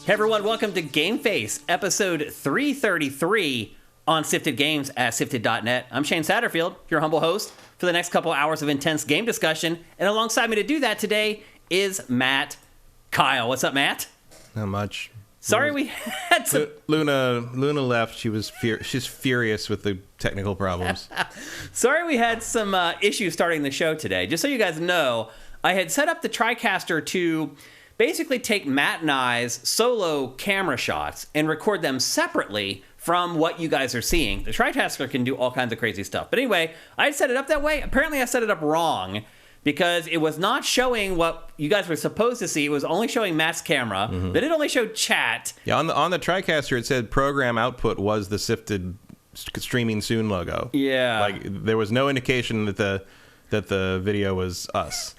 Hey everyone, welcome to GameFace, episode 333 on Sifted Games at Sifted.net. I'm Shane Satterfield, your humble host for the next couple hours of intense game discussion. And alongside me to do that today is Matt Kyle. What's up, Matt? Not much. Sorry we had some... Luna left. She's furious with the technical problems. Sorry we had some issues starting the show today. Just so you guys know, I had set up the TriCaster to basically take Matt and I's solo camera shots and record them separately from what you guys are seeing. The TriCaster can do all kinds of crazy stuff. But anyway, I had set it up that way. Apparently I set it up wrong because it was not showing what you guys were supposed to see. It was only showing Matt's camera, but it only showed chat. Yeah, on the TriCaster, it said program output was the Sifted streaming soon logo. Yeah. Like, there was no indication that the video was us.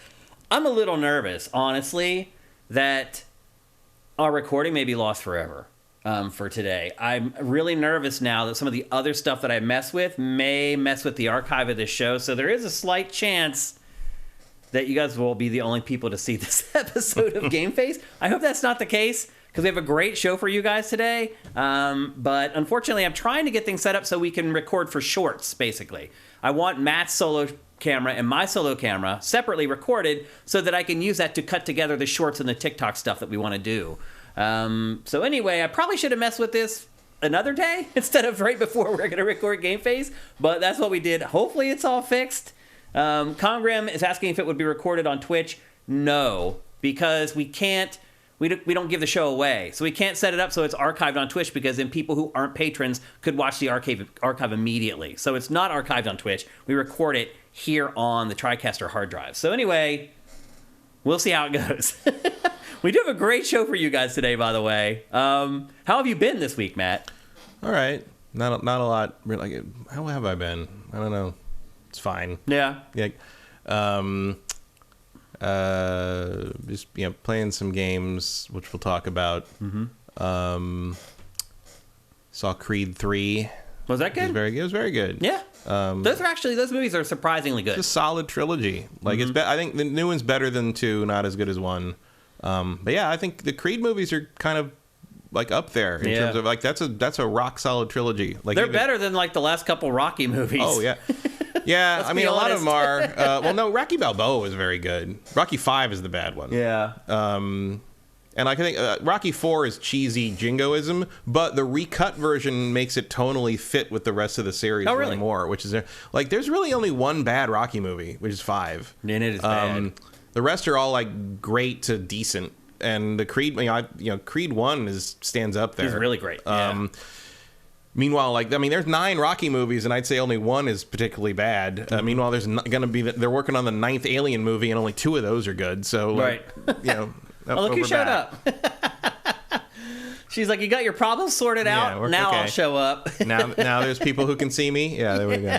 I'm a little nervous, honestly, that our recording may be lost forever for today. I'm really nervous now that some of the other stuff that I mess with may mess with the archive of this show. So there is a slight chance that you guys will be the only people to see this episode of GameFace. I hope that's not the case because we have a great show for you guys today. But unfortunately, I'm trying to get things set up so we can record for shorts, basically. I want Matt's solo camera and my solo camera separately recorded so that I can use that to cut together the shorts and the TikTok stuff that we want to do. So anyway, I probably should have messed with this another day instead of right before we're going to record GameFace, but that's what we did. Hopefully it's all fixed. Congram is asking if it would be recorded on Twitch. No, because we don't give the show away. So we can't set it up so it's archived on Twitch because then people who aren't patrons could watch the archive immediately. So it's not archived on Twitch. We record it here on the TriCaster hard drive. So anyway, we'll see how it goes. We do have a great show for you guys today, by the way. How have you been this week, Matt? All right. Not a lot. Like, how have I been? I don't know. It's fine. Yeah. Just playing some games, which we'll talk about. Saw Creed 3. Was that good? It was very good. Yeah. Those movies are surprisingly good. It's a solid trilogy. Like I think the new one's better than 2, not as good as 1. But yeah, I think the Creed movies are kind of like up there in terms of like that's a rock solid trilogy. Like they're better than like the last couple Rocky movies. Oh yeah. Yeah, I mean, a lot of them are. Well, no, Rocky Balboa was very good. Rocky 5 is the bad one. Yeah. And like, I think Rocky 4 is cheesy jingoism, but the recut version makes it tonally fit with the rest of the series really? more, which is like, there's really only one bad Rocky movie, which is 5. And it is bad. The rest are all like great to decent. And the Creed, Creed 1 stands up there. It's really great. Yeah. Meanwhile, there's 9 Rocky movies, and I'd say only 1 is particularly bad. Meanwhile, there's going to be they're working on the 9th Alien movie, and only 2 of those are good. So, right, oh, look who showed up. She's like, "You got your problems sorted out. Now okay. I'll show up." now there's people who can see me. Yeah, there we go.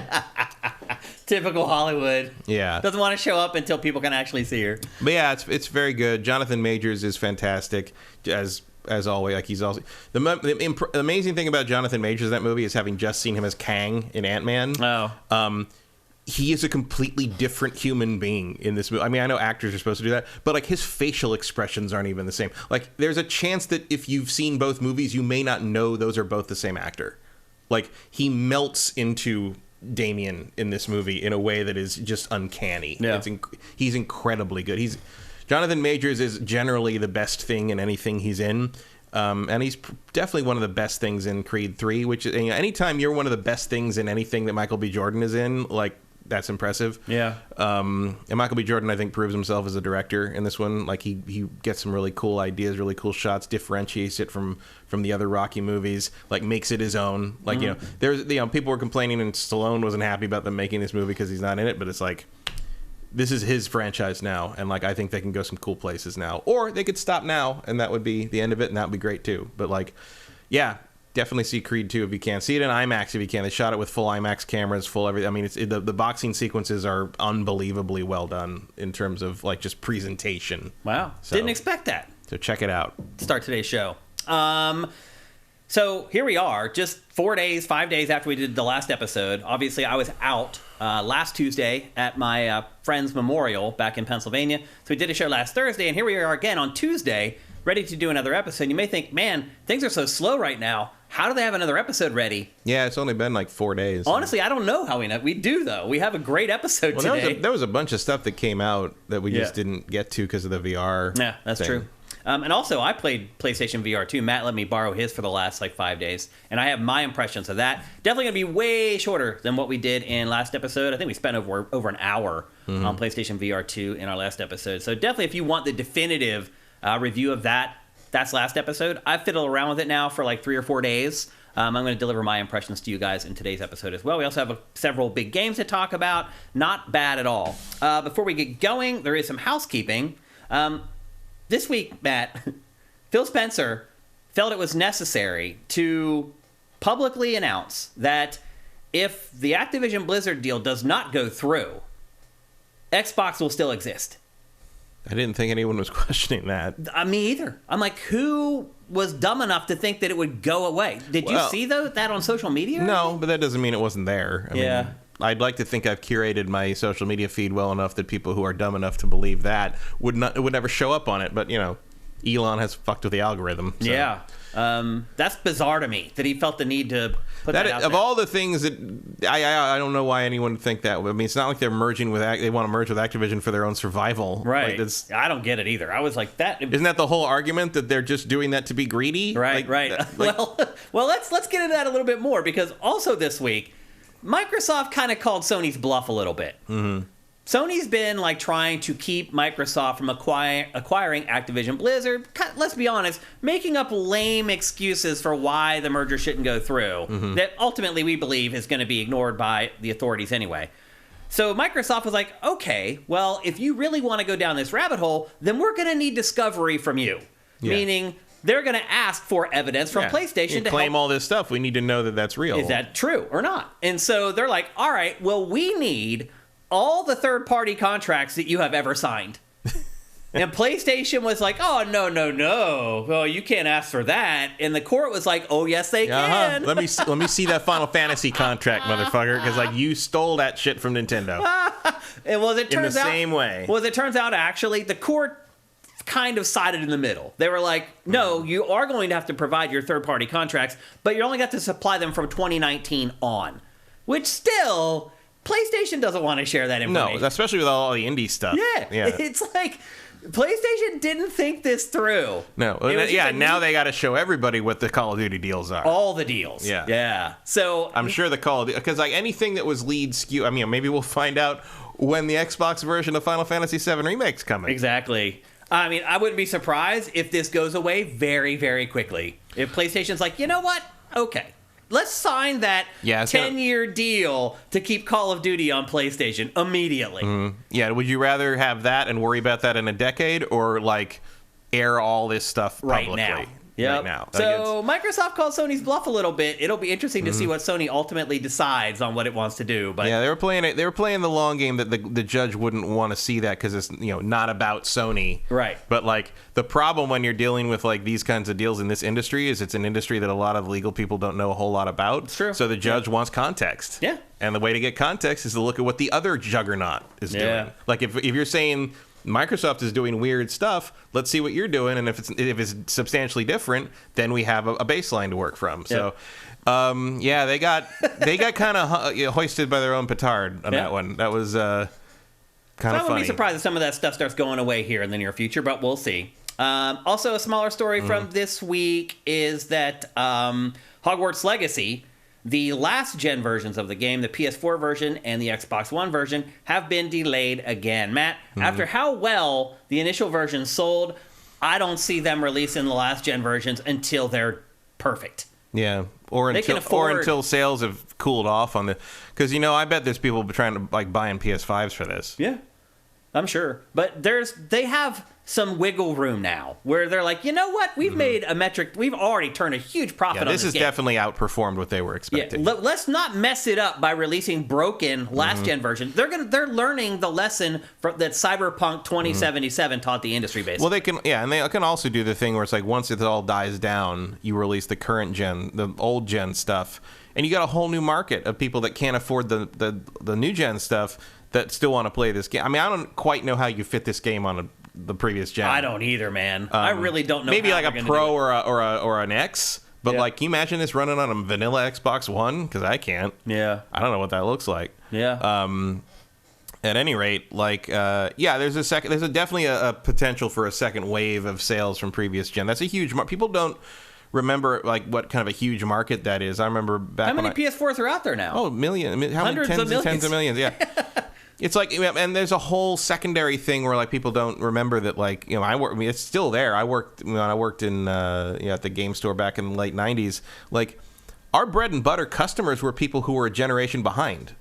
Typical Hollywood. Yeah, doesn't want to show up until people can actually see her. But yeah, it's very good. Jonathan Majors is fantastic as always. Like, he's also the amazing thing about Jonathan Majors in that movie is having just seen him as Kang in Ant-Man. Oh. He is a completely different human being in this movie. I mean, I know actors are supposed to do that, but like his facial expressions aren't even the same. Like, there's a chance that if you've seen both movies, you may not know those are both the same actor. Like, he melts into Damien in this movie in a way that is just uncanny. Yeah. He's incredibly good. Jonathan Majors is generally the best thing in anything he's in. And he's definitely one of the best things in Creed 3, which, anytime you're one of the best things in anything that Michael B. Jordan is in, like, that's impressive. Yeah. And Michael B. Jordan, I think, proves himself as a director in this one. Like, he gets some really cool ideas, really cool shots, differentiates it from the other Rocky movies, like, makes it his own. Like, there's people were complaining and Stallone wasn't happy about them making this movie because he's not in it, but it's like, this is his franchise now, and like, I think they can go some cool places now. Or they could stop now, and that would be the end of it, and that would be great too. But like, yeah, definitely see Creed 2 if you can. See it in IMAX if you can. They shot it with full IMAX cameras, full everything. I mean, the boxing sequences are unbelievably well done in terms of like just presentation. Wow, didn't expect that. So check it out. Start today's show. So here we are, just 5 days after we did the last episode. Obviously, I was out last Tuesday at my friend's memorial back in Pennsylvania. So we did a show last Thursday, and here we are again on Tuesday ready to do another episode. You may think, man, things are so slow right now. How do they have another episode ready? Yeah, it's only been like 4 days. Honestly, I don't know how we do, though. We have a great episode today. There was a bunch of stuff that came out that we just didn't get to because of the VR. Yeah, that's true. And also, I played PlayStation VR2. Matt let me borrow his for the last, 5 days. And I have my impressions of that. Definitely going to be way shorter than what we did in last episode. I think we spent over an hour on PlayStation VR2 in our last episode. So definitely, if you want the definitive review of that, that's last episode. I've fiddled around with it now for 3 or 4 days. I'm going to deliver my impressions to you guys in today's episode as well. We also have several big games to talk about. Not bad at all. Before we get going, there is some housekeeping. This week, Matt, Phil Spencer felt it was necessary to publicly announce that if the Activision Blizzard deal does not go through, Xbox will still exist. I didn't think anyone was questioning that. Me either. I'm like, who was dumb enough to think that it would go away? Did you see that on social media? No, but that doesn't mean it wasn't there. I mean, I'd like to think I've curated my social media feed well enough that people who are dumb enough to believe that would never show up on it. But, Elon has fucked with the algorithm. So. Yeah. That's bizarre to me that he felt the need to put that out of there. all the things that I don't know why anyone would think that. I mean, it's not like they're merging with they want to merge with Activision for their own survival. Right. I don't get it either. I was like that. Isn't that the whole argument that they're just doing that to be greedy? Right. Well, let's get into that a little bit more because also this week, Microsoft kind of called Sony's bluff a little bit. Mm-hmm. Sony's been trying to keep Microsoft from acquiring Activision Blizzard. Let's be honest, making up lame excuses for why the merger shouldn't go through. Mm-hmm. That ultimately we believe is going to be ignored by the authorities anyway. So Microsoft was like, okay, well, if you really want to go down this rabbit hole, then we're going to need discovery from you. Yeah. Meaning they're going to ask for evidence from PlayStation to claim all this stuff. We need to know that that's real. Is that true or not? And so they're like, all right, well, we need all the third-party contracts that you have ever signed. And PlayStation was like, oh, no. Well, you can't ask for that. And the court was like, oh, yes, they can. Let me see that Final Fantasy contract, motherfucker, because you stole that shit from Nintendo. And in the same way. Well, as it turns out, actually, the court kind of sided in the middle. They were like, no, you are going to have to provide your third-party contracts, but you only got to supply them from 2019 on. Which still, PlayStation doesn't want to share that information. No, especially with all the indie stuff. Yeah. It's like PlayStation didn't think this through. No. Now they got to show everybody what the Call of Duty deals are. All the deals. Yeah. So I'm sure the Call of Duty, because anything that was lead skew, I mean, maybe we'll find out when the Xbox version of Final Fantasy VII Remake's coming. Exactly. I mean, I wouldn't be surprised if this goes away very, very quickly. If PlayStation's like, you know what? Okay. Let's sign that 10-year deal to keep Call of Duty on PlayStation immediately. Mm-hmm. Yeah, would you rather have that and worry about that in a decade or, air all this stuff publicly? Right now. Yep. Right now. So Microsoft called Sony's bluff a little bit. It'll be interesting to see what Sony ultimately decides on what it wants to do. But yeah, they were playing the long game that the judge wouldn't want to see that because it's not about Sony. Right. But the problem when you're dealing with these kinds of deals in this industry is it's an industry that a lot of legal people don't know a whole lot about. It's true. So the judge wants context. Yeah. And the way to get context is to look at what the other juggernaut is doing. If you're saying Microsoft is doing weird stuff, let's see what you're doing, and if it's substantially different, then we have a baseline to work from. So they got kind of hoisted by their own petard on that one. That was kind of funny. I wouldn't be surprised if some of that stuff starts going away here in the near future, but we'll see. Also, a smaller story from this week is that Hogwarts Legacy, the last gen versions of the game, the PS4 version and the Xbox One version, have been delayed again. Matt, after how well the initial version sold, I don't see them releasing the last gen versions until they're perfect. Yeah, or until sales have cooled off on the, because I bet there's people trying to buying PS5s for this. Yeah, I'm sure, but they have some wiggle room now where they're like, you know what, we've made a metric, we've already turned a huge profit on this has game. Definitely outperformed what they were expecting. Yeah, let's not mess it up by releasing broken last gen version. They're learning the lesson that Cyberpunk 2077 taught the industry, basically. Well, they can also do the thing where it's once it all dies down, you release the current gen, the old gen stuff, and you got a whole new market of people that can't afford the new gen stuff that still want to play this game. I mean, I don't quite know how you fit this game on the previous gen. I don't either, man. I really don't know. Maybe how like a they're gonna Pro do it. or an X. But like, can you imagine this running on a vanilla Xbox One? Because I can't. Yeah. I don't know what that looks like. Yeah. At any rate, like, there's definitely a potential for a second wave of sales from previous gen. That's a huge people don't remember like what kind of a huge market that is. I remember back How many when PS4s are out there now? how many Hundreds of millions. tens of millions, yeah. It's like, and there's a whole secondary thing where like people don't remember that, like, you know, it's still there. I worked in at the game store back in the late 90s. Like, our bread and butter customers were people who were a generation behind.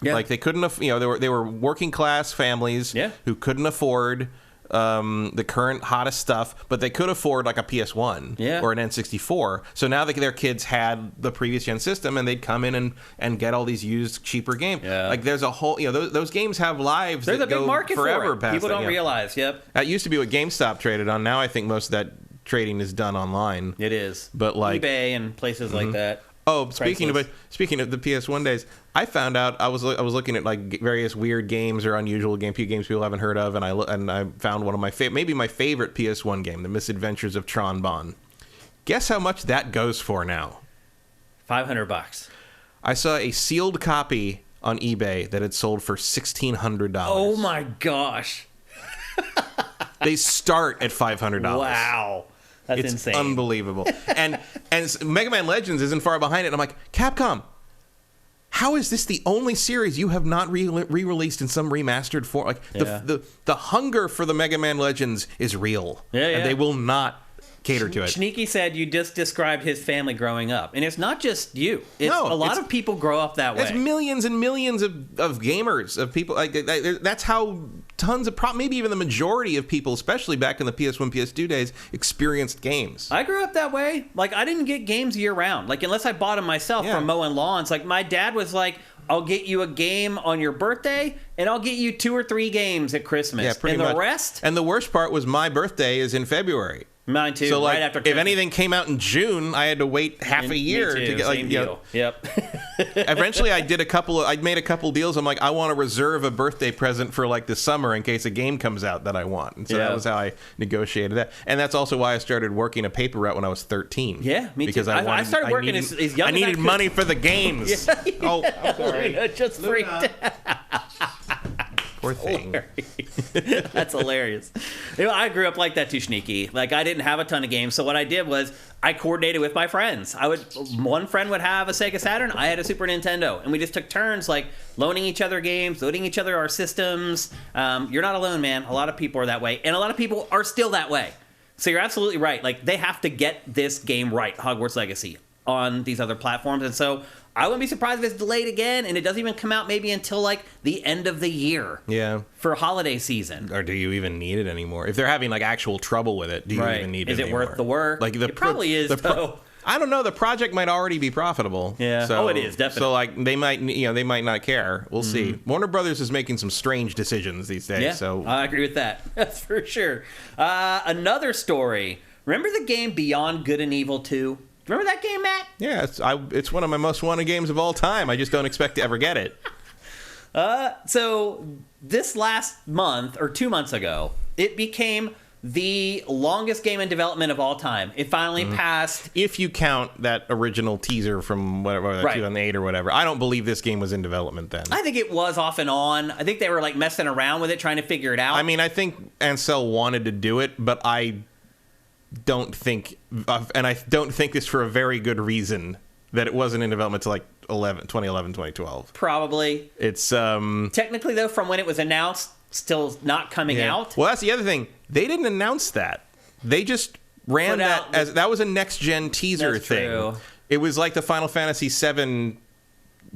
Yeah. Like, they couldn't they were working class families who couldn't afford the current hottest stuff, but they could afford like a PS1 or an N64. So now their kids had the previous gen system, and they'd come in and get all these used, cheaper games. Yeah. Like, there's a whole, those games have lives. There's that a big go market forever for it. past People that, don't realize. Yep. That used to be what GameStop traded on. Now I think most of that trading is done online. It is. But like eBay and places like that. Oh, speaking of the PS1 days, I found out I was looking at like various weird games or unusual games people haven't heard of, and I found one of my maybe my favorite PS1 game, The Misadventures of Tron Bonne. Guess how much that goes for now? $500. I saw a sealed copy on eBay that had sold for $1,600. Oh my gosh! They start at $500. Wow. That's insane. It's unbelievable. and Mega Man Legends isn't far behind it. I'm like, Capcom, how is this the only series you have not re-released in some remastered form? Like, the hunger for the Mega Man Legends is real. And they will not cater to it. Sneaky said you just described his family growing up. And it's not just you. A lot of people grow up that way. There's millions and millions of gamers, of people. Like, that's how tons of, maybe even the majority of people, especially back in the PS1, PS2 days, experienced games. I grew up that way. Like, I didn't get games year round. Like, unless I bought them myself from mowing lawns. Like, my dad was like, I'll get you a game on your birthday, and I'll get you 2 or 3 games at Christmas. Yeah, pretty much. The rest? And the worst part was my birthday is in February. Mine too. So, like, right after Christmas. If anything came out in June, I had to wait half a year to get, like, same deal. Yep. Eventually, I made a couple deals. I'm like, I want to reserve a birthday present for like the summer in case a game comes out that I want. And so that was how I negotiated that. And that's also why I started working a paper route when I was 13. Yeah, me because too. I started working as young as I needed money for the games. Oh, I'm sorry. Just freaked out. Poor thing. That's hilarious. I grew up like that too, Sneaky. Like, I didn't have a ton of games, so what I did was I coordinated with my friends. One friend would have a Sega Saturn, I had a Super Nintendo, and we just took turns, like, loaning each other games, loading each other our systems. You're not alone, man. A lot of people are that way, and a lot of people are still that way. So you're absolutely right. Like, they have to get this game right, Hogwarts Legacy, on these other platforms, and so I wouldn't be surprised if it's delayed again, and it doesn't even come out maybe until, like, the end of the year. Yeah. For holiday season. Or do you even need it anymore? If they're having, like, actual trouble with it, do you even need it anymore? Is it worth the work? Like, it probably is, though. I don't know. The project might already be profitable. Yeah. So, it is, definitely. So, like, they might not care. We'll see. Warner Brothers is making some strange decisions these days. Yeah, so I agree with that. That's for sure. Another story. Remember the game Beyond Good and Evil 2? Remember that game, Matt? Yeah, it's one of my most wanted games of all time. I just don't expect to ever get it. So this last month, or 2 months ago, it became the longest game in development of all time. It finally passed. If you count that original teaser from whatever, 2008 or whatever. I don't believe this game was in development then. I think it was off and on. I think they were like messing around with it, trying to figure it out. I mean, I think Ansel wanted to do it, but I don't think, and I don't think this for a very good reason, that it wasn't in development till like 2011, 2012. Probably. It's technically, though, from when it was announced, still not coming out. Well, that's the other thing. They didn't announce that. They just ran that as that was a next gen teaser thing. True. It was like the Final Fantasy VII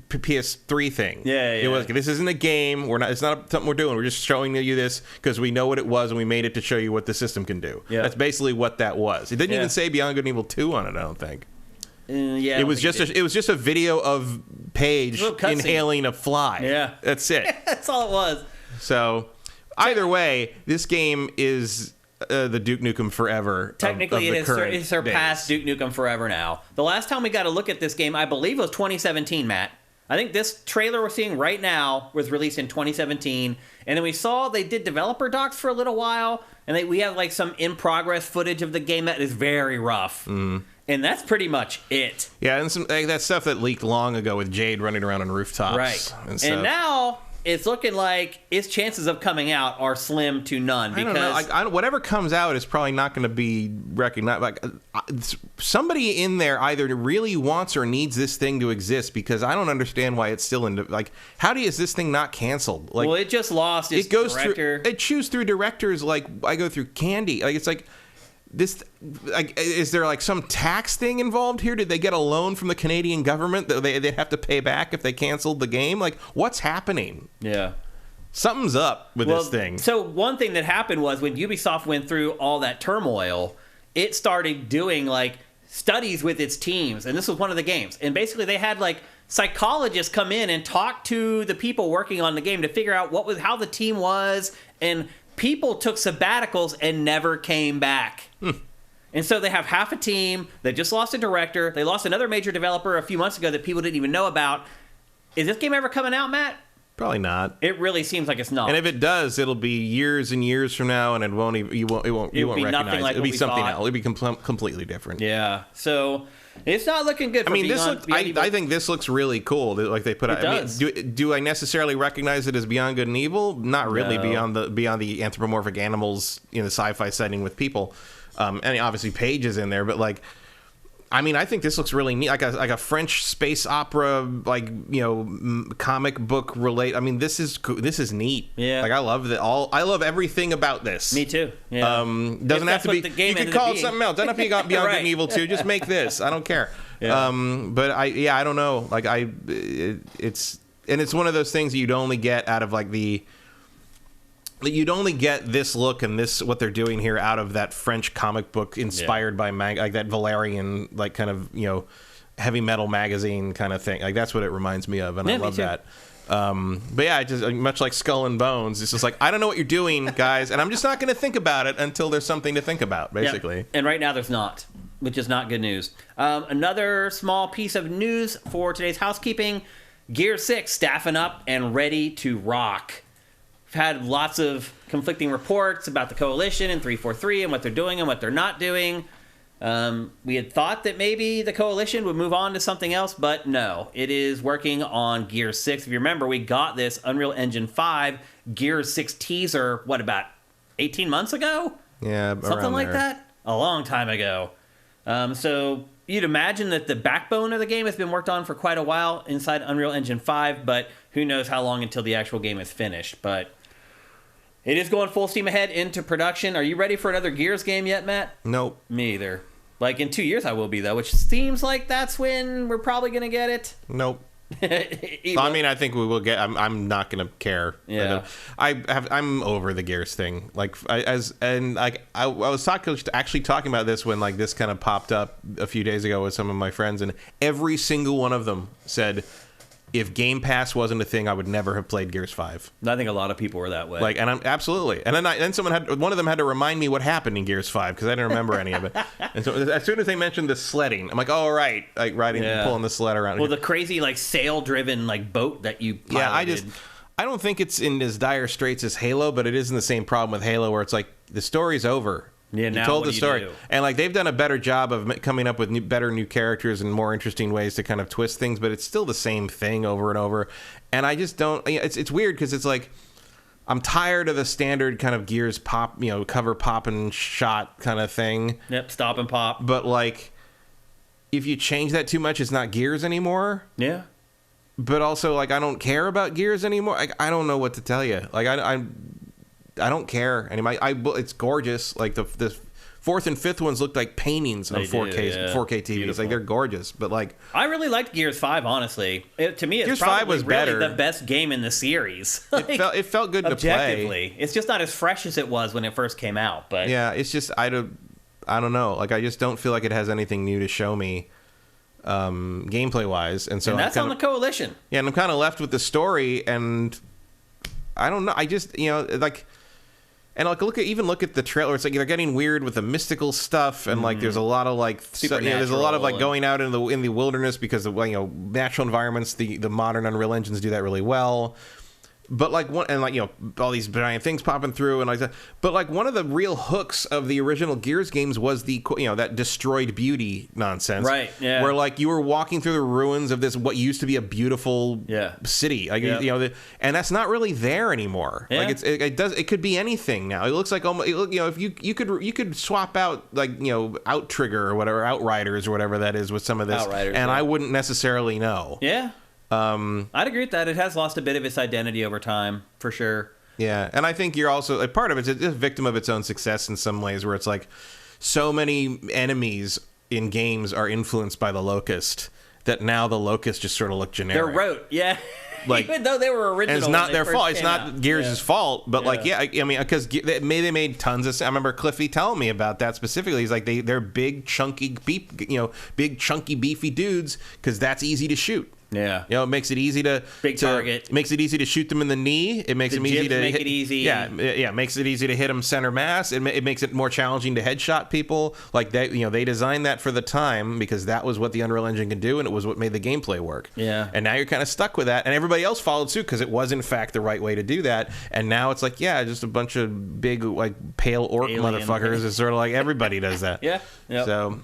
PS3 thing. Yeah. It was, this isn't a game. It's not something we're doing. We're just showing you this because we know what it was and we made it to show you what the system can do. Yeah. That's basically what that was. It didn't even say Beyond Good and Evil 2 on it, I don't think. It was just a video of Paige inhaling a fly. Yeah. That's it. That's all it was. So either way, this game is the Duke Nukem Forever. Technically, it has surpassed Duke Nukem Forever now. The last time we got a look at this game, I believe, was 2017, Matt. I think this trailer we're seeing right now was released in 2017, and then we saw they did developer docs for a little while, and we have like some in-progress footage of the game that is very rough. And that's pretty much it. Yeah, and some that stuff that leaked long ago with Jade running around on rooftops. Right. And now it's looking like its chances of coming out are slim to none. Because I don't know. Whatever comes out is probably not going to be recognized. Like somebody in there either really wants or needs this thing to exist, because I don't understand why it's still in. Like, how is this thing not canceled? Like, well, it just lost its director. It chews through directors like I go through candy. Like, it's like. This, like, is there like some tax thing involved here? Did they get a loan from the Canadian government that they'd have to pay back if they canceled the game? Like, what's happening? Yeah. Something's up with this thing. So one thing that happened was when Ubisoft went through all that turmoil, it started doing like studies with its teams, and this was one of the games. And basically they had like psychologists come in and talk to the people working on the game to figure out how the team was, and people took sabbaticals and never came back. And so they have half a team that just lost a director. They lost another major developer a few months ago that people didn't even know about. Is this game ever coming out, Matt? Probably not. It really seems like it's not. And if it does, it'll be years and years from now, and it won't recognize it. It'll be something else. It'll be completely different. Yeah. So it's not looking good. I think this looks really cool. Like they put. Do I necessarily recognize it as Beyond Good and Evil? Not really. No. Beyond the anthropomorphic animals in the sci-fi setting with people. And obviously Paige is in there, but like, I mean, I think this looks really neat, like a French space opera, like, you know, comic book relate. I mean, this is neat. Yeah, like I love I love everything about this. Me too. Yeah. Doesn't have to be. You could call it something else. Doesn't have to be Beyond Good and Evil 2. Just make this. I don't care. Yeah. But I don't know. Like it's one of those things that you'd only get out of like you'd only get this look and this what they're doing here out of that French comic book inspired by like that Valerian, like kind of, you know, heavy metal magazine kind of thing. Like that's what it reminds me of, and I love that. But yeah, just much like Skull and Bones, it's just like, I don't know what you're doing, guys, and I'm just not going to think about it until there's something to think about, basically. Yeah. And right now there's not, which is not good news. Another small piece of news for today's housekeeping: Gear 6 staffing up and ready to rock. We've had lots of conflicting reports about the Coalition and 343 and what they're doing and what they're not doing. We had thought that maybe the Coalition would move on to something else, but no. It is working on Gear 6. If you remember, we got this Unreal Engine 5 Gear 6 teaser, about 18 months ago? Yeah, something like that? A long time ago. So you'd imagine that the backbone of the game has been worked on for quite a while inside Unreal Engine 5, but who knows how long until the actual game is finished. But it is going full steam ahead into production. Are you ready for another Gears game yet, Matt? Nope. Me either. Like in 2 years I will be, though, which seems like that's when we're probably going to get it. Nope. I mean, I think we will get. I'm not going to care. Yeah. I'm over the Gears thing. Like I was actually talking about this when like this kind of popped up a few days ago with some of my friends, and every single one of them said, if Game Pass wasn't a thing, I would never have played Gears 5. I think a lot of people were that way. Like, and I'm absolutely. And then one of them had to remind me what happened in Gears 5 because I didn't remember any of it. And so as soon as they mentioned the sledding, I'm like, oh right, like pulling the sled around. Well, the crazy like sail-driven like boat that you piloted. Yeah, I don't think it's in as dire straits as Halo, but it isn't the same problem with Halo where it's like the story's over. Yeah, you told the story, and like they've done a better job of coming up with better new characters and more interesting ways to kind of twist things, but it's still the same thing over and over. And I just don't. It's weird because it's like I'm tired of the standard kind of Gears pop, cover pop and shot kind of thing. Yep, stop and pop. But like, if you change that too much, it's not Gears anymore. Yeah. But also, like, I don't care about Gears anymore. Like, I don't know what to tell you. Like, I don't care anymore. It's gorgeous. Like the fourth and fifth ones looked like paintings on 4K TVs. Beautiful. Like they're gorgeous. But like, I really liked Gears 5. Honestly, to me, it's Gears probably 5 was really better. The best game in the series. Like, it felt good to play. It's just not as fresh as it was when it first came out. But yeah, it's just I don't know. Like I just don't feel like it has anything new to show me, gameplay wise. And so that's on the Coalition. Yeah, and I'm kind of left with the story, and I don't know. I just like. And like look at the trailer. It's like they're getting weird with the mystical stuff, and like there's a lot of like there's a lot of like going out in the wilderness because of natural environments. The modern Unreal Engines do that really well. But like all these giant things popping through and like that. But like one of the real hooks of the original Gears games was the that destroyed beauty nonsense, right? Yeah, where like you were walking through the ruins of this what used to be a beautiful city, like and that's not really there anymore. Yeah. Like it could be anything now. It looks like almost if you could swap out like Out Trigger or whatever, Outriders or whatever that is with some of this, Outriders, and I wouldn't necessarily know. Yeah. I'd agree with that. It has lost a bit of its identity over time, for sure. Yeah, and I think you're also like part of it's a victim of its own success in some ways, where it's like so many enemies in games are influenced by the Locust that now the Locust just sort of look generic. They're rote, yeah. Like, even though they were original, and it's not their fault. It's not Gears' fault, but I mean, because they made tons of. I remember Cliffy telling me about that specifically. He's like they're big, chunky, beefy dudes because that's easy to shoot. Yeah, it makes it easy to target. Makes it easy to shoot them in the knee. It makes them easy to make it easy. Yeah, makes it easy to hit them center mass. It makes it more challenging to headshot people. Like they designed that for the time because that was what the Unreal Engine could do, and it was what made the gameplay work. Yeah, and now you're kind of stuck with that, and everybody else followed suit because it was in fact the right way to do that. And now it's like just a bunch of big like pale orc motherfuckers. It's sort of like everybody does that. Yeah. Yep. So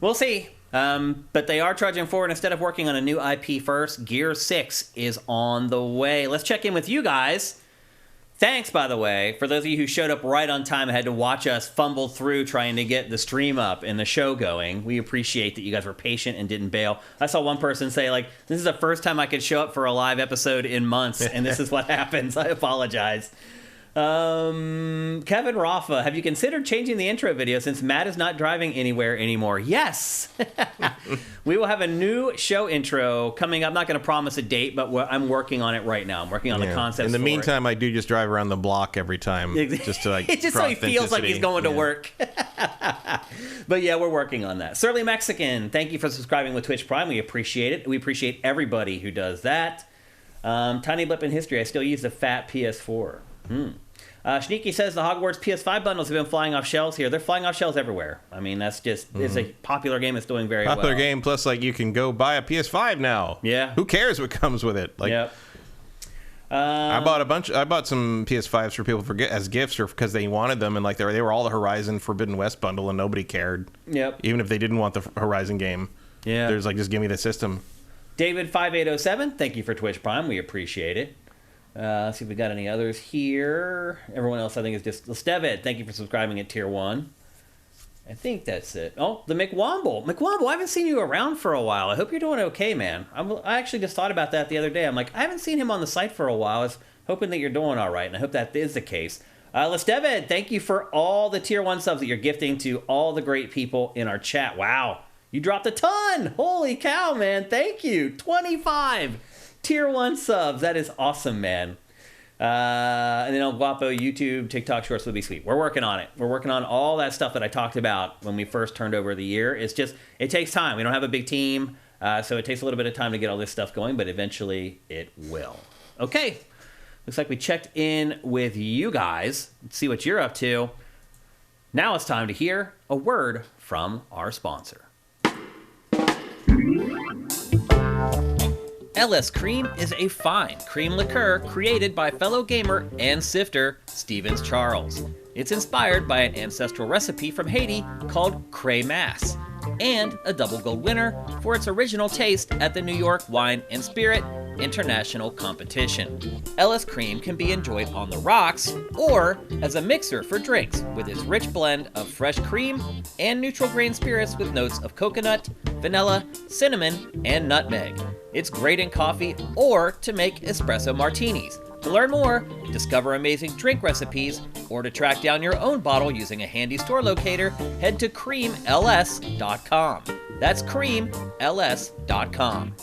we'll see. But they are trudging forward. Instead of working on a new IP first, Gears 6 is on the way. Let's check in with you guys. Thanks, by the way, for those of you who showed up right on time and had to watch us fumble through trying to get the stream up and the show going. We appreciate that you guys were patient and didn't bail. I saw one person say, like, this is the first time I could show up for a live episode in months, and this is what happens. I apologize. Kevin Rafa, have you considered changing the intro video since Matt is not driving anywhere anymore? Yes. We will have a new show intro coming up. I'm not going to promise a date, but I'm working on it right now. I'm working on the concept. In the meantime, I do just drive around the block every time just to like just so he feels like he's going to work. But yeah, we're working on that. Surly Mexican, thank you for subscribing with Twitch Prime. We appreciate it. We appreciate everybody who does that. Tiny blip in history. I still use the fat PS4. Sneaky says the Hogwarts PS5 bundles have been flying off shelves here. They're flying off shelves everywhere. I mean, that's just it's a popular game that's doing very well. Popular game, plus like you can go buy a PS5 now. Yeah. Who cares what comes with it? Like, yep. I bought some PS5s for people as gifts or because they wanted them, and like they were all the Horizon Forbidden West bundle, and nobody cared. Yep. Even if they didn't want the Horizon game. Yeah. There's like just give me the system. David 5807, thank you for Twitch Prime. We appreciate it. Let's see if we got any others here. Everyone else, I think, is just Stevid. Thank you for subscribing at Tier 1. I think that's it. Oh, the McWomble. McWomble, I haven't seen you around for a while. I hope you're doing okay, man. I actually just thought about that the other day. I'm like, I haven't seen him on the site for a while. I was hoping that you're doing all right, and I hope that is the case. Stevid, thank you for all the Tier 1 subs that you're gifting to all the great people in our chat. Wow, you dropped a ton. Holy cow, man. Thank you. 25. Tier 1 subs. That is awesome, man. And then El Guapo, YouTube, TikTok Shorts would be sweet. We're working on it. We're working on all that stuff that I talked about when we first turned over the year. It's just, it takes time. We don't have a big team, so it takes a little bit of time to get all this stuff going, but eventually it will. Okay. Looks like we checked in with you guys. Let's see what you're up to. Now it's time to hear a word from our sponsor. LS Cream is a fine cream liqueur created by fellow gamer and sifter Stevens Charles. It's inspired by an ancestral recipe from Haiti called Cray Mass, and a double gold winner for its original taste at the New York Wine and Spirit International Competition. LS Cream can be enjoyed on the rocks or as a mixer for drinks with its rich blend of fresh cream and neutral grain spirits with notes of coconut, vanilla, cinnamon, and nutmeg. It's great in coffee or to make espresso martinis. To learn more, discover amazing drink recipes, or to track down your own bottle using a handy store locator, head to creamls.com. That's creamls.com.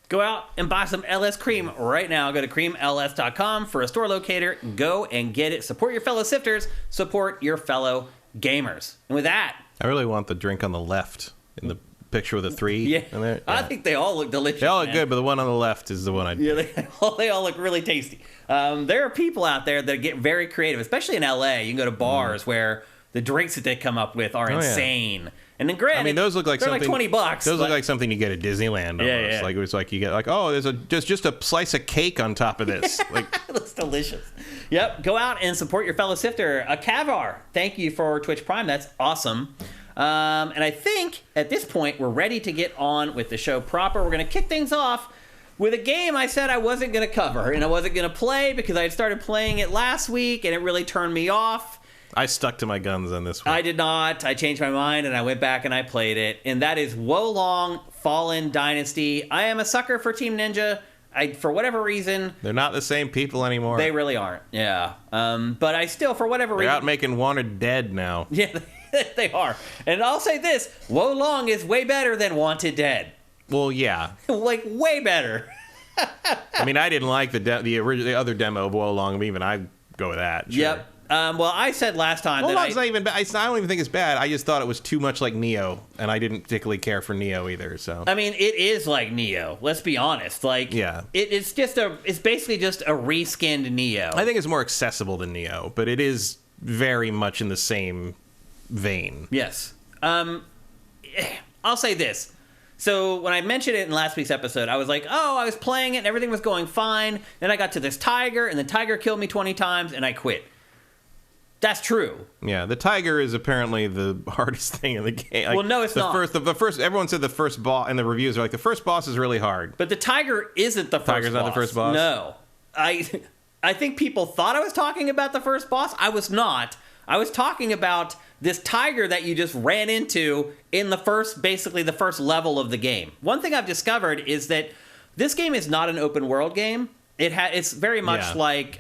Go out and buy some LS Cream right now. Go to creamls.com for a store locator. Go and get it. Support your fellow sifters. Support your fellow gamers. And with that, I really want the drink on the left in the picture with a 3 Yeah, in there. I Yeah. think they all look delicious. They all look man. good, but the one on the left is the one I'd Yeah, they all look really tasty. There are people out there that get very creative, especially in LA. You can go to bars where the drinks that they come up with are yeah. insane. And then granted, I mean, those look like they're something. like $20. Those look but- like something you get at Disneyland. Almost. Yeah. Like it was like you get like, oh, there's just a slice of cake on top of this. Like It looks delicious. Yep, go out and support your fellow sifter. A Cavar, thank you for Twitch Prime. That's awesome. And I think at this point we're ready to get on with the show proper. We're going to kick things off with a game I said I wasn't going to cover and I wasn't going to play because I had started playing it last week and it really turned me off. I stuck to my guns on this one. I did not. I changed my mind and I went back and I played it. And that is Wolong Fallen Dynasty. I am a sucker for Team Ninja. For whatever reason, They're not the same people anymore. they really aren't. Yeah. But I still, for whatever They're reason, out making Wanted Dead now. yeah, they are. And I'll say this: Wolong is way better than Wanted Dead. Well, yeah. Like way better. I mean, I didn't like the other demo of Wolong. Even I go with that. Sure. Yep. Well, I said last time Wolong's that not even bad. I don't even think it's bad. I just thought it was too much like Neo, and I didn't particularly care for Neo either. So I mean, it is like Neo. Let's be honest. Like, Yeah. it's basically just a reskinned Neo. I think it's more accessible than Neo, but it is very much in the same vein. Yes. I'll say this. So when I mentioned it in last week's episode, I was like, oh, I was playing it and everything was going fine. Then I got to this tiger and the tiger killed me 20 times and I quit. That's true. Yeah, the tiger is apparently the hardest thing in the game. Like, Well, no, it's the not. The first. Everyone said the first boss, and the reviews are like the first boss is really hard. But the tiger isn't the first Tiger's boss. not the first boss? No. I think people thought I was talking about the first boss. I was not. I was talking about this tiger that you just ran into in basically the first level of the game. One thing I've discovered is that this game is not an open world game. It's very much Yeah. like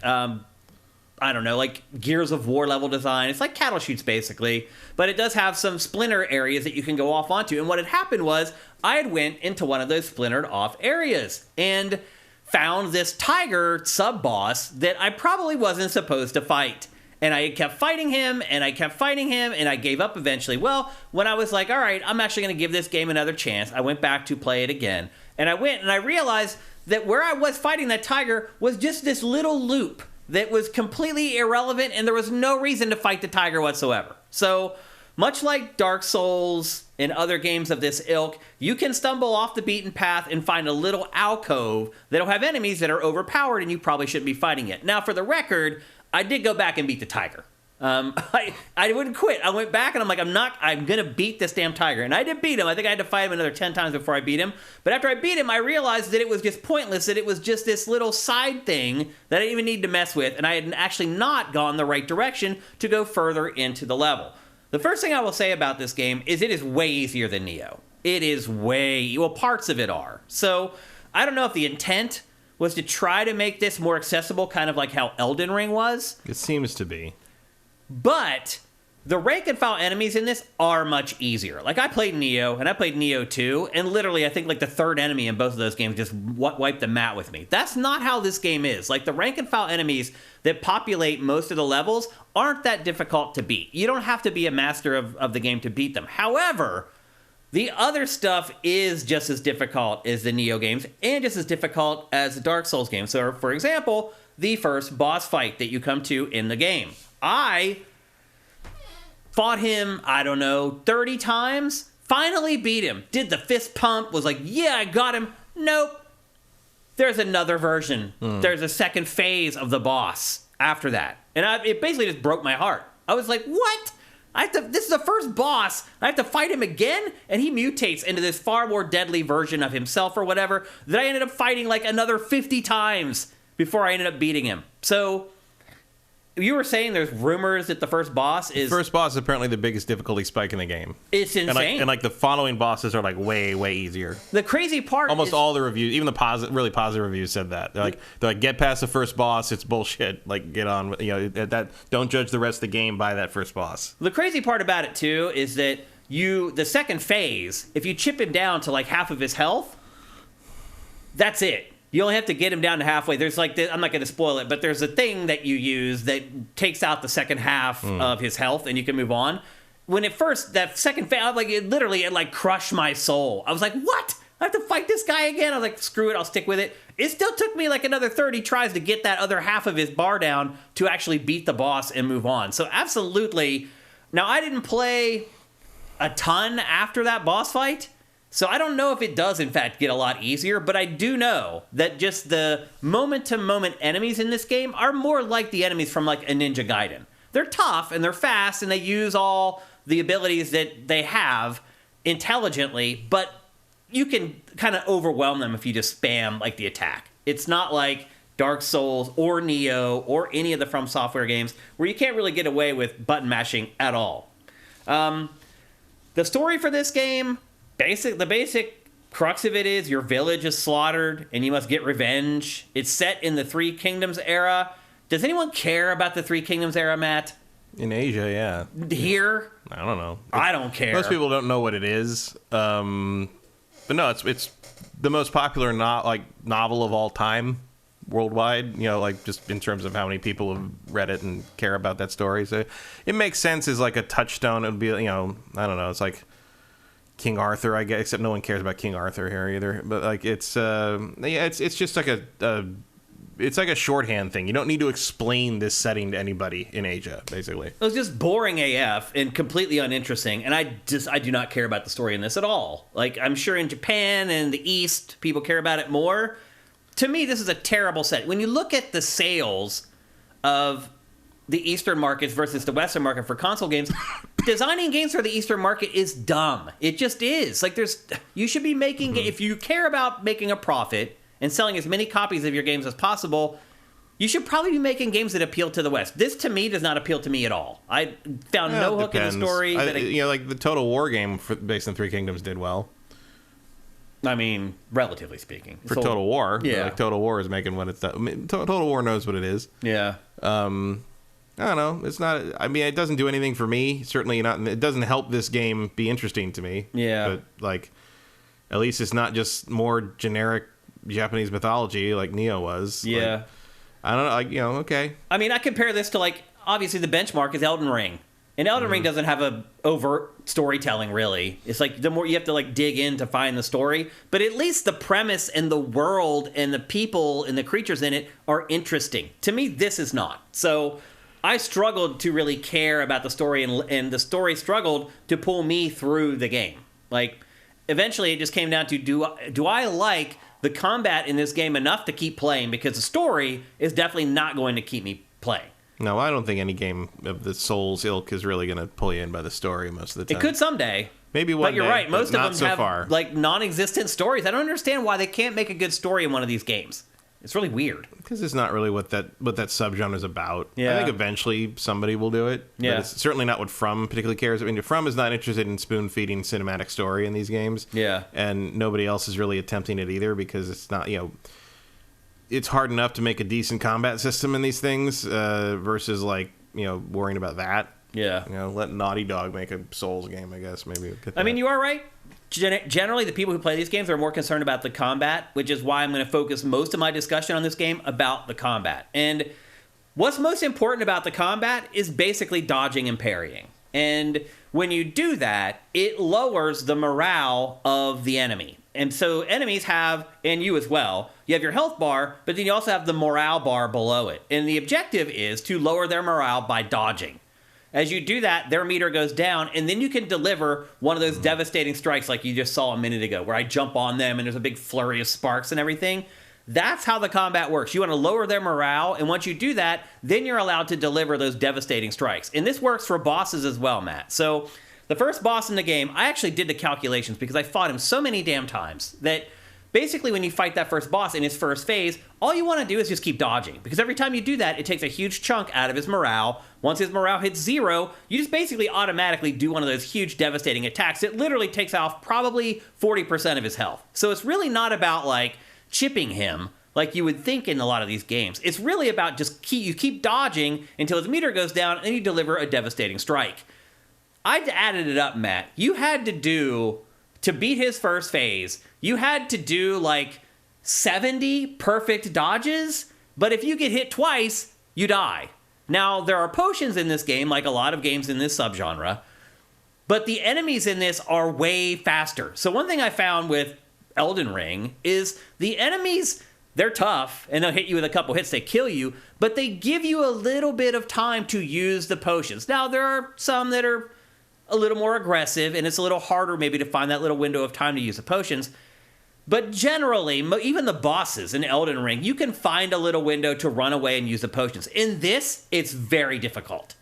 I don't know, like Gears of War level design. It's like cattle shoots basically, but it does have some splinter areas that you can go off onto. And what had happened was I had went into one of those splintered off areas and found this tiger sub boss that I probably wasn't supposed to fight. And I kept fighting him, and I kept fighting him, and I gave up eventually. Well, when I was like, all right, I'm actually going to give this game another chance, I went back to play it again. And I went and I realized that where I was fighting that tiger was just this little loop that was completely irrelevant, and there was no reason to fight the tiger whatsoever. So, much like Dark Souls and other games of this ilk, you can stumble off the beaten path and find a little alcove that'll have enemies that are overpowered and you probably shouldn't be fighting it. Now, for the record, I did go back and beat the tiger. I wouldn't quit. I went back and I'm like, I'm going to beat this damn tiger. And I did beat him. I think I had to fight him another 10 times before I beat him. But after I beat him, I realized that it was just pointless, that it was just this little side thing that I didn't even need to mess with. And I had actually not gone the right direction to go further into the level. The first thing I will say about this game is it is way easier than Neo. It is parts of it are. So I don't know if the intent was to try to make this more accessible, kind of like how Elden Ring was. It seems to be. But the rank and file enemies in this are much easier. Like, I played Neo, and I played Neo 2, and literally, I think, like, the third enemy in both of those games just wiped the mat with me. That's not how this game is. Like, the rank and file enemies that populate most of the levels aren't that difficult to beat. You don't have to be a master of the game to beat them. However, the other stuff is just as difficult as the Neo games, and just as difficult as the Dark Souls games. So, for example, the first boss fight that you come to in the game. I fought him, 30 times. Finally beat him. Did the fist pump. Was like, yeah, I got him. Nope. There's another version. There's a second phase of the boss after that. And it basically just broke my heart. I was like, what? This is the first boss. I have to fight him again? And he mutates into this far more deadly version of himself or whatever that I ended up fighting like another 50 times before I ended up beating him. So you were saying there's rumors that the first boss is... First boss is apparently the biggest difficulty spike in the game. It's insane. And the following bosses are like way, way easier. The crazy part Almost is, all the reviews, even the really positive reviews said that. They're like, get past the first boss, it's bullshit. Like, get on, don't judge the rest of the game by that first boss. The crazy part about it, too, is that the second phase, if you chip him down to like half of his health, that's it. You only have to get him down to halfway. There's like I'm not going to spoil it, but there's a thing that you use that takes out the second half of his health, and you can move on. when it first, that second phase, like, it like crushed my soul. I was like, what? I have to fight this guy again? I was like, screw it, I'll stick with it. It still took me like another 30 tries to get that other half of his bar down to actually beat the boss and move on. So absolutely. Now, I didn't play a ton after that boss fight, so I don't know if it does, in fact, get a lot easier, but I do know that just the moment-to-moment enemies in this game are more like the enemies from, like, a Ninja Gaiden. They're tough, and they're fast, and they use all the abilities that they have intelligently, but you can kind of overwhelm them if you just spam, like, the attack. It's not like Dark Souls or Neo or any of the From Software games where you can't really get away with button mashing at all. The story for this game, the basic crux of it is your village is slaughtered and you must get revenge. It's set in the Three Kingdoms era. Does anyone care about the Three Kingdoms era, Matt? In Asia, yeah. Here? I don't know. I don't care. Most people don't know what it is. But no, it's the most popular novel of all time worldwide, you know, like just in terms of how many people have read it and care about that story. So it makes sense as like a touchstone. It would be, you know, I don't know, it's like King Arthur, I guess, except no one cares about King Arthur here either. But like it's just like it's like a shorthand thing. You don't need to explain this setting to anybody in Asia, basically. It was just boring AF and completely uninteresting, and I do not care about the story in this at all. Like, I'm sure in Japan and the East, people care about it more. To me, this is a terrible set. When you look at the sales of the Eastern markets versus the Western market for console games, designing games for the Eastern market is dumb. It just is. Like, you should be making, if you care about making a profit and selling as many copies of your games as possible, you should probably be making games that appeal to the West. This, to me, does not appeal to me at all. I found no hook in the story. You know, like the Total War game based on Three Kingdoms did well. I mean, relatively speaking. For Total War. Yeah. Like, Total War is making what it's done. I mean, Total War knows what it is. Yeah. I don't know. It's not. I mean, it doesn't do anything for me. Certainly not. It doesn't help this game be interesting to me. Yeah. But like, at least it's not just more generic Japanese mythology like Neo was. Yeah. Like, I don't know. Like, you know. Okay. I mean, I compare this to, like, obviously the benchmark is Elden Ring, and Elden Ring doesn't have a overt storytelling really. It's like the more you have to like dig in to find the story, but at least the premise and the world and the people and the creatures in it are interesting. To me, this is not. So I struggled to really care about the story, and the story struggled to pull me through the game. Like, eventually it just came down to, do I like the combat in this game enough to keep playing? Because the story is definitely not going to keep me playing. No, I don't think any game of the Souls ilk is really going to pull you in by the story most of the time. It could someday. Maybe one day, but you're right. Most of them so have far. Like non-existent stories. I don't understand why they can't make a good story in one of these games. It's really weird. Because it's not really what that subgenre is about. Yeah. I think eventually somebody will do it. Yeah. But it's certainly not what From particularly cares. I mean, From is not interested in spoon-feeding cinematic story in these games. Yeah. And nobody else is really attempting it either, because it's not, you know, it's hard enough to make a decent combat system in these things versus, like, you know, worrying about that. Yeah. You know, let Naughty Dog make a Souls game, I guess. Maybe. I mean, you are right. Generally, the people who play these games are more concerned about the combat, which is why I'm going to focus most of my discussion on this game about the combat. And what's most important about the combat is basically dodging and parrying. And when you do that, it lowers the morale of the enemy. And so enemies have, and you as well, you have your health bar, but then you also have the morale bar below it. And the objective is to lower their morale by dodging. As you do that, their meter goes down, and then you can deliver one of those devastating strikes like you just saw a minute ago, where I jump on them and there's a big flurry of sparks and everything. That's how the combat works. You want to lower their morale, and once you do that, then you're allowed to deliver those devastating strikes. And this works for bosses as well, Matt. So the first boss in the game, I actually did the calculations because I fought him so many damn times that basically when you fight that first boss in his first phase, all you want to do is just keep dodging. Because every time you do that, it takes a huge chunk out of his morale. Once his morale hits 0, you just basically automatically do one of those huge devastating attacks. It literally takes off probably 40% of his health. So it's really not about, like, chipping him like you would think in a lot of these games. It's really about just you keep dodging until his meter goes down and you deliver a devastating strike. I'd added it up, Matt. You had to do, to beat his first phase, you had to do like 70 perfect dodges, but if you get hit twice, you die. Now, there are potions in this game, like a lot of games in this subgenre, But the enemies in this are way faster. So one thing I found with Elden Ring is the enemies, they're tough, and they'll hit you with a couple hits, they kill you, but they give you a little bit of time to use the potions. Now, there are some that are a little more aggressive, and it's a little harder maybe to find that little window of time to use the potions. But generally, even the bosses in Elden Ring, you can find a little window to run away and use the potions. In this, it's very difficult.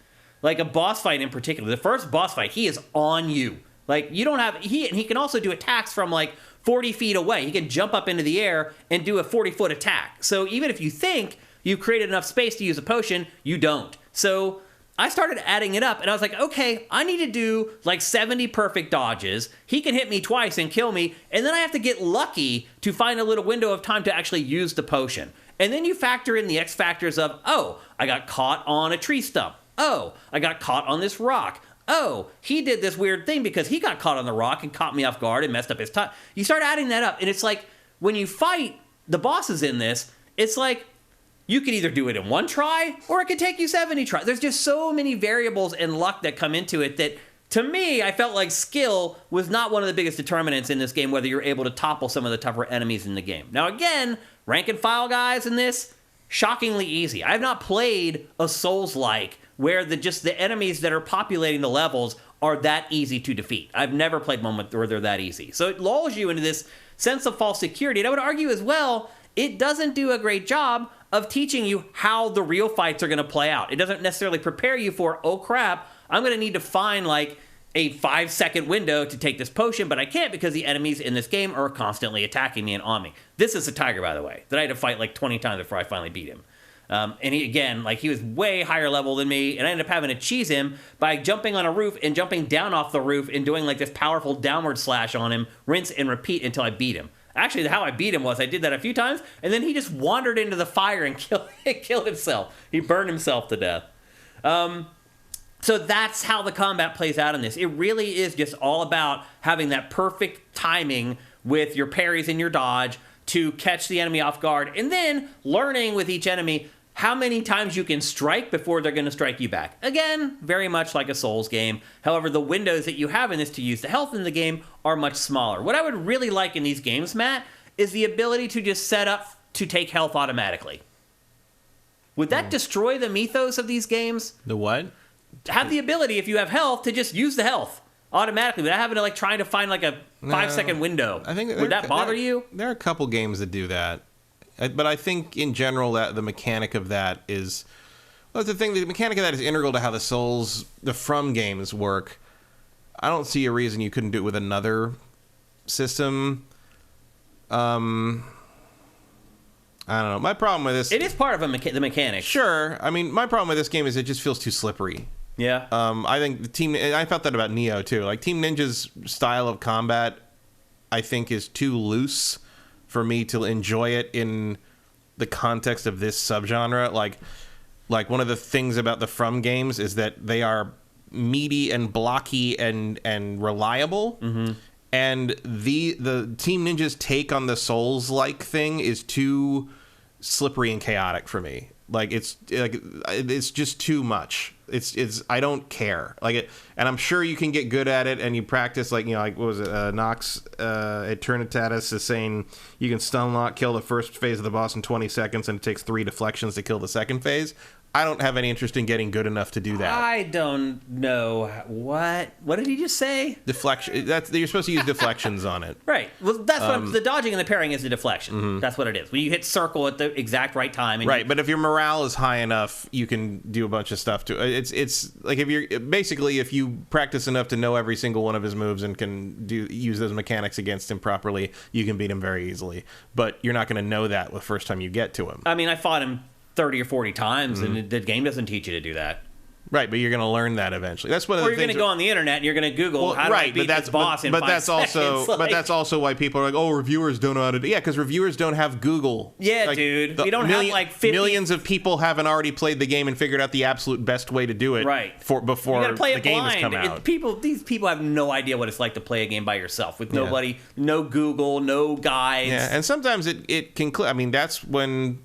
Like a boss fight in particular, the first boss fight, he is on you. Like, you don't have... He can also do attacks from, like, 40 feet away. He can jump up into the air and do a 40-foot attack. So even if you think you've created enough space to use a potion, you don't. So I started adding it up, and I was like, okay, I need to do, like, 70 perfect dodges. He can hit me twice and kill me, and then I have to get lucky to find a little window of time to actually use the potion. And then you factor in the X factors of, oh, I got caught on a tree stump. Oh, I got caught on this rock. Oh, he did this weird thing because he got caught on the rock and caught me off guard and messed up his time. You start adding that up, and it's like, when you fight the bosses in this, it's like, you could either do it in one try, or it could take you 70 tries. There's just so many variables and luck that come into it that, to me, I felt like skill was not one of the biggest determinants in this game, whether you're able to topple some of the tougher enemies in the game. Now, again, rank and file guys in this, shockingly easy. I have not played a Souls-like where the enemies that are populating the levels are that easy to defeat. I've never played one where they're that easy. So it lulls you into this sense of false security. And I would argue as well, it doesn't do a great job of teaching you how the real fights are going to play out. It doesn't necessarily prepare you for, oh crap, I'm going to need to find like a 5-second window to take this potion, but I can't because the enemies in this game are constantly attacking me and on me. This is a tiger, by the way, that I had to fight like 20 times before I finally beat him. And he was way higher level than me, and I ended up having to cheese him by jumping on a roof and jumping down off the roof and doing like this powerful downward slash on him, rinse and repeat until I beat him. Actually, how I beat him was I did that a few times, and then he just wandered into the fire and killed himself. He burned himself to death. So that's how the combat plays out in this. It really is just all about having that perfect timing with your parries and your dodge to catch the enemy off guard, and then learning with each enemy how many times you can strike before they're going to strike you back. Again, very much like a Souls game. However, the windows that you have in this to use the health in the game are much smaller. What I would really like in these games, Matt, is the ability to just set up to take health automatically. Would that destroy the mythos of these games? The what? Have the ability, if you have health, to just use the health automatically without having to like trying to find like a 5-second window. I think would that bother you? There are a couple games that do that. But I think in general that the mechanic of that is, well, the mechanic of that is integral to how the From games work. I don't see a reason you couldn't do it with another system. I don't know. My problem with this, it is part of the mechanic. Sure. I mean, my problem with this game is it just feels too slippery. Yeah. I think I felt that about Neo too. Like Team Ninja's style of combat, I think, is too loose for me to enjoy it in the context of this subgenre. Like one of the things about the From games is that they are meaty and blocky and reliable. Mm-hmm. And the Team Ninja's take on the Souls-like thing is too slippery and chaotic for me. It's just too much. It's I don't care. And I'm sure you can get good at it, and you practice. What was it? Nox Eternitatis is saying you can stun lock, kill the first phase of the boss in 20 seconds, and it takes 3 deflections to kill the second phase. I don't have any interest in getting good enough to do that. I don't know what did he just say? Deflection. You're supposed to use deflections on it, right? Well, that's what the dodging and the parrying is the deflection. Mm-hmm. That's what it is. When you hit circle at the exact right time, and right. But if your morale is high enough, you can do a bunch of stuff to it. It's like if you practice enough to know every single one of his moves and can use those mechanics against him properly, you can beat him very easily. But you're not going to know that the first time you get to him. I mean, I fought him 30 or 40 times, and the game doesn't teach you to do that. Right, but you're going to learn that eventually. That's one of the things. Or you're going to go on the internet and you're going to Google how to beat this boss in 5 seconds. But that's also why people are like, oh, reviewers don't know how to do it. Yeah, because reviewers don't have Google. Yeah, dude. We don't have like 50... Millions of people haven't already played the game and figured out the absolute best way to do it before the game has come out. These people have no idea what it's like to play a game by yourself with nobody, no Google, no guides. Yeah, and sometimes it can... I mean, that's when...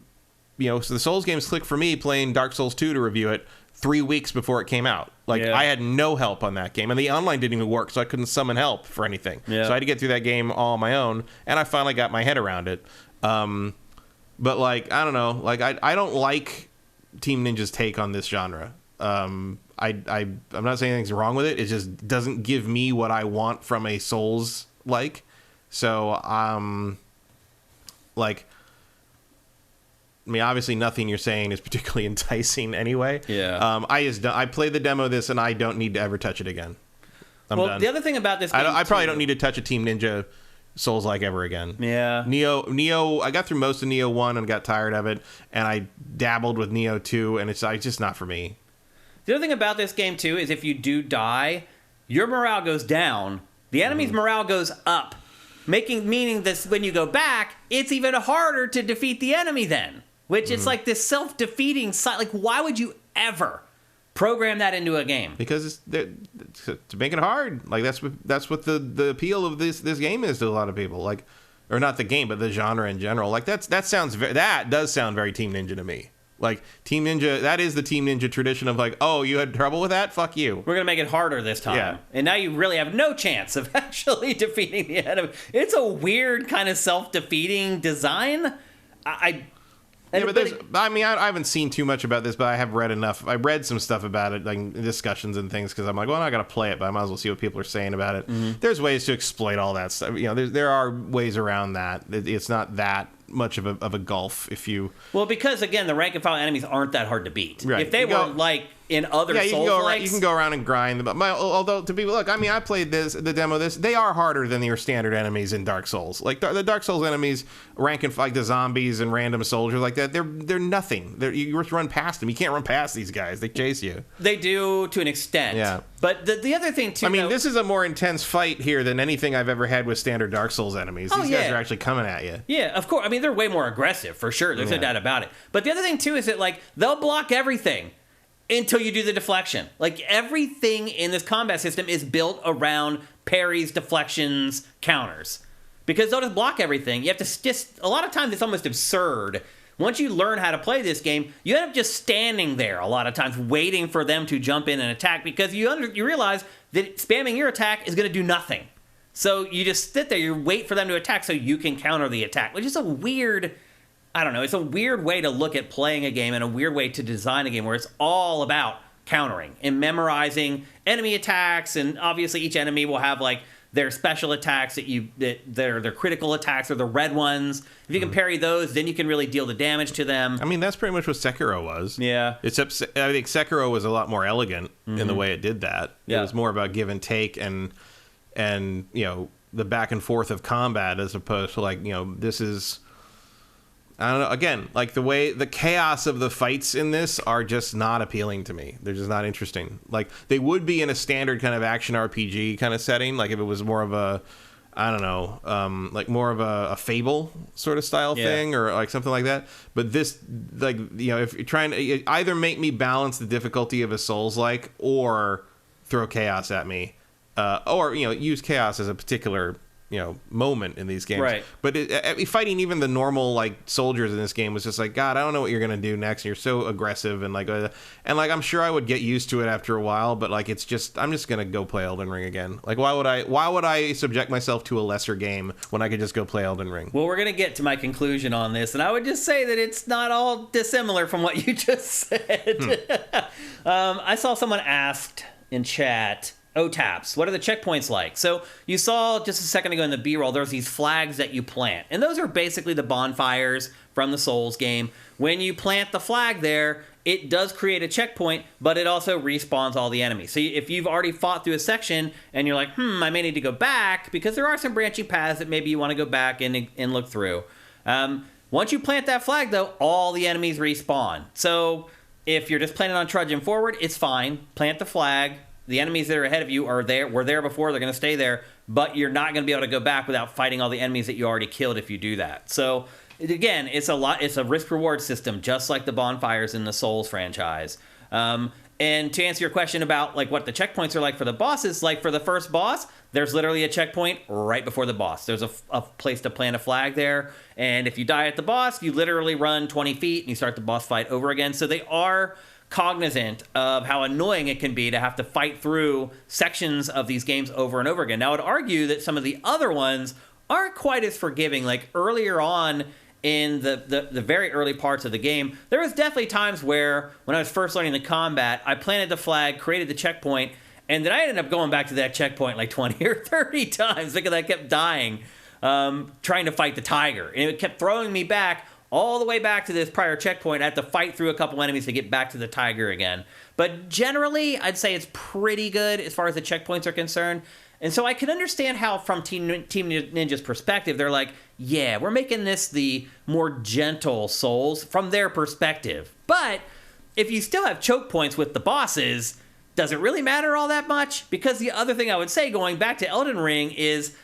so the Souls games click for me playing Dark Souls 2 to review it. 3 weeks before it came out. Like, Yeah. I had no help on that game, and the online didn't even work, so I couldn't summon help for anything. Yeah. So I had to get through that game all on my own, and I finally got my head around it. But, like, I don't know. Like, I don't like Team Ninja's take on this genre. I'm not saying anything's wrong with it. It just doesn't give me what I want from a Souls-like. So, like, I mean, obviously nothing you're saying is particularly enticing anyway. Yeah. I played the demo of this, and I don't need to ever touch it again. I'm done. The other thing about this game, I probably don't need to touch a Team Ninja Souls-like ever again. Yeah. Neo, I got through most of Neo 1 and got tired of it, and I dabbled with Neo 2, and it's just not for me. The other thing about this game, too, is if you do die, your morale goes down. The enemy's morale goes up, meaning that when you go back, it's even harder to defeat the enemy then. Which it's like this self-defeating side. Like, why would you ever program that into a game? Because it's to make it hard. Like, that's what the appeal of this game is to a lot of people. Like, or not the game, but the genre in general. Like, that does sound very Team Ninja to me. Like, Team Ninja, that is the Team Ninja tradition of like, oh, you had trouble with that? Fuck you. We're going to make it harder this time. Yeah. And now you really have no chance of actually defeating the enemy. It's a weird kind of self-defeating design. Yeah, but I haven't seen too much about this, but I have read enough. I read some stuff about it, like discussions and things, because I'm like, well, I got to play it, but I might as well see what people are saying about it. Mm-hmm. There's ways to exploit all that stuff. You know, there are ways around that. It's not that much of a gulf if you... Well, because, again, the rank and file enemies aren't that hard to beat. Right. If they were, like, in other Souls-likes... You can go around and grind them. Although, to be... Look, I mean, I played the demo of this. They are harder than your standard enemies in Dark Souls. Like, the Dark Souls enemies, rank and like the zombies and random soldiers like that, they're nothing. You just run past them. You can't run past these guys. They chase you. They do, to an extent. Yeah. But the other thing, too... I mean, this is a more intense fight here than anything I've ever had with standard Dark Souls enemies. These guys are actually coming at you. Yeah, of course. I mean, they're way more aggressive, for sure. There's no doubt about it. But the other thing, too, is that, like, they'll block everything until you do the deflection. Like, everything in this combat system is built around parries, deflections, counters. Because they'll just block everything. You have to just... A lot of times, it's almost absurd. Once you learn how to play this game, you end up just standing there a lot of times waiting for them to jump in and attack because you realize that spamming your attack is going to do nothing. So you just sit there, you wait for them to attack so you can counter the attack, which is a weird... I don't know, it's a weird way to look at playing a game and a weird way to design a game where it's all about countering and memorizing enemy attacks, and obviously each enemy will have like their special attacks their critical attacks are the red ones. If you can parry those, then you can really deal the damage to them. I mean, that's pretty much what Sekiro was. Yeah. Except I think Sekiro was a lot more elegant in the way it did that. Yeah. It was more about give and take and you know, the back and forth of combat as opposed to like, you know, this is... I don't know. Again, like the chaos of the fights in this are just not appealing to me. They're just not interesting. Like they would be in a standard kind of action RPG kind of setting. Like if it was more of a, I don't know, like more of a Fable sort of style thing or like something like that. But this, like, you know, if you're trying to either make me balance the difficulty of a Souls-like or throw chaos at me, or, you know, use chaos as a particular, you know, moment in these games. Right. But fighting even the normal like soldiers in this game was just like, God, I don't know what you're gonna do next. You're so aggressive and like I'm sure I would get used to it after a while, but like it's just I'm just gonna go play Elden Ring again. Like why would I subject myself to a lesser game when I could just go play Elden Ring? Well, we're gonna get to my conclusion on this, and I would just say that it's not all dissimilar from what you just said. I saw someone asked in chat, OTAPs, what are the checkpoints like? So you saw just a second ago in the B-roll, there's these flags that you plant. And those are basically the bonfires from the Souls game. When you plant the flag there, it does create a checkpoint, but it also respawns all the enemies. So if you've already fought through a section and you're like, I may need to go back, because there are some branching paths that maybe you want to go back and look through. Once you plant that flag, though, all the enemies respawn. So if you're just planning on trudging forward, it's fine. Plant the flag. The enemies that are ahead of you were there before. They're going to stay there, but you're not going to be able to go back without fighting all the enemies that you already killed if you do that. So again, it's a risk-reward system, just like the bonfires in the Souls franchise. And to answer your question about like what the checkpoints are like for the bosses, like for the first boss, there's literally a checkpoint right before the boss. There's a place to plant a flag there, and if you die at the boss, you literally run 20 feet and you start the boss fight over again. So they are cognizant of how annoying it can be to have to fight through sections of these games over and over again. Now, I would argue that some of the other ones aren't quite as forgiving. Like earlier on in the very early parts of the game, there was definitely times where when I was first learning the combat, I planted the flag, created the checkpoint, and then I ended up going back to that checkpoint like 20 or 30 times because I kept dying trying to fight the tiger. And it kept throwing me back all the way back to this prior checkpoint. I had to fight through a couple enemies to get back to the tiger again. But generally, I'd say it's pretty good as far as the checkpoints are concerned. And so I can understand how, from Team Ninja's perspective, they're like, yeah, we're making this the more gentle Souls from their perspective. But if you still have choke points with the bosses, does it really matter all that much? Because the other thing I would say, going back to Elden Ring, is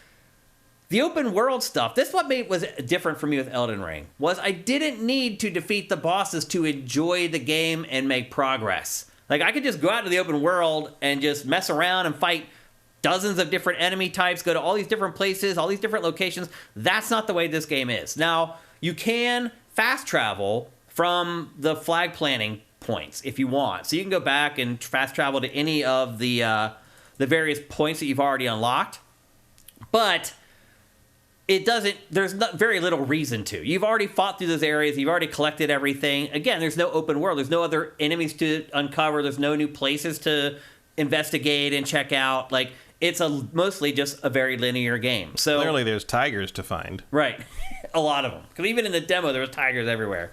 the open world stuff. This is what was different for me with Elden Ring, was I didn't need to defeat the bosses to enjoy the game and make progress. Like, I could just go out into the open world and just mess around and fight dozens of different enemy types, go to all these different places, all these different locations. That's not the way this game is. Now, you can fast travel from the flag planting points if you want. So you can go back and fast travel to any of the various points that you've already unlocked. But it doesn't, there's very little reason to. You've already fought through those areas. You've already collected everything. Again, there's no open world. There's no other enemies to uncover. There's no new places to investigate and check out. Like, it's mostly just a very linear game. So clearly there's tigers to find. Right. A lot of them. Because even in the demo, there was tigers everywhere.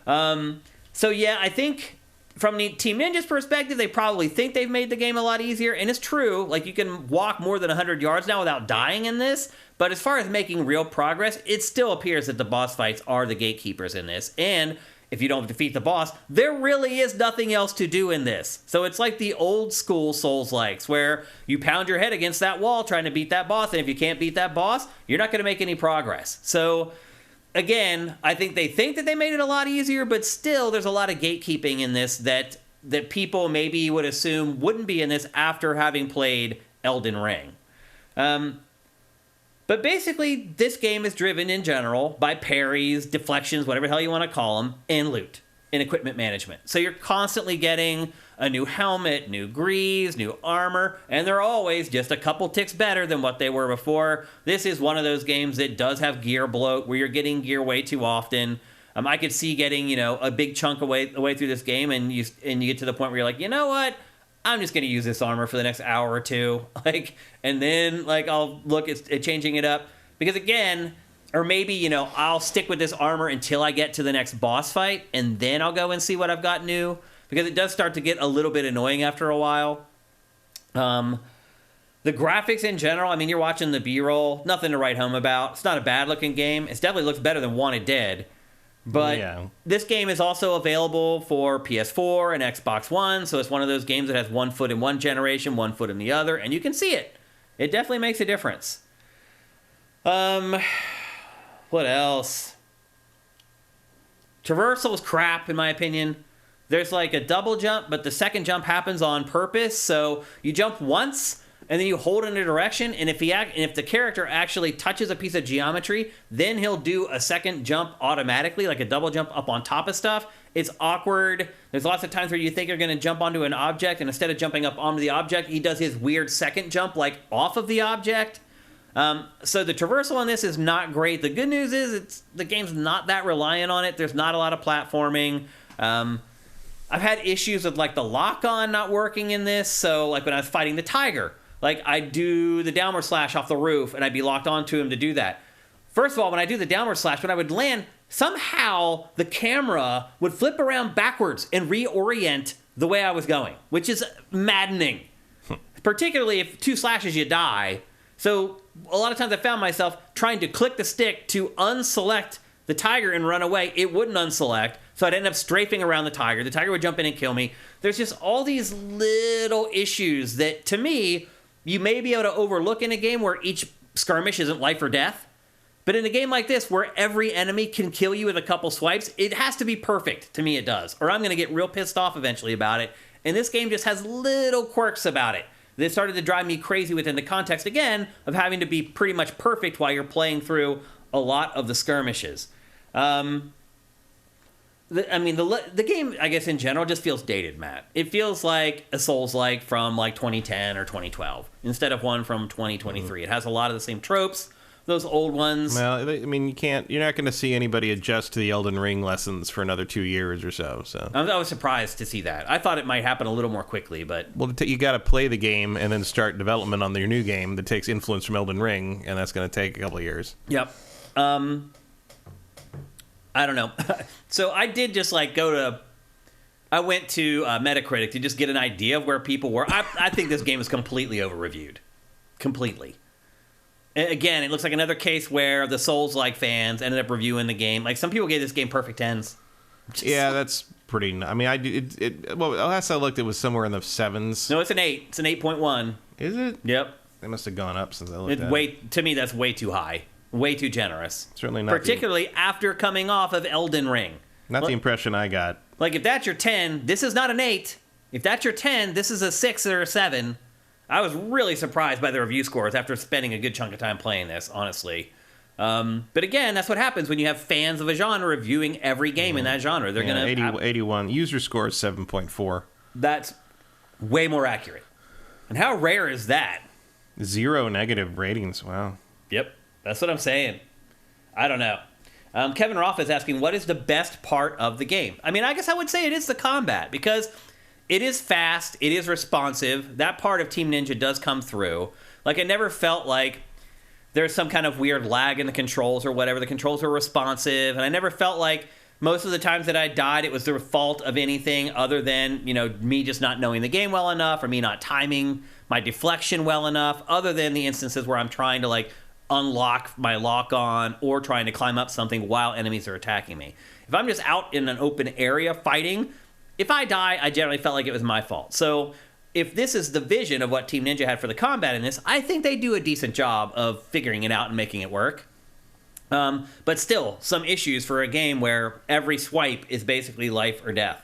So yeah, I think from the Team Ninja's perspective, they probably think they've made the game a lot easier. And it's true. Like, you can walk more than 100 yards now without dying in this. But as far as making real progress, it still appears that the boss fights are the gatekeepers in this. And if you don't defeat the boss, there really is nothing else to do in this. So it's like the old school Souls-likes, where you pound your head against that wall trying to beat that boss, and if you can't beat that boss, you're not going to make any progress. So again, I think that they made it a lot easier, but still there's a lot of gatekeeping in this that people maybe would assume wouldn't be in this after having played Elden Ring. But basically, this game is driven in general by parries, deflections, whatever the hell you want to call them, and loot and equipment management. So you're constantly getting a new helmet, new greaves, new armor, and they're always just a couple ticks better than what they were before. This is one of those games that does have gear bloat, where you're getting gear way too often. I could see getting, a big chunk away through this game, and you get to the point where you're like, you know what? I'm just going to use this armor for the next hour or two. And then, I'll look at changing it up. Because again, or maybe, I'll stick with this armor until I get to the next boss fight, and then I'll go and see what I've got new. Because it does start to get a little bit annoying after a while. The graphics in general, you're watching the B-roll, nothing to write home about. It's not a bad-looking game. It definitely looks better than Wanted Dead. But This game is also available for PS4 and Xbox One, so it's one of those games that has 1 foot in one generation, 1 foot in the other, and you can see it. It definitely makes a difference. What else? Traversal is crap, in my opinion. There's a double jump, but the second jump happens on purpose, so you jump once, and then you hold in a direction, and if the character actually touches a piece of geometry, then he'll do a second jump automatically, like a double jump up on top of stuff. It's awkward. There's lots of times where you think you're going to jump onto an object, and instead of jumping up onto the object, he does his weird second jump, off of the object. So the traversal on this is not great. The good news is the game's not that reliant on it. There's not a lot of platforming. I've had issues with, the lock-on not working in this, so, when I was fighting the tiger, I'd do the downward slash off the roof, and I'd be locked onto him to do that. First of all, when I do the downward slash, when I would land, somehow the camera would flip around backwards and reorient the way I was going, which is maddening. Particularly if 2 slashes you die. So a lot of times I found myself trying to click the stick to unselect the tiger and run away. It wouldn't unselect, so I'd end up strafing around the tiger. The tiger would jump in and kill me. There's just all these little issues that, to me, you may be able to overlook in a game where each skirmish isn't life or death. But in a game like this, where every enemy can kill you with a couple swipes, it has to be perfect. To me, it does. Or I'm going to get real pissed off eventually about it. And this game just has little quirks about it that started to drive me crazy within the context, again, of having to be pretty much perfect while you're playing through a lot of the skirmishes. the game, I guess, in general, just feels dated, Matt. It feels like a Souls-like from, like, 2010 or 2012, instead of one from 2023. It has a lot of the same tropes, those old ones. Well, I mean, you're not going to see anybody adjust to the Elden Ring lessons for another 2 years or so. I was surprised to see that. I thought it might happen a little more quickly, but... Well, you got to play the game and then start development on your new game that takes influence from Elden Ring, and that's going to take a couple of years. Yep. I don't know. So I did just like I went to Metacritic to just get an idea of where people were. I think this game is completely over-reviewed. Completely. Again, it looks like another case where the Souls-like fans ended up reviewing the game. Like, some people gave this game perfect 10s. Yeah, that's pretty... I mean, well, last I looked, it was somewhere in the 7s. No, it's an 8. It's an 8.1. Is it? Yep. They must have gone up since I looked at it. To me, that's way too high. Way too generous. Certainly not. Particularly after coming off of Elden Ring. Not the impression I got. Like, if that's your 10, this is not an 8. If that's your 10, this is a 6 or a 7. I was really surprised by the review scores after spending a good chunk of time playing this, honestly. But again, that's what happens when you have fans of a genre reviewing every game in that genre. They're going to 81. User score is 7.4. That's way more accurate. And how rare is that? 0 negative ratings. Wow. Yep. That's what I'm saying. I don't know. Kevin Roth is asking, what is the best part of the game? I mean, I guess I would say it is the combat, because it is fast, it is responsive. That part of Team Ninja does come through. Like, I never felt like there's some kind of weird lag in the controls or whatever. The controls were responsive, and I never felt like most of the times that I died, it was the fault of anything other than, me just not knowing the game well enough, or me not timing my deflection well enough, other than the instances where I'm trying to, like, unlock my lock on or trying to climb up something while enemies are attacking me. If I'm just out in an open area fighting, if I die, I generally felt like it was my fault. So if this is the vision of what Team Ninja had for the combat in this, I think they do a decent job of figuring it out and making it work. But still, some issues for a game where every swipe is basically life or death.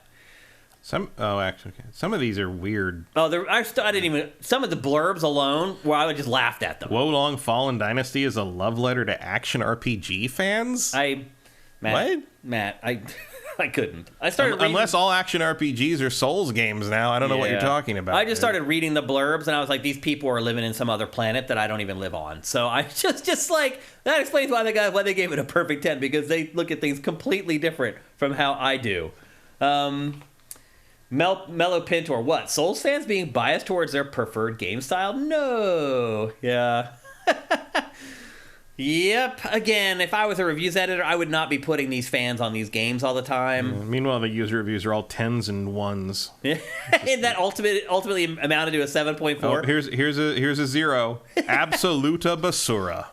Some of these are weird. Oh, I didn't even. Some of the blurbs alone, where I would just laughed at them. Wolong Fallen Dynasty is a love letter to action RPG fans. Matt, I couldn't. I started reading, unless all action RPGs are Souls games now. I don't know what you're talking about. I just started reading the blurbs, and I was like, these people are living in some other planet that I don't even live on. So I just like, that explains why they gave it a perfect 10, because they look at things completely different from how I do. Mellow Pintor, what? Souls fans being biased towards their preferred game style? No. Yeah. Yep. Again, if I was a reviews editor, I would not be putting these fans on these games all the time. Meanwhile, the user reviews are all 10s and 1s. And that ultimately amounted to a 7.4. Oh, here's a 0. Absoluta basura.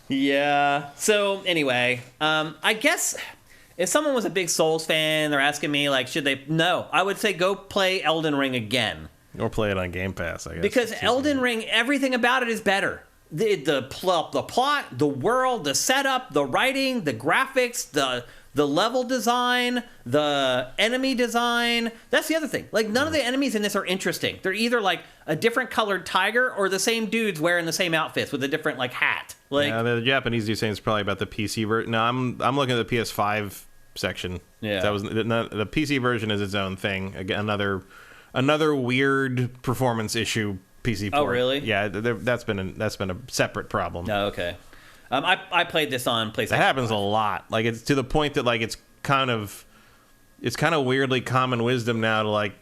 Yeah. So anyway, I guess if someone was a big Souls fan, they're asking me, like, should they? No, I would say go play Elden Ring again. Or play it on Game Pass, I guess. Because Elden Ring, everything about it is better. The plot, the world, the setup, the writing, the graphics, the level design, the enemy design. That's the other thing. Like, none of the enemies in this are interesting. They're either, like, a different colored tiger or the same dudes wearing the same outfits with a different, like, hat. Like, yeah, the Japanese dude saying it's probably about the PC version. No, I'm looking at the PS5 section. Yeah. That was the PC version is its own thing. Again, another weird performance issue. PC port. Oh, really? Yeah, that's been a separate problem. Oh, okay. I played this on PlayStation. That happens a lot. Like, it's to the point that, like, it's kind of weirdly common wisdom now to, like,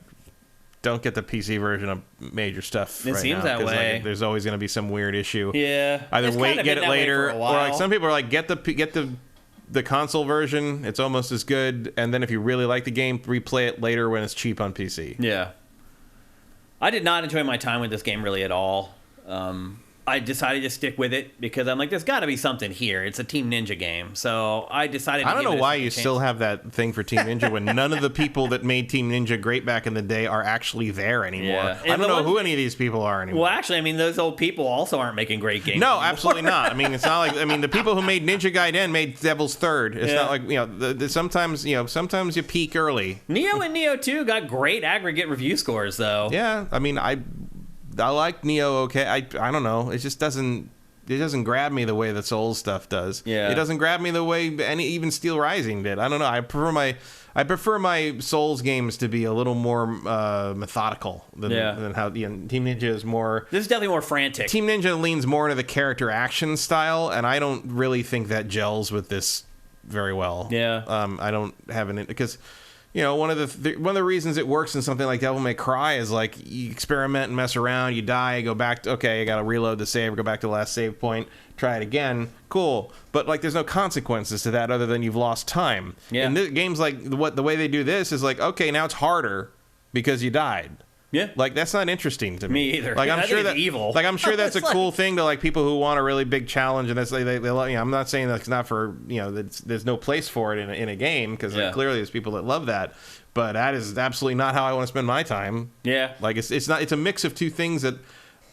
don't get the PC version of major stuff. It seems that way. Like, there's always going to be some weird issue. Yeah. Either wait, get it later, or like some people are like, get the console version. It's almost as good. And then if you really like the game, replay it later when it's cheap on PC. Yeah. I did not enjoy my time with this game really at all. I decided to stick with it because I'm like, there's got to be something here. It's a Team Ninja game. So I decided to I don't give know it why a you chance. still have that thing for Team Ninja when none of the people that made Team Ninja great back in the day are actually there anymore. Yeah. I don't know who any of these people are anymore. Well, actually, I mean, those old people also aren't making great games No, anymore. absolutely not. I mean, it's not like, I mean, the people who made Ninja Gaiden made Devil's Third. It's not like, sometimes you peak early. Neo and Neo 2 got great aggregate review scores, though. Yeah, I mean, I like Neo okay. I don't know. It just doesn't doesn't grab me the way the Souls stuff does. Yeah. It doesn't grab me the way even Steel Rising did. I don't know. I prefer my Souls games to be a little more methodical than how Team Ninja is more. This is definitely more frantic. Team Ninja leans more into the character action style, and I don't really think that gels with this very well. Yeah. I don't have because. One of the reasons it works in something like Devil May Cry is like you experiment and mess around, you die, you go back to, okay, I got to reload the save, or go back to the last save point, try it again, cool. But like, there's no consequences to that other than you've lost time. Yeah. And games like the way they do this is like, okay, now it's harder because you died. Yeah. Like, that's not interesting to me either. Like, I'm sure that's evil. Like, I'm sure that's a cool thing to like people who want a really big challenge, and that's they love. I'm not saying that's not for there's no place for it in a game, because clearly there's people that love that, but that is absolutely not how I want to spend my time. Yeah. Like, it's not. It's a mix of two things that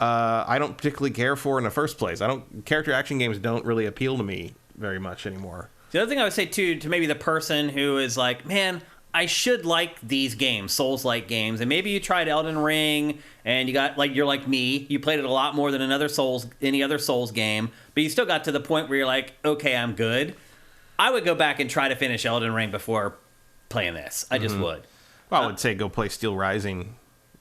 I don't particularly care for in the first place. Character action games don't really appeal to me very much anymore. The other thing I would say too, to maybe the person who is like, man, I should like these games, Souls-like games, and maybe you tried Elden Ring and you got you're like me, you played it a lot more than any other Souls game, but you still got to the point where you're like, okay, I'm good. I would go back and try to finish Elden Ring before playing this. I just would. Well, I would say go play Steel Rising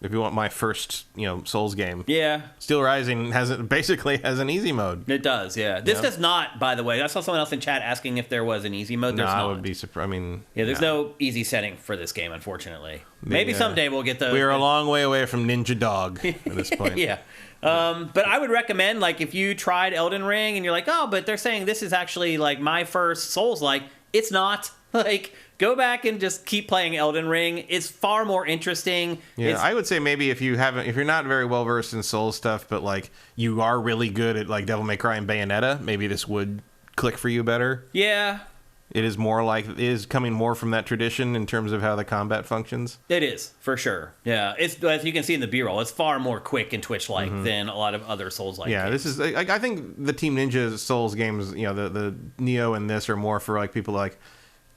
if you want my first, Souls game. Yeah. Steel Rising basically has an easy mode. It does, yeah. This does not, by the way. I saw someone else in chat asking if there was an easy mode. There's not. I would be surprised. There's no easy setting for this game, unfortunately. Maybe someday we'll get those. We are a long way away from Ninja Dog at this point. Yeah. But I would recommend, if you tried Elden Ring and you're like, oh, but they're saying this is actually, my first Souls-like. It's not. Go back and just keep playing Elden Ring. It's far more interesting. Yeah, I would say maybe if you're not very well versed in Souls stuff, but you are really good at Devil May Cry and Bayonetta, maybe this would click for you better. Yeah. It is coming more from that tradition in terms of how the combat functions. It is, for sure. Yeah, it's, as you can see in the B-roll, it's far more quick and Twitch-like than a lot of other Souls-like games. This is, I think the Team Ninja Souls games, the Neo and this are more for people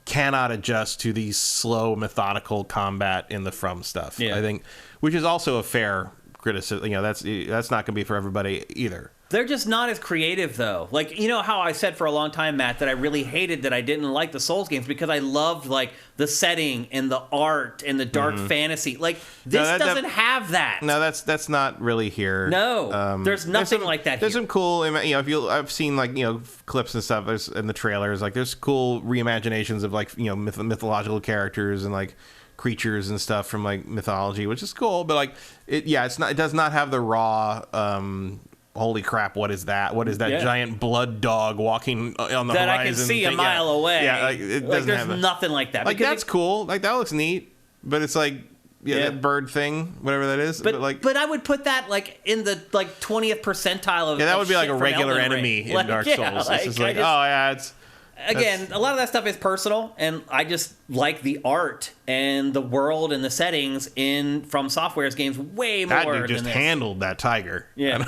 cannot adjust to the slow, methodical combat in the From stuff. Yeah. I think, which is also a fair criticism. That's not going to be for everybody either. They're just not as creative, though. How I said for a long time, Matt, that I really hated that I didn't like the Souls games because I loved, the setting and the art and the dark fantasy. This doesn't have that. No, that's not really here. No, there's nothing like that There's here. some cool, I've seen, clips and stuff in the trailers. There's cool reimaginations of, mythological characters and, creatures and stuff from, mythology, which is cool. But, it does not have the raw... holy crap, what is that? What is that giant blood dog walking on the horizon? That I can see a mile away. Yeah, it doesn't there's have nothing like that. That's cool. That looks neat. But it's that bird thing, whatever that is. But I would put that in the 20th percentile of that would be shit a from regular Elden enemy Ring. in Dark Souls. It's just it's... Again, a lot of that stuff is personal, and I just like the art and the world and the settings in From Software's games way more that dude just than this. Handled that tiger. Yeah.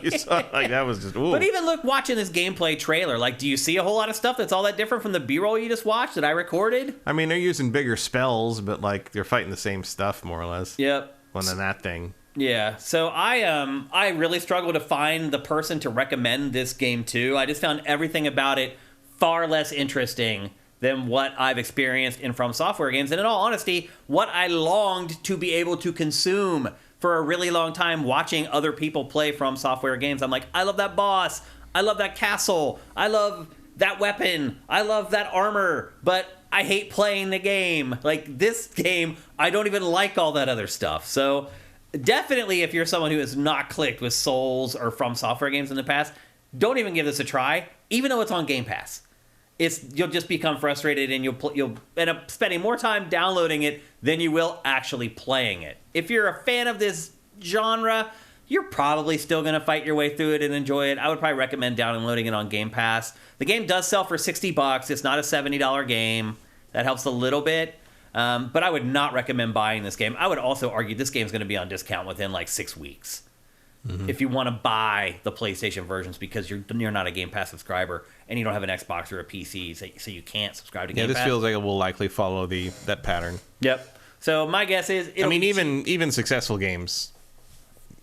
You saw, that was just... Ooh. But even watching this gameplay trailer, do you see a whole lot of stuff that's all that different from the B-roll you just watched that I recorded? I mean, they're using bigger spells, but they're fighting the same stuff more or less. Yep. Than that thing. Yeah, so I really struggle to find the person to recommend this game to. I just found everything about it far less interesting than what I've experienced in From Software games, and in all honesty, what I longed to be able to consume for a really long time watching other people play From Software games. I'm like, I love that boss, I love that castle, I love that weapon, I love that armor, but I hate playing the game. This game, I don't even like all that other stuff. So definitely, if you're someone who has not clicked with Souls or From Software games in the past, don't even give this a try, even though it's on Game Pass. You'll just become frustrated, and you'll end up spending more time downloading it than you will actually playing it. If you're a fan of this genre, you're probably still going to fight your way through it and enjoy it. I would probably recommend downloading it on Game Pass. The game does sell for $60. It's not a $70 game. That helps a little bit. But I would not recommend buying this game. I would also argue this game's going to be on discount within 6 weeks. Mm-hmm. If you want to buy the PlayStation versions because you're not a Game Pass subscriber and you don't have an Xbox or a PC, so you can't subscribe to Game Pass. Yeah, this feels like it will likely follow that pattern. Yep. So my guess is... even successful games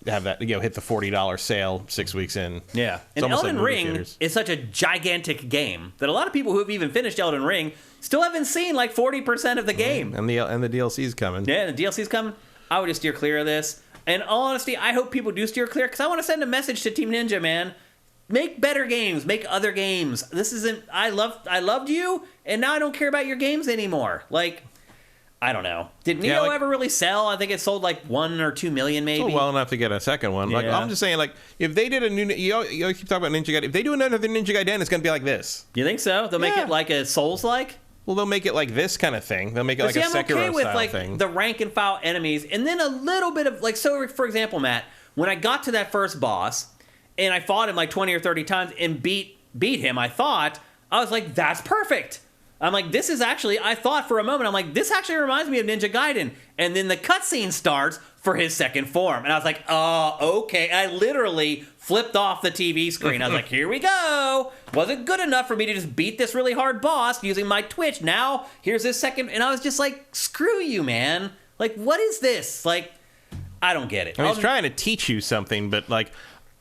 have that, hit the $40 sale 6 weeks in. Yeah. It's And almost like Elden movie Ring theaters. is such a gigantic game that a lot of people who have even finished Elden Ring still haven't seen like 40% of the game. And the DLC's coming. Yeah, the DLC's coming. I would just steer clear of this. And all honesty, I hope people do steer clear because I want to send a message to Team Ninja, man. Make better games. Make other games. This isn't... I loved you, and now I don't care about your games anymore. Like... I don't know. Did Neo ever really sell? I think it sold like 1 or 2 million, maybe. Well enough to get a second one. Like I'm just saying, like if they did a new, you keep talking about Ninja Gaiden. If they do another Ninja Gaiden, it's going to be like this. You think so? They'll make it like a Souls-like. Well, they'll make it like this kind of thing. They'll make it like a Sekiro okay with style like thing. the rank and file enemies, and then a little bit of like. So, for example, Matt, when I got to that first boss, and I fought him like 20 or 30 times and beat him, I was like, that's perfect. I'm like, this is actually, I thought for a moment, I'm like, this actually reminds me of Ninja Gaiden. And then the cutscene starts for his second form. And I was like, oh, okay. I literally flipped off the TV screen. I was like, here we go. Wasn't good enough for me to just beat this really hard boss using my Twitch. Now, here's his second. And I was just like, screw you, man. Like, what is this? Like, I don't get it. I mean, he's trying to teach you something, but like,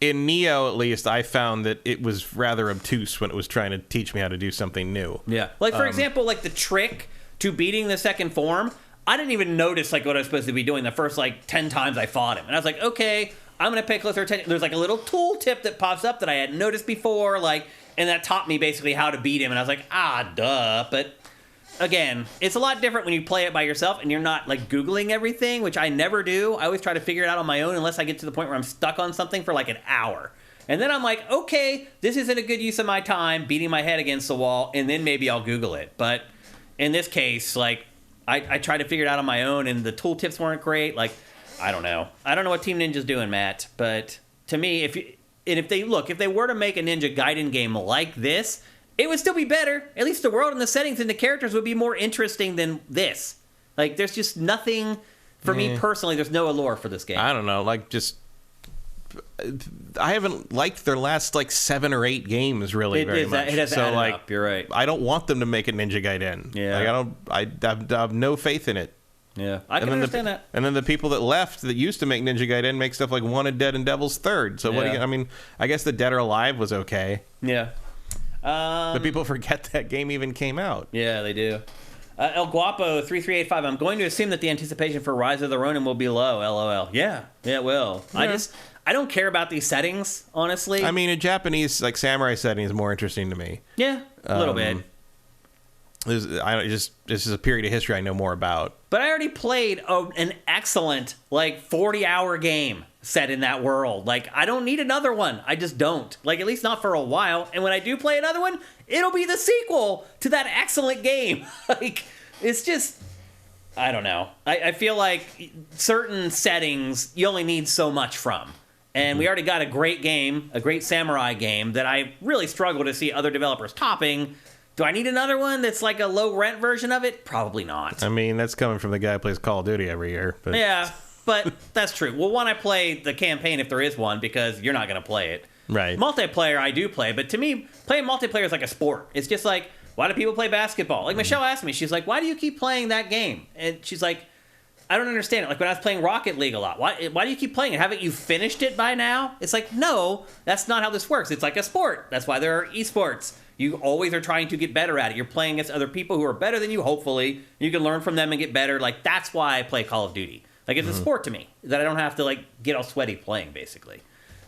in Neo, at least, I found that it was rather obtuse when it was trying to teach me how to do something new. Yeah. Like, for example, like the trick to beating the second form, I didn't even notice like what I was supposed to be doing the first like 10 times I fought him. And I was like, okay, I'm going to pay closer attention. There's like a little tool tip that pops up that I hadn't noticed before, like, and that taught me basically how to beat him. And I was like, duh. But again, it's a lot different when you play it by yourself and you're not like Googling everything, which I never do. I always try to figure it out on my own unless I get to the point where I'm stuck on something for like an hour. And then I'm like, okay, this isn't a good use of my time beating my head against the wall, and then maybe I'll Google it. But in this case, like, I tried to figure it out on my own, and the tooltips weren't great. Like, I don't know. I don't know what Team Ninja's doing, Matt. But to me, if they were to make a Ninja Gaiden game like this, it would still be better. At least the world and the settings and the characters would be more interesting than this. Like, there's just nothing, for me personally, there's no allure for this game. I don't know, like, just... I haven't liked their last, like, 7 or 8 games, really, very much. It has added like, up, you're right. I don't want them to make a Ninja Gaiden. Yeah. Like, I have no faith in it. Yeah, I can understand that. And then the people that left that used to make Ninja Gaiden make stuff like Wanted Dead and Devil's Third. So what do you... I mean, I guess the Dead or Alive was okay. Yeah. But people forget that game even came out. Yeah, they do. El Guapo 3385. I'm going to assume that the anticipation for Rise of the Ronin will be low. LOL. Yeah, it will. Yeah. I don't care about these settings, honestly. I mean, a Japanese like samurai setting is more interesting to me. Yeah, a little bit. This is a period of history I know more about. But I already played an excellent, like, 40-hour game set in that world. Like, I don't need another one. I just don't. Like, at least not for a while. And when I do play another one, it'll be the sequel to that excellent game. Like, it's just... I don't know. I feel like certain settings you only need so much from. And we already got a great game, a great samurai game, that I really struggle to see other developers topping. Do I need another one that's like a low-rent version of it? Probably not. I mean, that's coming from the guy who plays Call of Duty every year. But... Yeah, but that's true. Well, one, I play the campaign if there is one, because you're not going to play it. Right. Multiplayer, I do play, but to me, playing multiplayer is like a sport. It's just like, why do people play basketball? Like, Michelle asked me, she's like, why do you keep playing that game? And she's like, I don't understand it. Like, when I was playing Rocket League a lot, why do you keep playing it? Haven't you finished it by now? It's like, no, that's not how this works. It's like a sport. That's why there are esports. You always are trying to get better at it. You're playing against other people who are better than you, hopefully. You can learn from them and get better. Like, that's why I play Call of Duty. Like, it's a sport to me that I don't have to, like, get all sweaty playing, basically.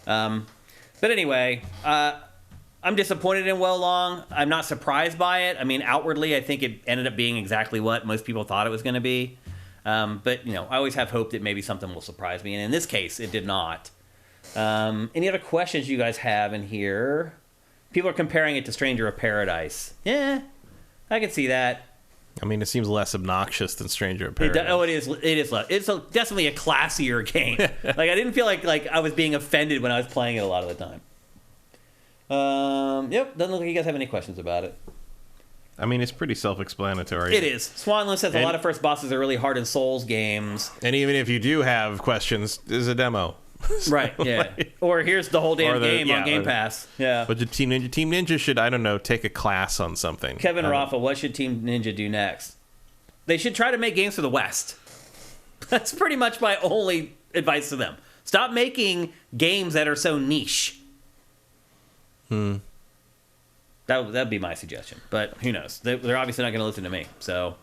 But anyway, I'm disappointed in Wo Long. I'm not surprised by it. I mean, outwardly, I think it ended up being exactly what most people thought it was going to be. But, you know, I always have hope that maybe something will surprise me. And in this case, it did not. Any other questions you guys have in here? People are comparing it to Stranger of Paradise. Yeah, I can see that. I mean, it seems less obnoxious than Stranger of Paradise. It is. It's definitely a classier game. Like, I didn't feel like I was being offended when I was playing it a lot of the time. Yep, doesn't look like you guys have any questions about it. I mean, it's pretty self-explanatory. It is. Swanland says a lot of first bosses are really hard in Souls games. And even if you do have questions, there's a demo. Right, yeah. Or here's the whole damn game on Game Pass. Yeah. But Team Ninja should, I don't know, take a class on something. Kevin Rafa, what should Team Ninja do next? They should try to make games for the West. That's pretty much my only advice to them. Stop making games that are so niche. That'd be my suggestion. But who knows? They're obviously not going to listen to me. So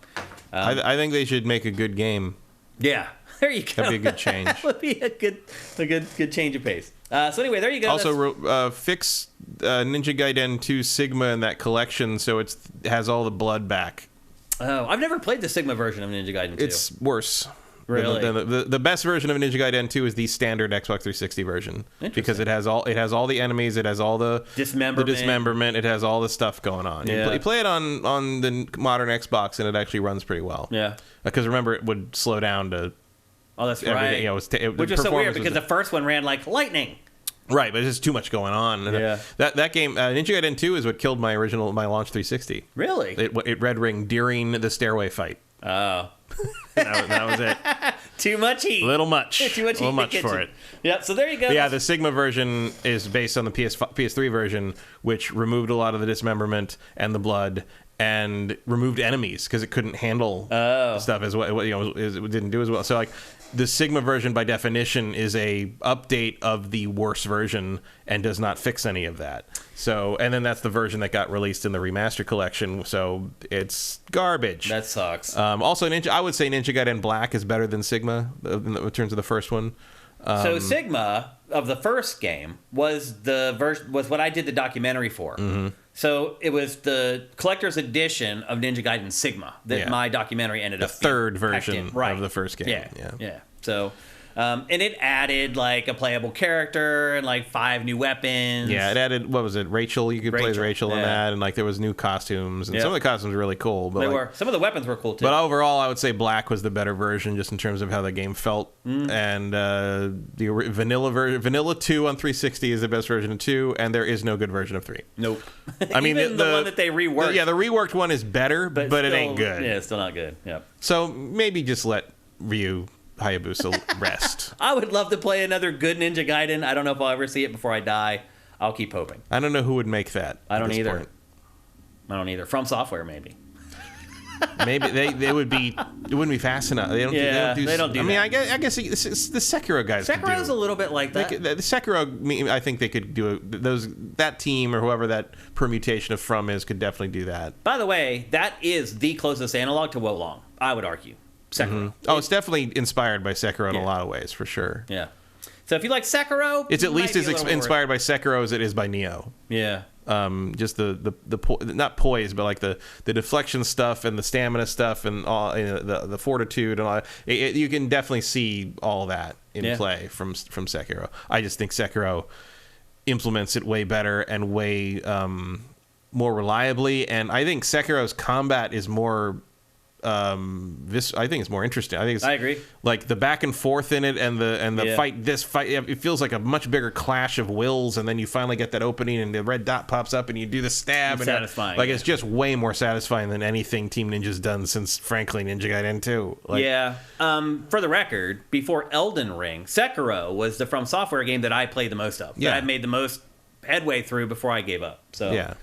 I think they should make a good game. yeah, there you go. That'd be a good change. That would be a good change of pace. So anyway, there you go. Also, fix Ninja Gaiden 2 Sigma in that collection so it has all the blood back. Oh, I've never played the Sigma version of Ninja Gaiden 2. It's worse. Really? The best version of Ninja Gaiden 2 is the standard Xbox 360 version because it has all the enemies, it has all the dismemberment, it has all the stuff going on. Yeah. You play it on the modern Xbox and it actually runs pretty well. Yeah. Because remember, it would slow down to. Oh, that's everything. right. Which is so weird because the first one ran like lightning. Right, but there's just too much going on. Yeah. That game, Ninja Gaiden 2, is what killed my launch 360. Really? It red ring during the stairway fight. Oh. that was it. Too much heat. Little much. Too much heat. Little much for it. Yep. So there you go. Yeah, the Sigma version is based on the PS3 version, which removed a lot of the dismemberment and the blood, and removed enemies because it couldn't handle stuff as well. It didn't do as well. So like, the Sigma version, by definition, is a update of the worse version and does not fix any of that. So, and then that's the version that got released in the remaster collection. So it's garbage. That sucks. Also, I would say Ninja Gaiden Black is better than Sigma in terms of the first one. So Sigma of the first game was what I did the documentary for. Mm-hmm. So it was the collector's edition of Ninja Gaiden Sigma that my documentary ended up. The third version of the first game. Yeah. So, and it added like a playable character and like 5 new weapons. Yeah, it added, what was it, Rachel? You could play as Rachel in that, and like there was new costumes, and some of the costumes were really cool. But they were. Some of the weapons were cool too. But overall, I would say Black was the better version, just in terms of how the game felt. And the Vanilla 2 on 360 is the best version of 2, and there is no good version of 3. Nope. I mean, the one that they reworked. The reworked one is better, but it ain't good. Yeah, it's still not good. Yep. So maybe just let Ryu Hayabusa rest. I would love to play another good Ninja Gaiden. I don't know if I'll ever see it before I die. I'll keep hoping. I don't know who would make that. I don't either. I don't either. From Software, maybe. Maybe they would be. It wouldn't be fast enough. They don't do that. I mean, I guess the Sekiro guys. Sekiro's a little bit like that. The Sekiro, I think they could do that team or whoever that permutation of From is could definitely do that. By the way, that is the closest analog to Wolong, I would argue. Sekiro. Mm-hmm. Oh, it's definitely inspired by Sekiro in a lot of ways, for sure. Yeah. So if you like Sekiro, it's at least as inspired by Sekiro as it is by Nioh. Yeah. Just the not poise, but like the deflection stuff and the stamina stuff and all, the fortitude and all. You can definitely see all that in play from Sekiro. I just think Sekiro implements it way better and way more reliably, and I think Sekiro's combat is more. I think it's more interesting. I agree. Like the back and forth in it, and the fight. It feels like a much bigger clash of wills, and then you finally get that opening, and the red dot pops up, and you do the stab. It's satisfying. It's just way more satisfying than anything Team Ninja's done since, frankly, Ninja Gaiden 2. For the record, before Elden Ring, Sekiro was the From Software game that I played the most of. That I made the most headway through before I gave up. So yeah.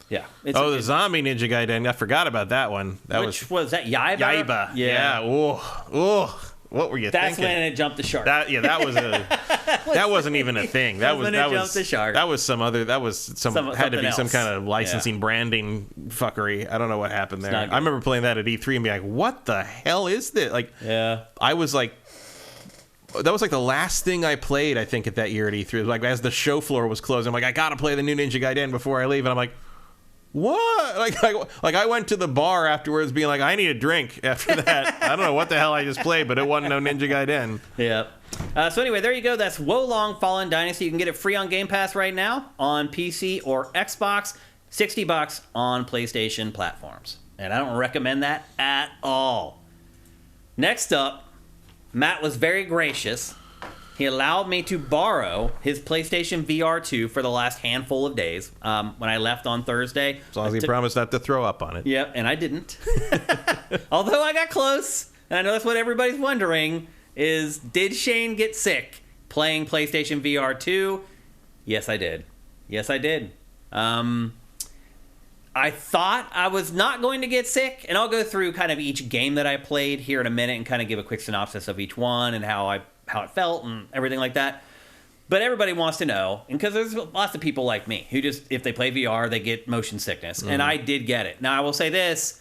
Yeah. The zombie Ninja Gaiden. I forgot about that one. Which was that Yaiba? Yaiba. Yeah. Oh. What were you thinking? That's when it jumped the shark. That was that wasn't even a thing. That was jumped the shark. Had to be some kind of licensing branding fuckery. I don't know what happened there. I remember playing that at E3 and being like, "What the hell is this?" I was like. That was like the last thing I played, I think, at that year at E3. It was like as the show floor was closing, I'm like, I gotta play the new Ninja Gaiden before I leave, and I'm like, what? Like I went to the bar afterwards, being like, I need a drink after that. I don't know what the hell I just played, but it wasn't no Ninja Gaiden. Yeah. So anyway, there you go. That's Wolong Fallen Dynasty. You can get it free on Game Pass right now on PC or Xbox. $60 on PlayStation platforms, and I don't recommend that at all. Next up. Matt was very gracious. He allowed me to borrow his PlayStation VR2 for the last handful of days when I left on Thursday. As long as he promised not to throw up on it. Yeah, and I didn't. Although I got close. And I know that's what everybody's wondering is, did Shane get sick playing PlayStation VR2? Yes, I did. I thought I was not going to get sick, and I'll go through kind of each game that I played here in a minute and kind of give a quick synopsis of each one and how how it felt and everything like that. But everybody wants to know, and because there's lots of people like me who just, if they play VR, they get motion sickness. And I did get it. Now, I will say this.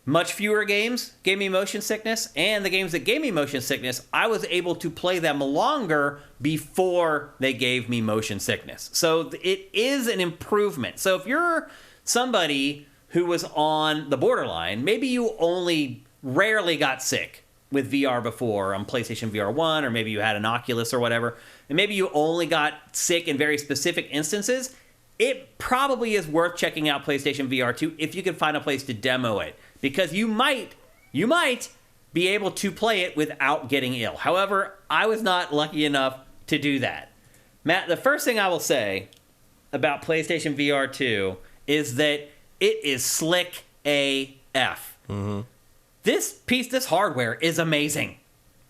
Much fewer games gave me motion sickness, and the games that gave me motion sickness, I was able to play them longer before they gave me motion sickness. So it is an improvement. So if you're somebody who was on the borderline, maybe you only rarely got sick with VR before on PlayStation VR 1, or maybe you had an Oculus or whatever, and maybe you only got sick in very specific instances, it probably is worth checking out PlayStation VR 2 if you can find a place to demo it, because you might be able to play it without getting ill. However, I was not lucky enough to do that. Matt, the first thing I will say about PlayStation VR 2 is that it is slick AF. This hardware is amazing.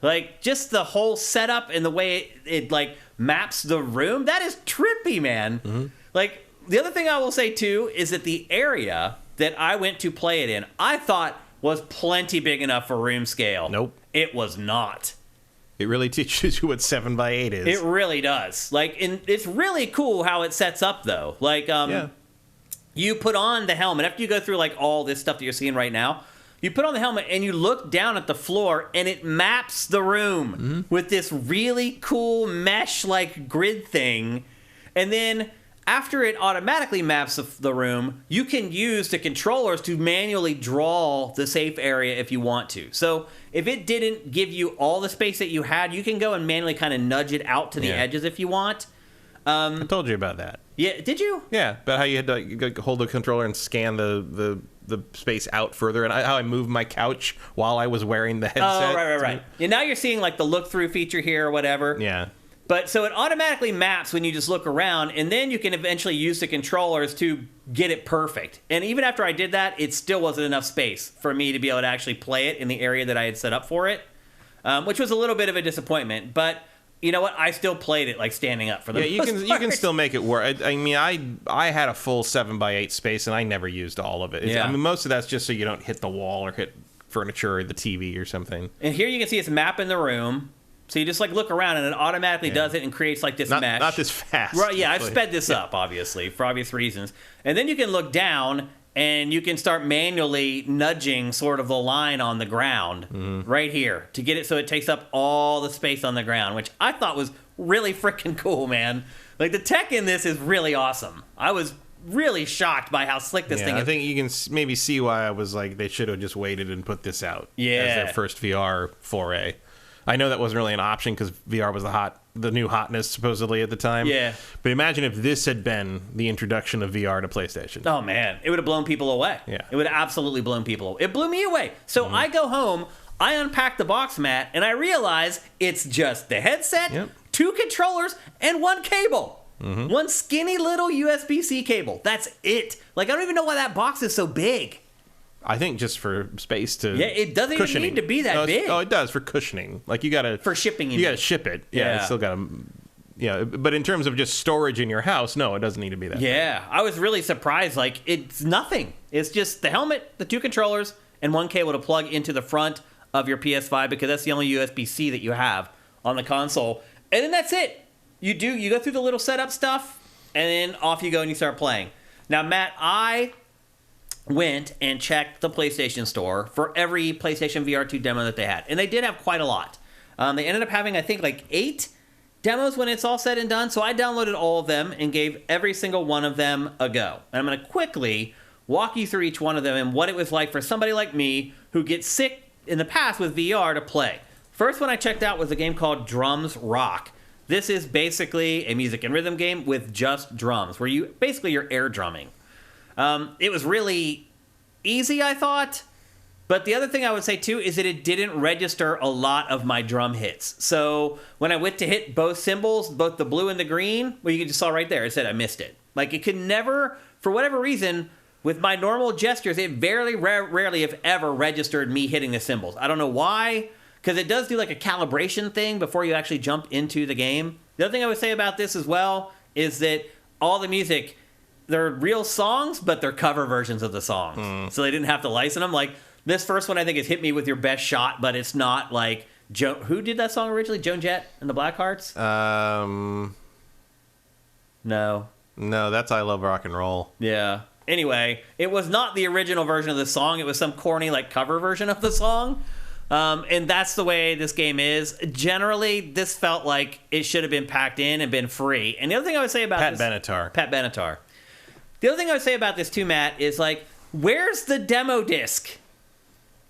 Like, just the whole setup and the way it like maps the room, that is trippy, man. Like, the other thing I will say too is that the area that I went to play it in, I thought was plenty big enough for room scale. Nope. It was not. It really teaches you what 7x8 is. It really does. Like, and it's really cool how it sets up though. Like, you put on the helmet after you go through like all this stuff that you're seeing right now. You put on the helmet and you look down at the floor and it maps the room with this really cool mesh like grid thing. And then after it automatically maps the room, you can use the controllers to manually draw the safe area if you want to. So if it didn't give you all the space that you had, you can go and manually kind of nudge it out to the edges if you want. I told you about that. Yeah, did you? Yeah, about how you had to hold the controller and scan the space out further, and how I moved my couch while I was wearing the headset. Oh, right. And now you're seeing like the look-through feature here or whatever. Yeah. But so it automatically maps when you just look around, and then you can eventually use the controllers to get it perfect. And even after I did that, it still wasn't enough space for me to be able to actually play it in the area that I had set up for it, which was a little bit of a disappointment. But you know what? I still played it like standing up for the most part. You can still make it work. I mean, I had a full 7x8 space, and I never used all of it. I mean, most of that's just so you don't hit the wall or hit furniture or the TV or something. And here you can see it's mapping the room. So you just like look around and it automatically does it and creates like this mesh. Not this fast. Right, yeah, I've sped this up, obviously, for obvious reasons. And then you can look down and you can start manually nudging sort of the line on the ground right here to get it so it takes up all the space on the ground, which I thought was really freaking cool, man. Like, the tech in this is really awesome. I was really shocked by how slick this thing is. I think you can maybe see why I was like, they should have just waited and put this out as their first VR foray. I know that wasn't really an option because VR was the new hotness supposedly at the time. Yeah. But imagine if this had been the introduction of VR to PlayStation. Oh, man. It would have blown people away. Yeah. It would have absolutely blown people away. It blew me away. So I go home, I unpack the box, Matt, and I realize it's just the headset, 2 controllers, and 1 cable. One skinny little USB-C cable. That's it. Like, I don't even know why that box is so big. I think just for space to it doesn't even need to be that big. Oh, it does for cushioning. Like, you gotta for shipping. You gotta ship it. Yeah, it's still gotta. But in terms of just storage in your house, no, it doesn't need to be that. Yeah, big. I was really surprised. Like, it's nothing. It's just the helmet, the 2 controllers, and 1 cable to plug into the front of your PS5 because that's the only USB-C that you have on the console, and then that's it. You go through the little setup stuff, and then off you go and you start playing. Now, Matt, I went and checked the PlayStation Store for every PlayStation VR 2 demo that they had. And they did have quite a lot. They ended up having, I think, like 8 demos when it's all said and done. So I downloaded all of them and gave every single one of them a go. And I'm going to quickly walk you through each one of them and what it was like for somebody like me who gets sick in the past with VR to play. First one I checked out was a game called Drums Rock. This is basically a music and rhythm game with just drums, where you're air drumming. It was really easy, I thought. But the other thing I would say, too, is that it didn't register a lot of my drum hits. So when I went to hit both cymbals, both the blue and the green, well, you just saw right there, it said I missed it. Like, it could never, for whatever reason, with my normal gestures, it rarely, if ever, registered me hitting the cymbals. I don't know why, because it does do like a calibration thing before you actually jump into the game. The other thing I would say about this as well is that all the music, they're real songs, but they're cover versions of the songs. So they didn't have to license them. Like, this first one, I think, is Hit Me With Your Best Shot, but it's not like Who did that song originally? Joan Jett and the Blackhearts? No. No, that's I Love Rock and Roll. Yeah. Anyway, it was not the original version of the song. It was some corny, like, cover version of the song. And that's the way this game is. Generally, this felt like it should have been packed in and been free. And the other thing I would say about Pat Benatar. The other thing I would say about this, too, Matt, is, like, where's the demo disc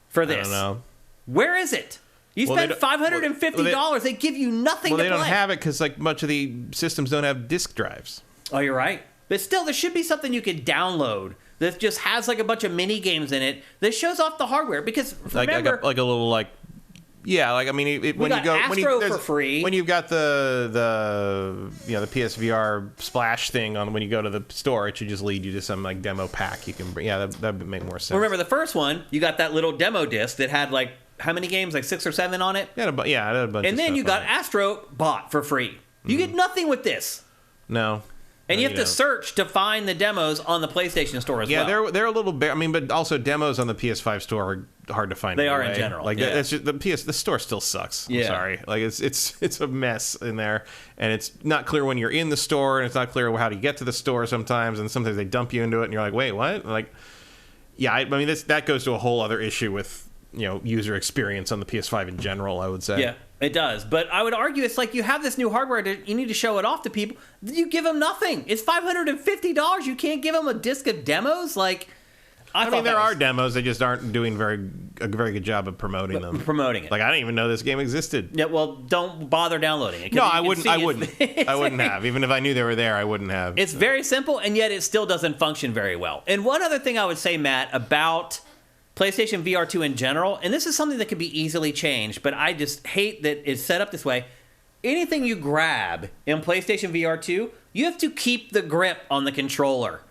for this? I don't know. Where is it? You spent $550. They give you nothing to play. Well, they don't have it because, like, much of the systems don't have disk drives. Oh, you're right. But still, there should be something you could download that just has, like, a bunch of mini games in it that shows off the hardware. Because remember, like a little, like, yeah, like, I mean, when you go Astro for free. When you've got the PSVR splash thing on, when you go to the store, it should just lead you to some, like, demo pack you can bring. Yeah, that would make more sense. Remember the first one, you got that little demo disc that had, like, how many games? Like 6 or 7 on it? Yeah, it had a bunch. And then you got Astro bought for free. You get nothing with this. No. And you have to search to find the demos on the PlayStation Store as well. Yeah, they're a little bit. I mean, but also demos on the PS5 store are hard to find. They are in general. Like that's just, the store still sucks. I'm sorry. Like it's a mess in there, and it's not clear when you're in the store, and it's not clear how to get to the store sometimes, and sometimes they dump you into it, and you're like, wait, what? Like, yeah, I mean, that goes to a whole other issue with user experience on the PS5 in general, I would say. Yeah, it does. But I would argue it's like you have this new hardware, you need to show it off to people. You give them nothing. It's $550. You can't give them a disc of demos? Like, I mean, there are demos. They just aren't doing a very good job of promoting them. Promoting it. Like, I didn't even know this game existed. Yeah, well, don't bother downloading it. No, I wouldn't. I wouldn't have. Even if I knew they were there, I wouldn't have. It's very simple, and yet it still doesn't function very well. And one other thing I would say, Matt, about PlayStation VR2 in general, and this is something that can be easily changed, but I just hate that it's set up this way. Anything you grab in PlayStation VR2, you have to keep the grip on the controller.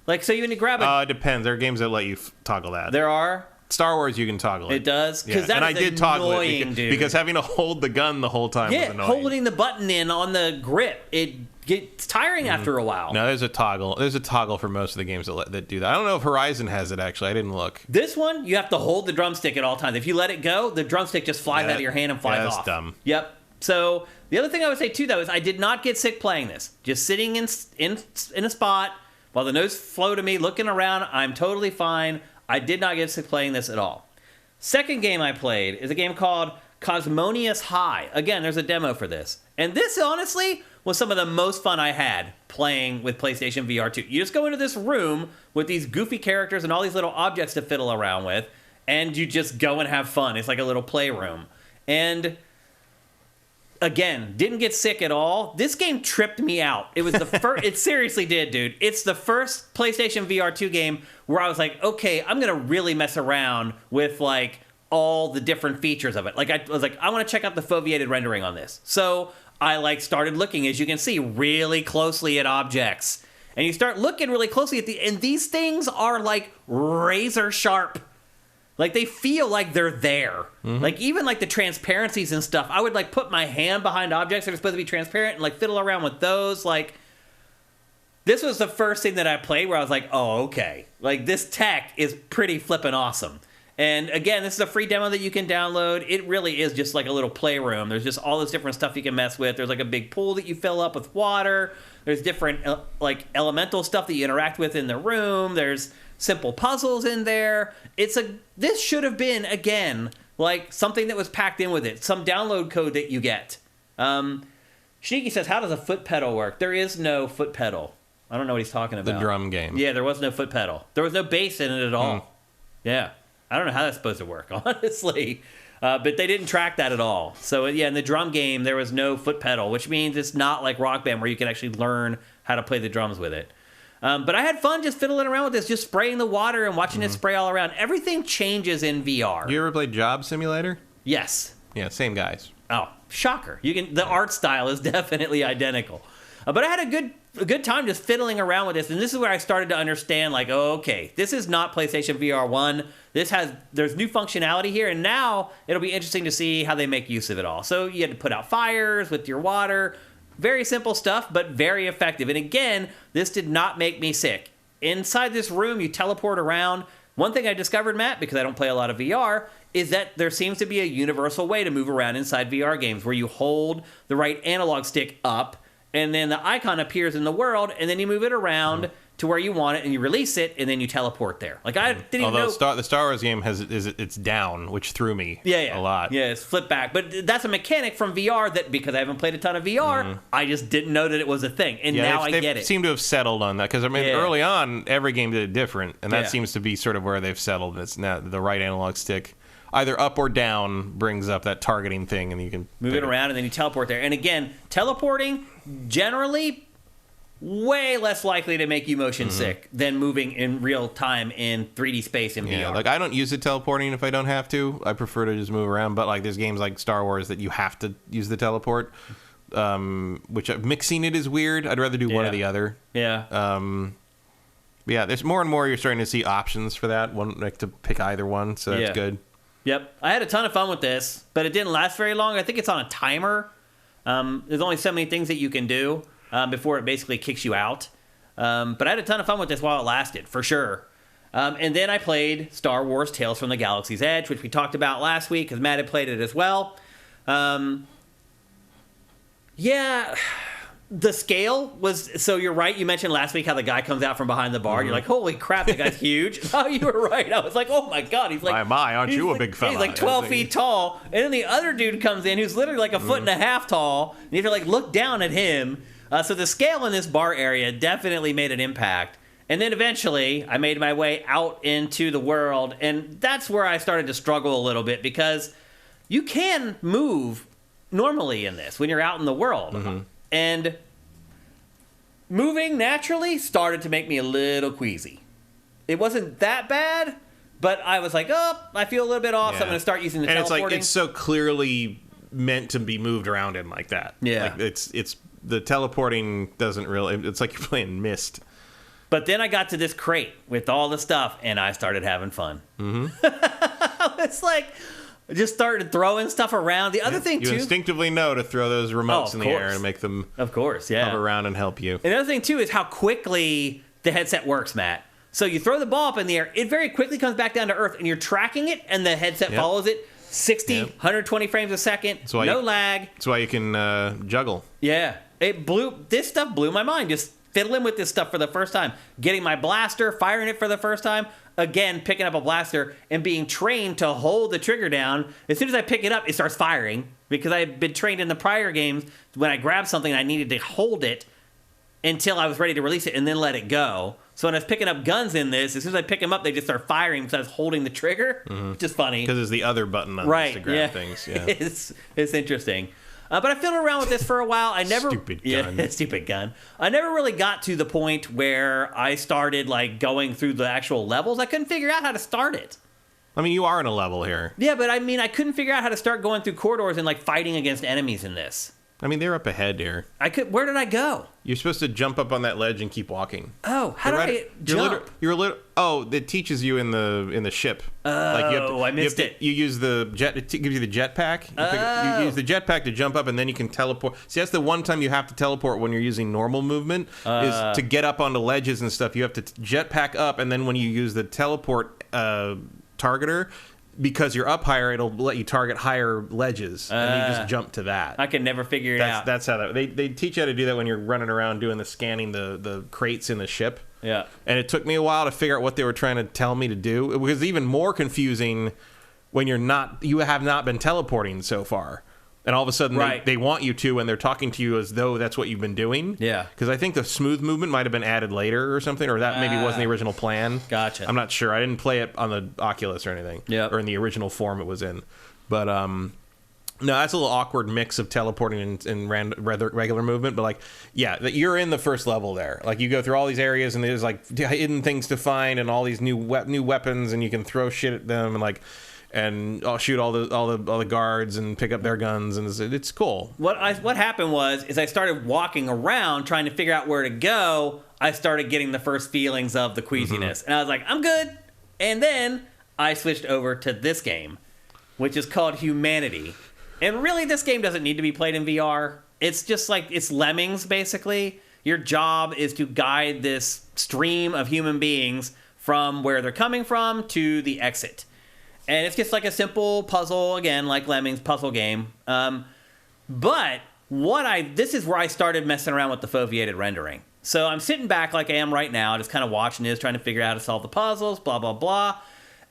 Like, so you when you grab it. It depends. There are games that let you toggle that. There are. Star Wars, you can toggle it. It does? Because I did toggle it because having to hold the gun the whole time was annoying. Holding the button in on the grip, it gets tiring after a while. No, there's a toggle. There's a toggle for most of the games that do that. I don't know if Horizon has it, actually. I didn't look. This one, you have to hold the drumstick at all times. If you let it go, the drumstick just flies out of your hand and flies off. That's dumb. Yep. So the other thing I would say, too, though, is I did not get sick playing this. Just sitting in a spot while the notes flow to me, looking around, I'm totally fine. I did not get sick playing this at all. Second game I played is a game called Cosmonious High. Again, there's a demo for this. And this, honestly, was some of the most fun I had playing with PlayStation VR 2. You just go into this room with these goofy characters and all these little objects to fiddle around with, and you just go and have fun. It's like a little playroom. And again, didn't get sick at all. This game tripped me out. It was the first. It seriously did, dude. It's the first PlayStation VR 2 game where I was like, okay, I'm gonna really mess around with like all the different features of it. Like I was like, I want to check out the foveated rendering on this. So I like started looking, as you can see, really closely at objects, and you start looking really closely at and these things are like razor sharp. Like, they feel like they're there. Mm-hmm. Like, even, like, the transparencies and stuff, I would, like, put my hand behind objects that are supposed to be transparent and, like, fiddle around with those. Like, this was the first thing that I played where I was like, oh, okay. Like, this tech is pretty flippin' awesome. And, again, this is a free demo that you can download. It really is just like a little playroom. There's just all this different stuff you can mess with. There's, like, a big pool that you fill up with water. There's different, like, elemental stuff that you interact with in the room. There's simple puzzles in there. This should have been, again, like something that was packed in with it. Some download code that you get. Sneaky says, how does a foot pedal work? There is no foot pedal. I don't know what he's talking about. The drum game. Yeah, there was no foot pedal. There was no bass in it at all. Yeah. I don't know how that's supposed to work, honestly. But they didn't track that at all. So, yeah, in the drum game, there was no foot pedal, which means it's not like Rock Band where you can actually learn how to play the drums with it. But I had fun just fiddling around with this, just spraying the water and watching it spray all around. Everything changes in VR. You ever played Job Simulator? Yes. Yeah, same guys. Oh, shocker. The art style is definitely identical. But I had a good time just fiddling around with this, and this is where I started to understand, like, oh, okay, this is not PlayStation VR 1. There's new functionality here, and now it'll be interesting to see how they make use of it all. So you had to put out fires with your water. Very simple stuff, but very effective. And again, this did not make me sick. Inside this room, you teleport around. One thing I discovered, Matt, because I don't play a lot of VR, is that there seems to be a universal way to move around inside VR games where you hold the right analog stick up, and then the icon appears in the world, and then you move it around to where you want it, and you release it, and then you teleport there. Like, I didn't even know... the Star Wars game it's down, which threw me a lot. Yeah, it's flip back. But that's a mechanic from VR that, because I haven't played a ton of VR, I just didn't know that it was a thing. And now I get it. They seem to have settled on that. Because, I mean, early on, every game did it different. And that seems to be sort of where they've settled. It's now the right analog stick, either up or down, brings up that targeting thing, and you can... Move it around, and then you teleport there. And again, teleporting, generally... way less likely to make you motion sick than moving in real time in 3D space in VR. Yeah, like I don't use the teleporting if I don't have to. I prefer to just move around. But like there's games like Star Wars that you have to use the teleport, which mixing it is weird. I'd rather do one or the other. Yeah. Yeah, there's more and more you're starting to see options for that. One like to pick either one, so that's good. Yep. I had a ton of fun with this, but it didn't last very long. I think it's on a timer. There's only so many things that you can do. Before it basically kicks you out. But I had a ton of fun with this while it lasted, for sure. And then I played Star Wars Tales from the Galaxy's Edge, which we talked about last week, because Matt had played it as well. The scale was... So you're right, you mentioned last week how the guy comes out from behind the bar. You're like, holy crap, that guy's huge. Oh, you were right. I was like, oh my God. He's like... My, aren't you a big fella? He's like 12 feet tall. And then the other dude comes in who's literally like a foot and a half tall. And you have to like look down at him. So the scale in this bar area definitely made an impact. And then eventually, I made my way out into the world, and that's where I started to struggle a little bit, because you can move normally in this when you're out in the world. And moving naturally started to make me a little queasy. It wasn't that bad, but I was like, oh, I feel a little bit off, so I'm going to start using the teleporting. And it's so clearly meant to be moved around in like that. Yeah. Like it's the teleporting doesn't really... It's like you're playing Myst. But then I got to this crate with all the stuff, and I started having fun. It's like... I just started throwing stuff around. The other thing, too... You instinctively know to throw those remotes in the air and make them... Of course, yeah. Hover around and help you. And the other thing, too, is how quickly the headset works, Matt. So you throw the ball up in the air, it very quickly comes back down to earth, and you're tracking it, and the headset follows it. 60, 120 frames a second, no lag. That's why you can juggle. Yeah. This stuff blew my mind. Just fiddling with this stuff for the first time. Getting my blaster, firing it for the first time. Again, picking up a blaster and being trained to hold the trigger down. As soon as I pick it up, it starts firing. Because I had been trained in the prior games, when I grabbed something, I needed to hold it until I was ready to release it and then let it go. So when I was picking up guns in this, as soon as I pick them up, they just start firing because I was holding the trigger, which is funny. Because it's the other button on this to grab things. Yeah. It's interesting. But I fiddled around with this for a while. Stupid gun. Stupid gun. I never really got to the point where I started like going through the actual levels. I couldn't figure out how to start it. I mean, you are in a level here. Yeah, but I mean, I couldn't figure out how to start going through corridors and like fighting against enemies in this. I mean, they're up ahead here. Where did I go? You're supposed to jump up on that ledge and keep walking. Oh, how do I jump? It teaches you in the ship. I missed it. You use the jet. It gives you the jetpack. You use the jetpack to jump up, and then you can teleport. See, that's the one time you have to teleport when you're using normal movement. Is to get up onto ledges and stuff. You have to jetpack up, and then when you use the teleport targeter. Because you're up higher, it'll let you target higher ledges, and you just jump to that. I can never figure it out. That's how they teach you how to do that when you're running around doing scanning the crates in the ship. Yeah. And it took me a while to figure out what they were trying to tell me to do. It was even more confusing when you have not been teleporting so far. And all of a sudden, they want you to, and they're talking to you as though that's what you've been doing. Yeah. Because I think the smooth movement might have been added later or something, or that maybe wasn't the original plan. Gotcha. I'm not sure. I didn't play it on the Oculus or anything. Yeah. Or in the original form it was in. But, no, that's a little awkward mix of teleporting and regular movement. But, like, yeah, you're in the first level there. Like, you go through all these areas, and there's, like, hidden things to find and all these new weapons, and you can throw shit at them, and, like... And I'll shoot all the guards and pick up their guns, and it's cool. What happened was I started walking around trying to figure out where to go. I started getting the first feelings of the queasiness, and I was like, I'm good. And then I switched over to this game, which is called Humanity. And really, this game doesn't need to be played in VR. It's just like it's Lemmings, basically. Your job is to guide this stream of human beings from where they're coming from to the exit. And it's just like a simple puzzle, again, like Lemmings puzzle game. But this is where I started messing around with the foveated rendering. So I'm sitting back like I am right now, just kind of watching this, trying to figure out how to solve the puzzles, blah, blah, blah.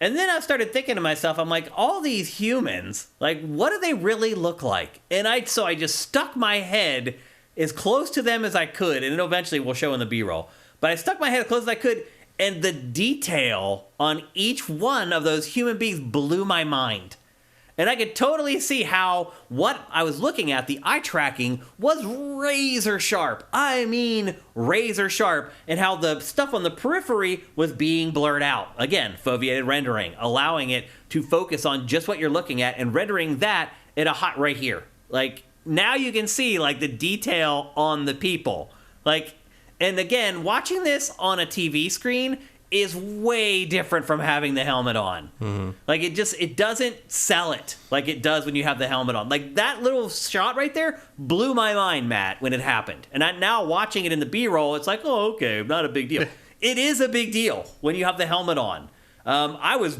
And then I started thinking to myself, I'm like, all these humans, like, what do they really look like? And so I just stuck my head as close to them as I could, and it eventually will show in the B-roll. But I stuck my head as close as I could, and the detail on each one of those human beings blew my mind. And I could totally see how what I was looking at, the eye tracking, was razor sharp. I mean, razor sharp. And how the stuff on the periphery was being blurred out. Again, foveated rendering, allowing it to focus on just what you're looking at and rendering that at a hot right here. Like, now you can see, like, the detail on the people. Like, and again, watching this on a TV screen is way different from having the helmet on. Mm-hmm. Like, it doesn't sell it like it does when you have the helmet on. Like, that little shot right there blew my mind, Matt, when it happened. And now watching it in the B-roll, it's like, oh, okay, not a big deal. It is a big deal when you have the helmet on. I was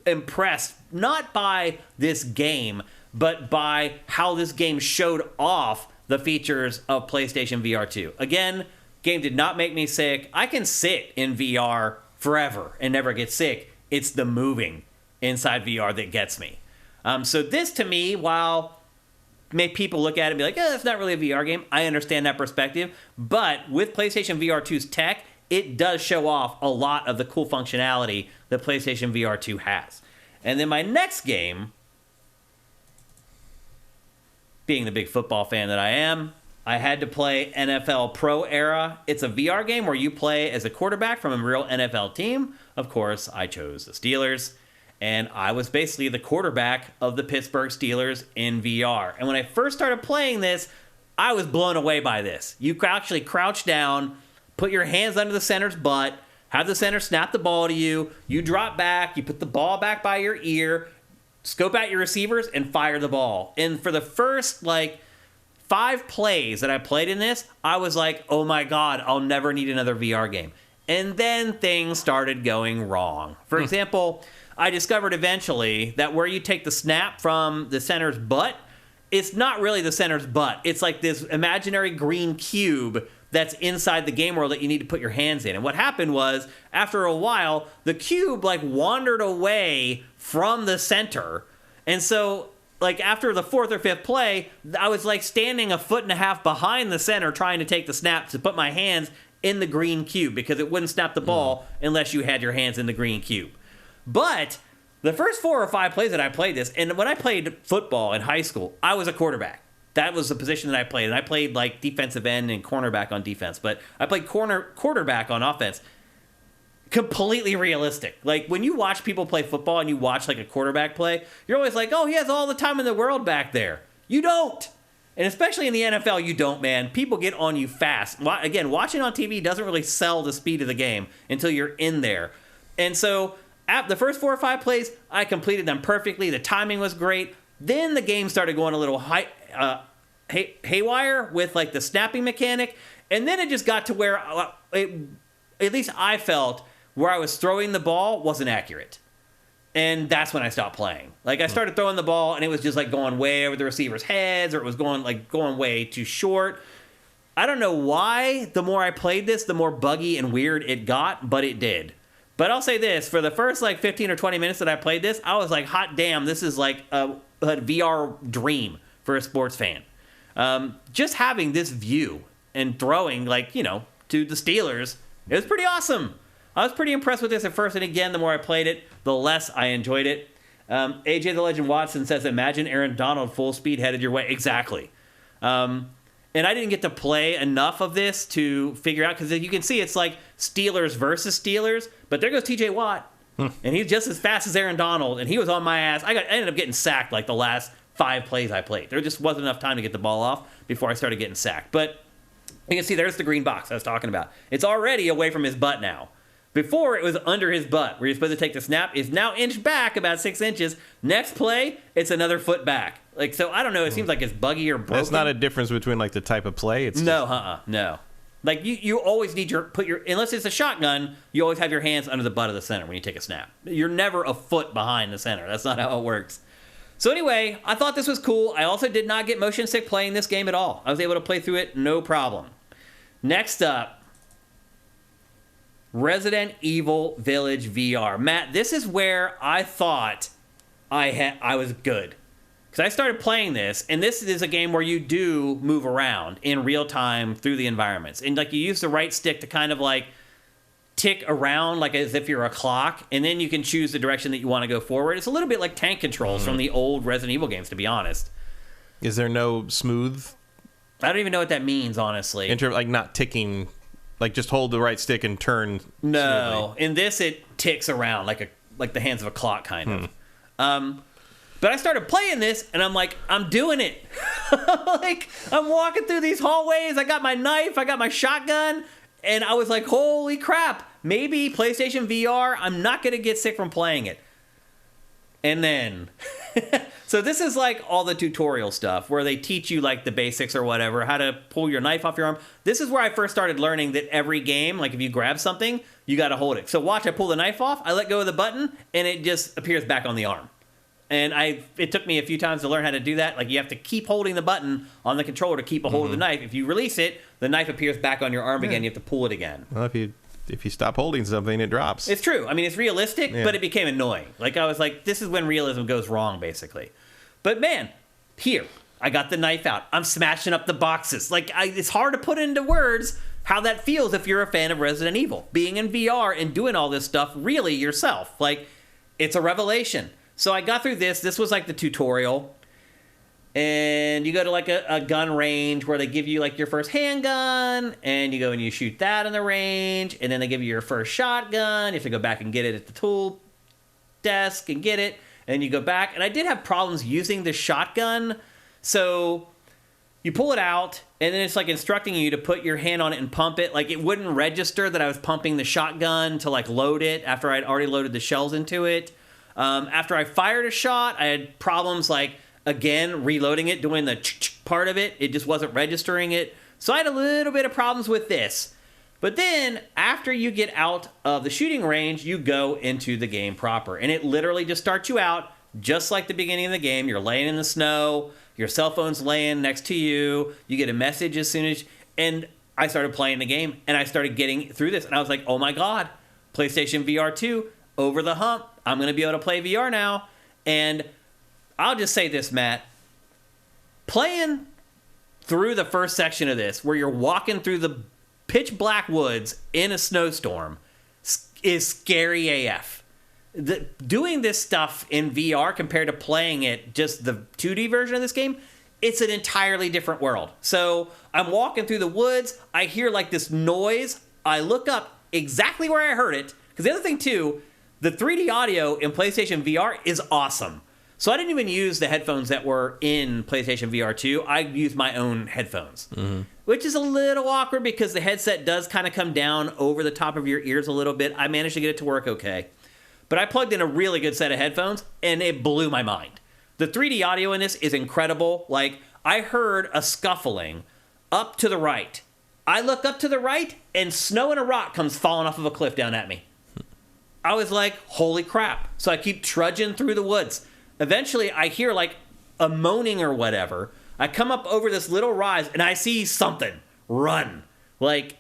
impressed, not by this game, but by how this game showed off the features of PlayStation VR2. Again, game did not make me sick. I can sit in VR forever and never get sick. It's the moving inside VR that gets me. So this, to me, while make people look at it and be like, that's not really a VR game, I understand that perspective. But with PlayStation VR2's tech, it does show off a lot of the cool functionality that PlayStation VR2 has. And then my next game, being the big football fan that I am, I had to play NFL Pro Era. It's a VR game where you play as a quarterback from a real NFL team. Of course, I chose the Steelers, and I was basically the quarterback of the Pittsburgh Steelers in VR. And when I first started playing this, I was blown away by this. You actually crouch down, put your hands under the center's butt, have the center snap the ball to you, you drop back, you put the ball back by your ear, scope out your receivers, and fire the ball. And for the first, 5 plays that I played in this, I was like, oh my God, I'll never need another VR game. And then things started going wrong. For example, I discovered eventually that where you take the snap from the center's butt, it's not really the center's butt. It's like this imaginary green cube that's inside the game world that you need to put your hands in. And what happened was, after a while, the cube wandered away from the center. And so after the 4th or 5th play, I was standing 1.5 feet behind the center trying to take the snap to put my hands in the green cube because it wouldn't snap the ball unless you had your hands in the green cube. But the first 4 or 5 plays that I played this, and when I played football in high school, I was a quarterback. That was the position that I played. And I played defensive end and cornerback on defense, but I played quarterback on offense. Completely realistic. When you watch people play football and you watch a quarterback play, you're always like, oh, he has all the time in the world back there. You don't. And especially in the NFL, you don't, man. People get on you fast. Again, watching on TV doesn't really sell the speed of the game until you're in there. And so the first 4 or 5 plays, I completed them perfectly. The timing was great. Then the game started going a little haywire with the snapping mechanic. And then it just got to where, at least I felt, where I was throwing the ball wasn't accurate. And that's when I stopped playing. I started throwing the ball, and it was just going way over the receivers' heads, or it was going way too short. I don't know why the more I played this, the more buggy and weird it got, but it did. But I'll say this, for the first 15 or 20 minutes that I played this, I was like, hot damn, this is a VR dream for a sports fan. Just having this view and throwing, to the Steelers, it was pretty awesome. I was pretty impressed with this at first, and again, the more I played it, the less I enjoyed it. AJ the Legend Watson says, imagine Aaron Donald full speed headed your way. Exactly. And I didn't get to play enough of this to figure out, because you can see it's Steelers versus Steelers, but there goes TJ Watt, and he's just as fast as Aaron Donald, and he was on my ass. I ended up getting sacked the last 5 plays I played. There just wasn't enough time to get the ball off before I started getting sacked. But you can see there's the green box I was talking about. It's already away from his butt now. Before, it was under his butt, where you're supposed to take the snap. It's now inched back about 6 inches. Next play, it's another foot back. So I don't know. It seems like it's buggy or broken. That's not a difference between the type of play. It's no. Like, you always need unless it's a shotgun, you always have your hands under the butt of the center when you take a snap. You're never a foot behind the center. That's not how it works. So anyway, I thought this was cool. I also did not get motion sick playing this game at all. I was able to play through it, no problem. Next up, Resident Evil Village VR. Matt, this is where I thought I was good. Because I started playing this, and this is a game where you do move around in real time through the environments. And like you use the right stick to kind of like tick around like as if you're a clock, and then you can choose the direction that you want to go forward. It's a little bit like tank controls from the old Resident Evil games, to be honest. Is there no smooth? I don't even know what that means, honestly. In terms like not ticking, like just hold the right stick and turn. No, smoothly. in this it ticks around like the hands of a clock, kind of. But I started playing this, and I'm like, I'm doing it. Like, I'm walking through these hallways. I got my knife. I got my shotgun. And I was like, holy crap. Maybe PlayStation VR, I'm not going to get sick from playing it. And then... So this is like all the tutorial stuff where they teach you like the basics or whatever, how to pull your knife off your arm. This is where I first started learning that every game, like if you grab something, you got to hold it. So watch, I pull the knife off, I let go of the button, and it just appears back on the arm. And it took me a few times to learn how to do that. Like, you have to keep holding the button on the controller to keep a hold of the knife. If you release it, the knife appears back on your arm again. You have to pull it again. Well, if you stop holding something, it drops. It's true. I mean, it's realistic, but it became annoying. Like, I was like, this is when realism goes wrong, basically. But, man, here, I got the knife out. I'm smashing up the boxes. Like, it's hard to put into words how that feels if you're a fan of Resident Evil. Being in VR and doing all this stuff really yourself. Like, it's a revelation. So I got through this. This was like the tutorial. And you go to like a gun range where they give you like your first handgun. And you go and you shoot that in the range. And then they give you your first shotgun. You have to go back and get it at the tool desk and get it. And you go back. And I did have problems using the shotgun. So you pull it out. And then it's like instructing you to put your hand on it and pump it. Like, it wouldn't register that I was pumping the shotgun to like load it after I'd already loaded the shells into it. After I fired a shot, I had problems like, again, reloading it, doing the part of it. It just wasn't registering it. So I had a little bit of problems with this. But then, after you get out of the shooting range, you go into the game proper. And it literally just starts you out just like the beginning of the game. You're laying in the snow. Your cell phone's laying next to you. You get a message as soon as... And I started playing the game, and I started getting through this. And I was like, oh my God, PlayStation VR2, over the hump. I'm going to be able to play VR now. And I'll just say this, Matt. Playing through the first section of this, where you're walking through the pitch black woods in a snowstorm, is scary AF. Doing this stuff in VR compared to playing it, just the 2D version of this game, it's an entirely different world. So I'm walking through the woods. I hear like this noise. I look up exactly where I heard it. Because the other thing, too, the 3D audio in PlayStation VR is awesome. So I didn't even use the headphones that were in PlayStation VR 2. I used my own headphones, which is a little awkward because the headset does kind of come down over the top of your ears a little bit. I managed to get it to work okay. But I plugged in a really good set of headphones, and it blew my mind. The 3D audio in this is incredible. Like, I heard a scuffling up to the right. I look up to the right, and snow and a rock comes falling off of a cliff down at me. I was like, holy crap. So I keep trudging through the woods. Eventually, I hear like a moaning or whatever. I come up over this little rise, and I see something run. Like,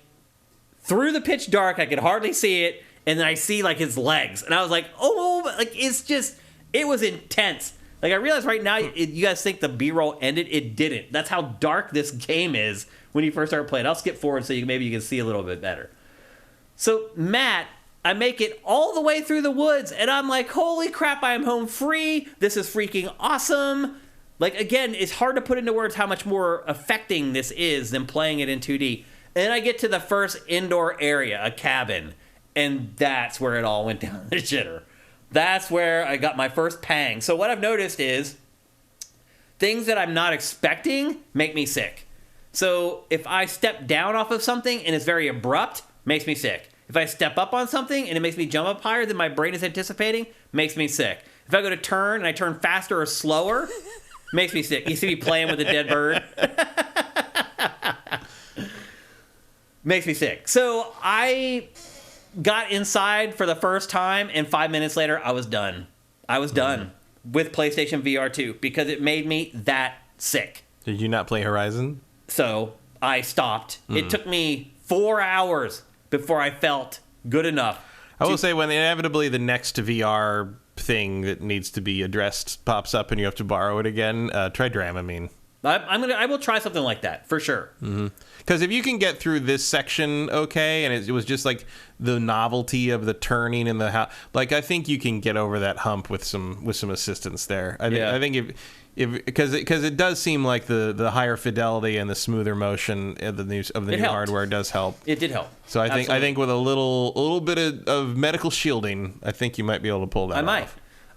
through the pitch dark, I could hardly see it, and then I see like his legs. And I was like, oh, like, it's just, it was intense. Like, I realize right now, you guys think the B-roll ended. It didn't. That's how dark this game is when you first start playing. I'll skip forward so maybe you can see a little bit better. So, Matt... I make it all the way through the woods, and I'm like, holy crap, I am home free. This is freaking awesome. Like, again, it's hard to put into words how much more affecting this is than playing it in 2D. And then I get to the first indoor area, a cabin, and that's where it all went down the shitter. That's where I got my first pang. So what I've noticed is things that I'm not expecting make me sick. So if I step down off of something and it's very abrupt, makes me sick. If I step up on something and it makes me jump up higher than my brain is anticipating, makes me sick. If I go to turn and I turn faster or slower, makes me sick. You see me playing with a dead bird? Makes me sick. So I got inside for the first time, and 5 minutes later, I was done. I was done with PlayStation VR2 because it made me that sick. Did you not play Horizon? So I stopped. It took me 4 hours before I felt good enough. I will say, when inevitably the next VR thing that needs to be addressed pops up and you have to borrow it again, try Dramamine. I will try something like that for sure. Because if you can get through this section okay, and it was just like the novelty of the turning and the like, I think you can get over that hump with some assistance there. I think if because it does seem like the higher fidelity and the smoother motion of the new hardware does help. It did help. So I think with a little bit of medical shielding, I think you might be able to pull that off. I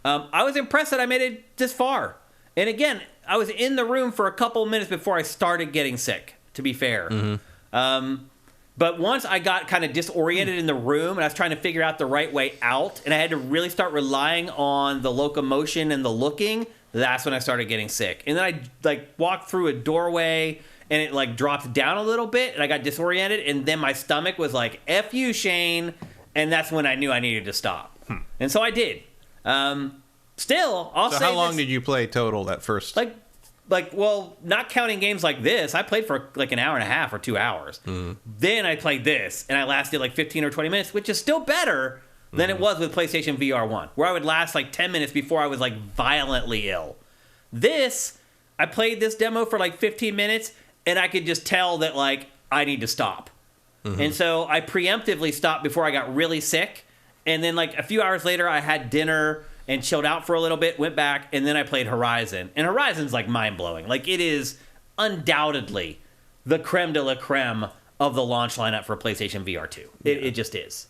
might. I was impressed that I made it this far. And again, I was in the room for a couple minutes before I started getting sick, to be fair. But once I got kind of disoriented in the room and I was trying to figure out the right way out, and I had to really start relying on the locomotion and the looking, that's when I started getting sick. And then I walked through a doorway and it dropped down a little bit and I got disoriented, and then my stomach was like, F you, Shane. And that's when I knew I needed to stop. And so I did. Still, I'll say. So how long did you play total that first? Well, not counting games like this, I played for an hour and a half or 2 hours. Then I played this, and I lasted 15 or 20 minutes, which is still better than it was with PlayStation VR 1, where I would last 10 minutes before I was violently ill. This, I played this demo for 15 minutes, and I could just tell that I need to stop. And so I preemptively stopped before I got really sick, and then a few hours later I had dinner and chilled out for a little bit, went back, and then I played Horizon. And Horizon's mind-blowing. It is undoubtedly the creme de la creme of the launch lineup for PlayStation VR 2. It just is.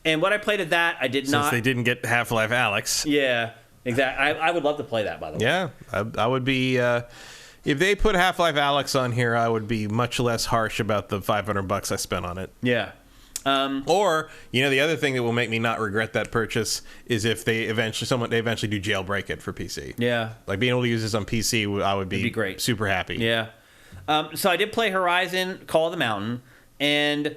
And what I played at that, I did not... Since they didn't get Half-Life Alyx. Yeah, exactly. I would love to play that, by the way. Yeah, I would be... if they put Half-Life Alyx on here, I would be much less harsh about the $500 I spent on it. Yeah. Or, the other thing that will make me not regret that purchase is if they eventually do jailbreak it for PC. Yeah. Being able to use this on PC, I would be great. Super happy. Yeah. So I did play Horizon Call of the Mountain, and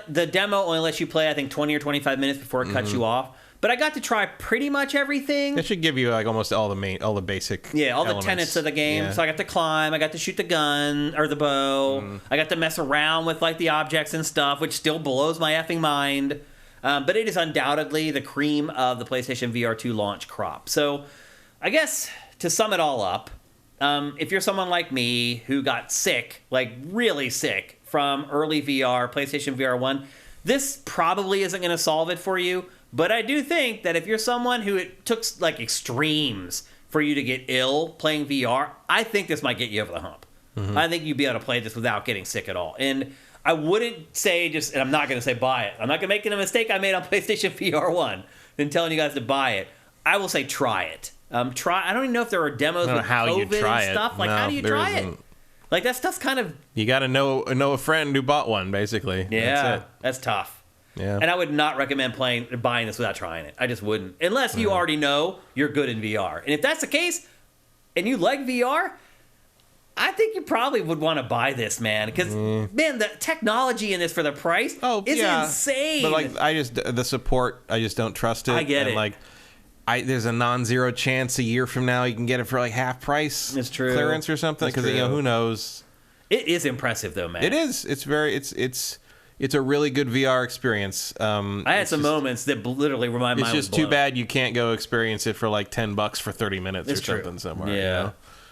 the demo only lets you play, I think, 20 or 25 minutes before it cuts you off. But I got to try pretty much everything. It should give you almost all the basic the tenets of the game. Yeah. So I got to climb, I got to shoot the gun or the bow. I got to mess around with the objects and stuff, which still blows my effing mind. But it is undoubtedly the cream of the PlayStation VR 2 launch crop. So I guess to sum it all up, if you're someone like me who got sick, really sick from early VR, PlayStation VR 1, this probably isn't going to solve it for you. But I do think that if you're someone who it took extremes for you to get ill playing VR, I think this might get you over the hump. I think you'd be able to play this without getting sick at all. And I wouldn't say and I'm not going to say buy it. I'm not going to make a mistake I made on PlayStation VR 1 in telling you guys to buy it. I will say try it. I don't even know if there are demos with COVID and stuff. How do you try it? That stuff's kind of... You got to know a friend who bought one, basically. Yeah, that's tough. Yeah. And I would not recommend buying this without trying it. I just wouldn't. Unless you already know you're good in VR. And if that's the case, and you like VR, I think you probably would want to buy this, man. Because, man, the technology in this for the price is insane. But, the support, I just don't trust it. I get it. There's a non-zero chance a year from now you can get it for, half price. It's true. Clearance or something. Because, who knows. It is impressive, though, man. It is. It's a really good VR experience. I had some moments that literally were my mind. It's just too bad you can't go experience it for $10 for 30 minutes or something somewhere. Yeah,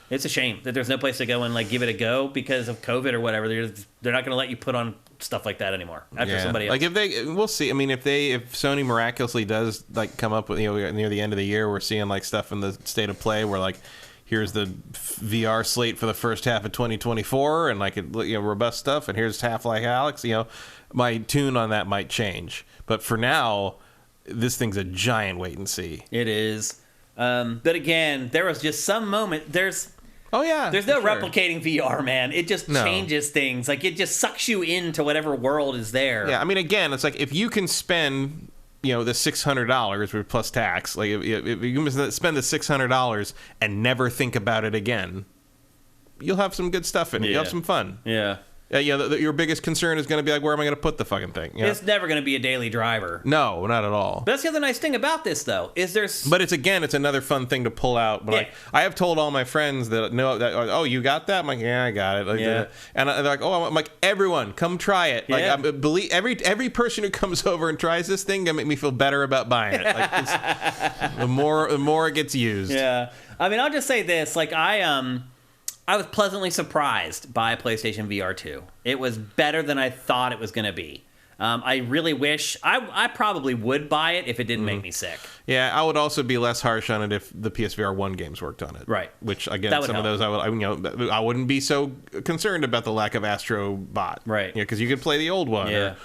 it's a shame that there's no place to go and give it a go because of COVID or whatever. They're not going to let you put on stuff like that anymore after somebody else. We'll see. I mean, if Sony miraculously does come up with near the end of the year, we're seeing stuff in the state of play where here's the VR slate for the first half of 2024 and robust stuff, and here's Half-Life Alyx. My tune on that might change, but for now, this thing's a giant wait and see. It is. But again, there was just some moment. There's no replicating VR, man. It just changes things. It just sucks you into whatever world is there. Yeah, I mean, again, it's if you can spend the $600 plus tax, if you can spend the $600 and never think about it again, you'll have some good stuff in it. You'll have some fun. Yeah. your biggest concern is going to be like, where am I going to put the fucking thing? You know? It's never going to be a daily driver. No, not at all. But that's the other nice thing about this, though, is there's... But it's another fun thing to pull out. But like, I have told all my friends that oh, you got that? I'm like, yeah, I got it. Like, and they're like, oh, I'm like, everyone, come try it. Like, I believe every person who comes over and tries this thing gonna make me feel better about buying it. Like, the more it gets used. Yeah, I mean, I'll just say this: like, I was pleasantly surprised by PlayStation VR2. It was better than I thought it was going to be. I really wish... I probably would buy it if it didn't make me sick. Yeah, I would also be less harsh on it if the PSVR 1 games worked on it. Right. Which, again, some of those I wouldn't be so concerned about the lack of Astro Bot. Right. Because you could play the old one. Yeah.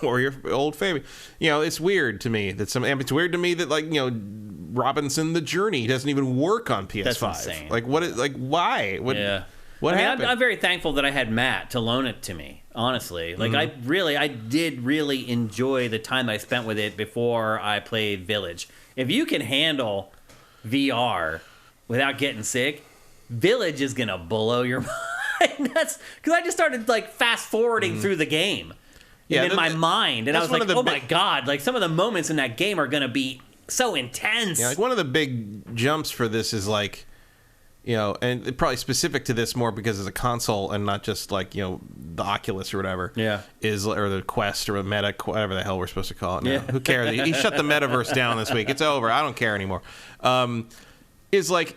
Or your old favorite. It's weird to me that it's weird to me that, like, Robinson the Journey doesn't even work on PS5. That's insane. Like, why? What happened? I'm very thankful that I had Matt to loan it to me, honestly. Like, I did really enjoy the time I spent with it before I played Village. If you can handle VR without getting sick, Village is going to blow your mind. That's because I just started, like, fast-forwarding through the game. In my mind. And I was like, oh, my God. Like, some of the moments in that game are going to be so intense. Yeah, like, one of the big jumps for this is, like, and probably specific to this more because it's a console and not just, like, the Oculus or whatever. Yeah. Or the Quest or the Meta, whatever the hell we're supposed to call it now. Yeah. Who cares? He shut the metaverse down this week. It's over. I don't care anymore. Is, like,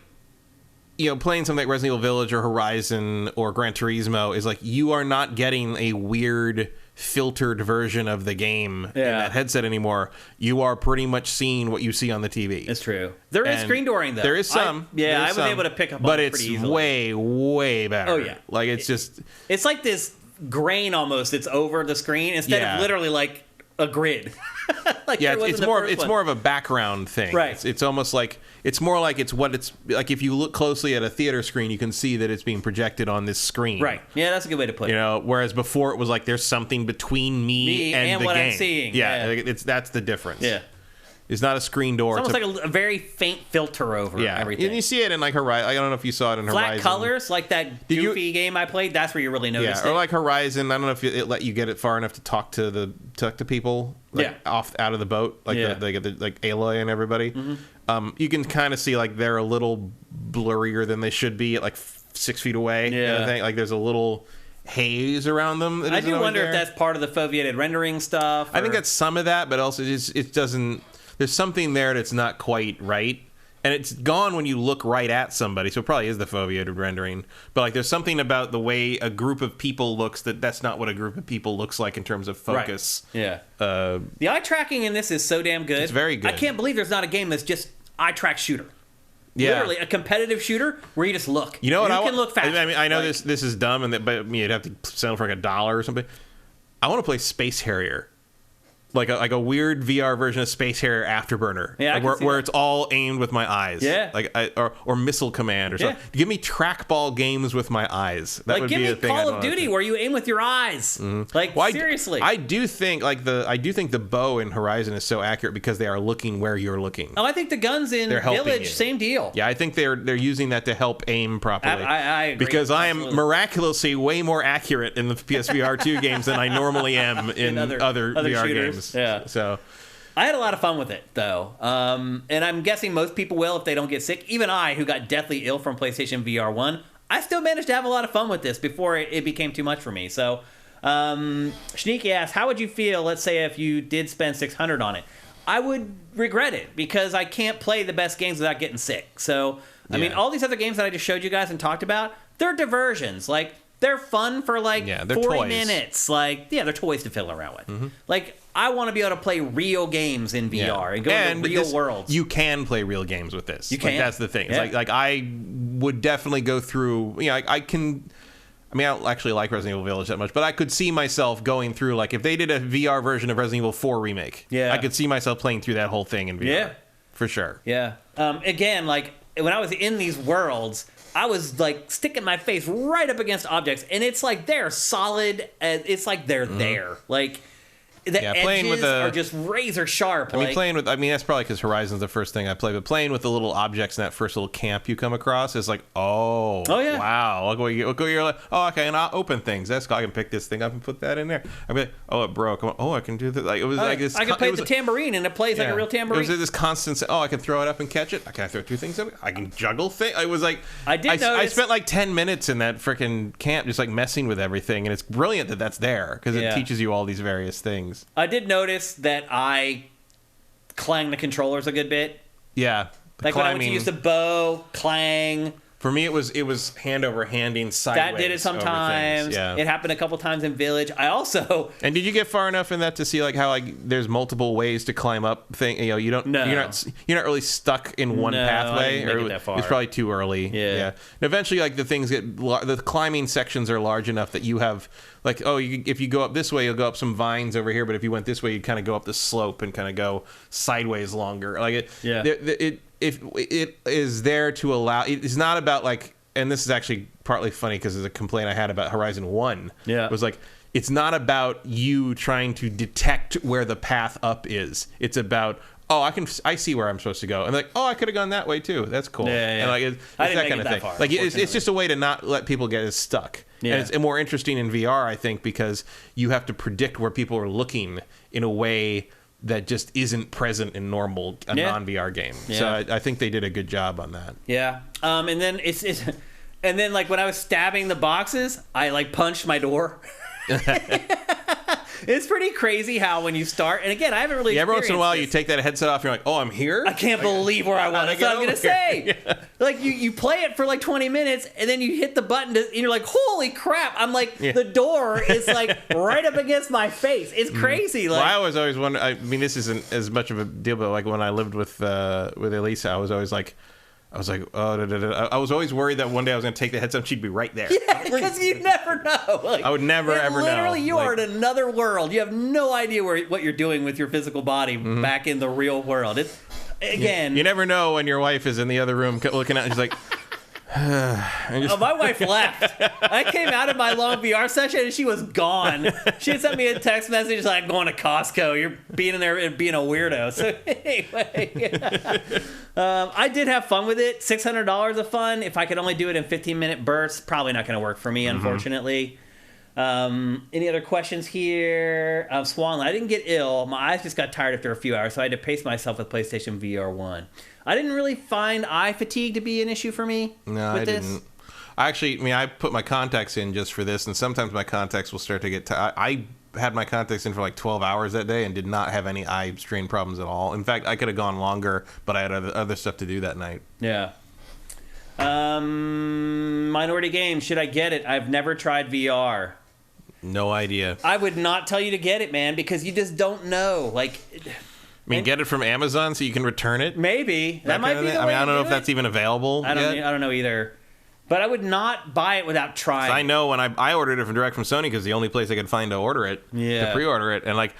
playing something like Resident Evil Village or Horizon or Gran Turismo is like, you are not getting a weird filtered version of the game in that headset anymore. You are pretty much seeing what you see on the TV. It's true. There is screen dooring, though. There is some. I was able to pick up on it pretty easily. But it's way, way better. Oh, yeah. Like, it's like this grain almost. It's over the screen instead of literally like a grid. It's more of a background thing. Right. It's almost like it's more like it's like if you look closely at a theater screen, you can see that it's being projected on this screen. Right. Yeah, that's a good way to put it. Whereas before it was like there's something between me and the what game. I'm seeing. Yeah, that's the difference. Yeah. It's not a screen door. It's almost like a very faint filter over everything. And you see it in, like, Horizon. I don't know if you saw it in Horizon. Flat colors, like that goofy game I played. That's where you really noticed it. Or like Horizon. I don't know if it let you get it far enough to talk to people. Like, out of the boat, like like Aloy and everybody. Mm-hmm. You can kind of see, like, they're a little blurrier than they should be at, like, 6 feet away. Yeah. Kind of thing. Like, there's a little haze around them. I do wonder if that's part of the foveated rendering stuff. I think that's some of that, but also it doesn't. There's something there that's not quite right. And it's gone when you look right at somebody, so it probably is the foveated rendering. But, like, there's something about the way a group of people looks that's not what a group of people looks like in terms of focus. Right. Yeah. The eye tracking in this is so damn good. It's very good. I can't believe there's not a game that's just eye track shooter. Yeah. Literally, a competitive shooter where you just look. You know what? You can look fast. I mean, I know this is dumb, but you'd have to sell for like $1 or something. I want to play Space Harrier. Like a weird VR version of Space Harrier Afterburner, where it's all aimed with my eyes, or Missile Command or something. Give me trackball games with my eyes. That would be a thing. Give me Call of Duty where you aim with your eyes. Mm-hmm. Like, seriously, I do think the bow in Horizon is so accurate because they are looking where you're looking. Oh, I think the guns in Village, same deal. Yeah, I think they're using that to help aim properly. I agree. Because I am miraculously way more accurate in the PSVR 2 games than I normally am in other VR shooters. games. Yeah. So I had a lot of fun with it, though. And I'm guessing most people will if they don't get sick. Even I, who got deathly ill from PlayStation VR 1, I still managed to have a lot of fun with this before it became too much for me. So, Sneaky asks, how would you feel, let's say, if you did spend $600 on it? I would regret it because I can't play the best games without getting sick. So, I mean, all these other games that I just showed you guys and talked about, they're diversions. Like, they're fun for, like, 40 toys. minutes. Like, they're toys to fiddle around with. Mm-hmm. Like, I want to be able to play real games in VR and go into real worlds. You can play real games with this. You can. That's the thing. Yeah. It's like I would definitely go through. I can. I mean, I don't actually like Resident Evil Village that much, but I could see myself going through, like, if they did a VR version of Resident Evil 4 Remake. Yeah. I could see myself playing through that whole thing in VR. Yeah. For sure. Yeah. Again, like, when I was in these worlds, I was, like, sticking my face right up against objects, and it's like they're solid. It's like they're there. Like, the edges are just razor sharp. I mean, that's probably because Horizon's the first thing I play, but playing with the little objects in that first little camp you come across is like, oh yeah, wow. You're like, oh, okay, and I'll open things. That's cool. I can pick this thing up and put that in there. I'd be like, oh, it broke. Oh, I can do that. Like, it was like this. I can play the tambourine, and it plays like a real tambourine. It was this constant, I can throw it up and catch it. Can I throw two things up? I can juggle things. It was like, I spent like 10 minutes in that freaking camp just like messing with everything, and it's brilliant that that's there because it teaches you all these various things. I did notice that I clang the controllers a good bit. Yeah. Like when I went to use the bow, clang. For me, it was hand over handing sideways. That did it sometimes. Yeah. It happened a couple times in Village. I also. And did you get far enough in that to see like how like there's multiple ways to climb up? You're not really stuck in one pathway. I didn't make it that far. It's probably too early. Yeah. And eventually, like the climbing sections are large enough that you have like if you go up this way, you'll go up some vines over here. But if you went this way, you'd kind of go up the slope and kind of go sideways longer. Like if it is there to allow, it's not about like, and this is actually partly funny because there's a complaint I had about Horizon 1. Yeah. It was like, it's not about you trying to detect where the path up is. It's about, I see where I'm supposed to go. And like, I could have gone that way too. That's cool. Yeah. And like, it's I didn't that make kind it of that thing. far, Like, it's just a way to not let people get as stuck. Yeah. And it's more interesting in VR, I think, because you have to predict where people are looking in a way that just isn't present in non VR game. Yeah. So I think they did a good job on that. Yeah. And then and then like when I was stabbing the boxes, I like punched my door. It's pretty crazy how when you start, and again, I haven't really. Every once in a while, you take that headset off. You're like, I'm here. I can't believe where I was. That's what I'm gonna say. Yeah. Like you play it for like 20 minutes, and then you hit the button, and you're like, holy crap! I'm like, the door is like right up against my face. It's crazy. Like, I was always wondering. I mean, this isn't as much of a deal, but like when I lived with Elisa, I was always like. I was like, I was always worried that one day I was going to take the headset and she'd be right there. Yeah, because you never know. Like, I would never, ever know. Literally, you are in another world. You have no idea what you're doing with your physical body back in the real world. Again, you never know when your wife is in the other room looking at and she's like, my wife left. I came out of my long VR session and she was gone. She had sent me a text message like, I'm going to Costco. You're being in there and being a weirdo. So anyway, I did have fun with it. $600 of fun. If I could only do it in 15-minute bursts, probably not going to work for me, unfortunately. Any other questions here? Swan, I didn't get ill. My eyes just got tired after a few hours, so I had to pace myself with PlayStation VR 1. I didn't really find eye fatigue to be an issue for me. No, I didn't. I put my contacts in just for this, and sometimes my contacts will start to get tired. I had my contacts in for like 12 hours that day and did not have any eye strain problems at all. In fact, I could have gone longer, but I had other stuff to do that night. Yeah. Minority Game, should I get it? I've never tried VR. No idea. I would not tell you to get it, man, because you just don't know. Like, get it from Amazon so you can return it? Maybe. That might be the way I don't know if that's even available I don't know either. But I would not buy it without trying. I know when I ordered it from direct from Sony because the only place I could find to order it, to pre-order it, and like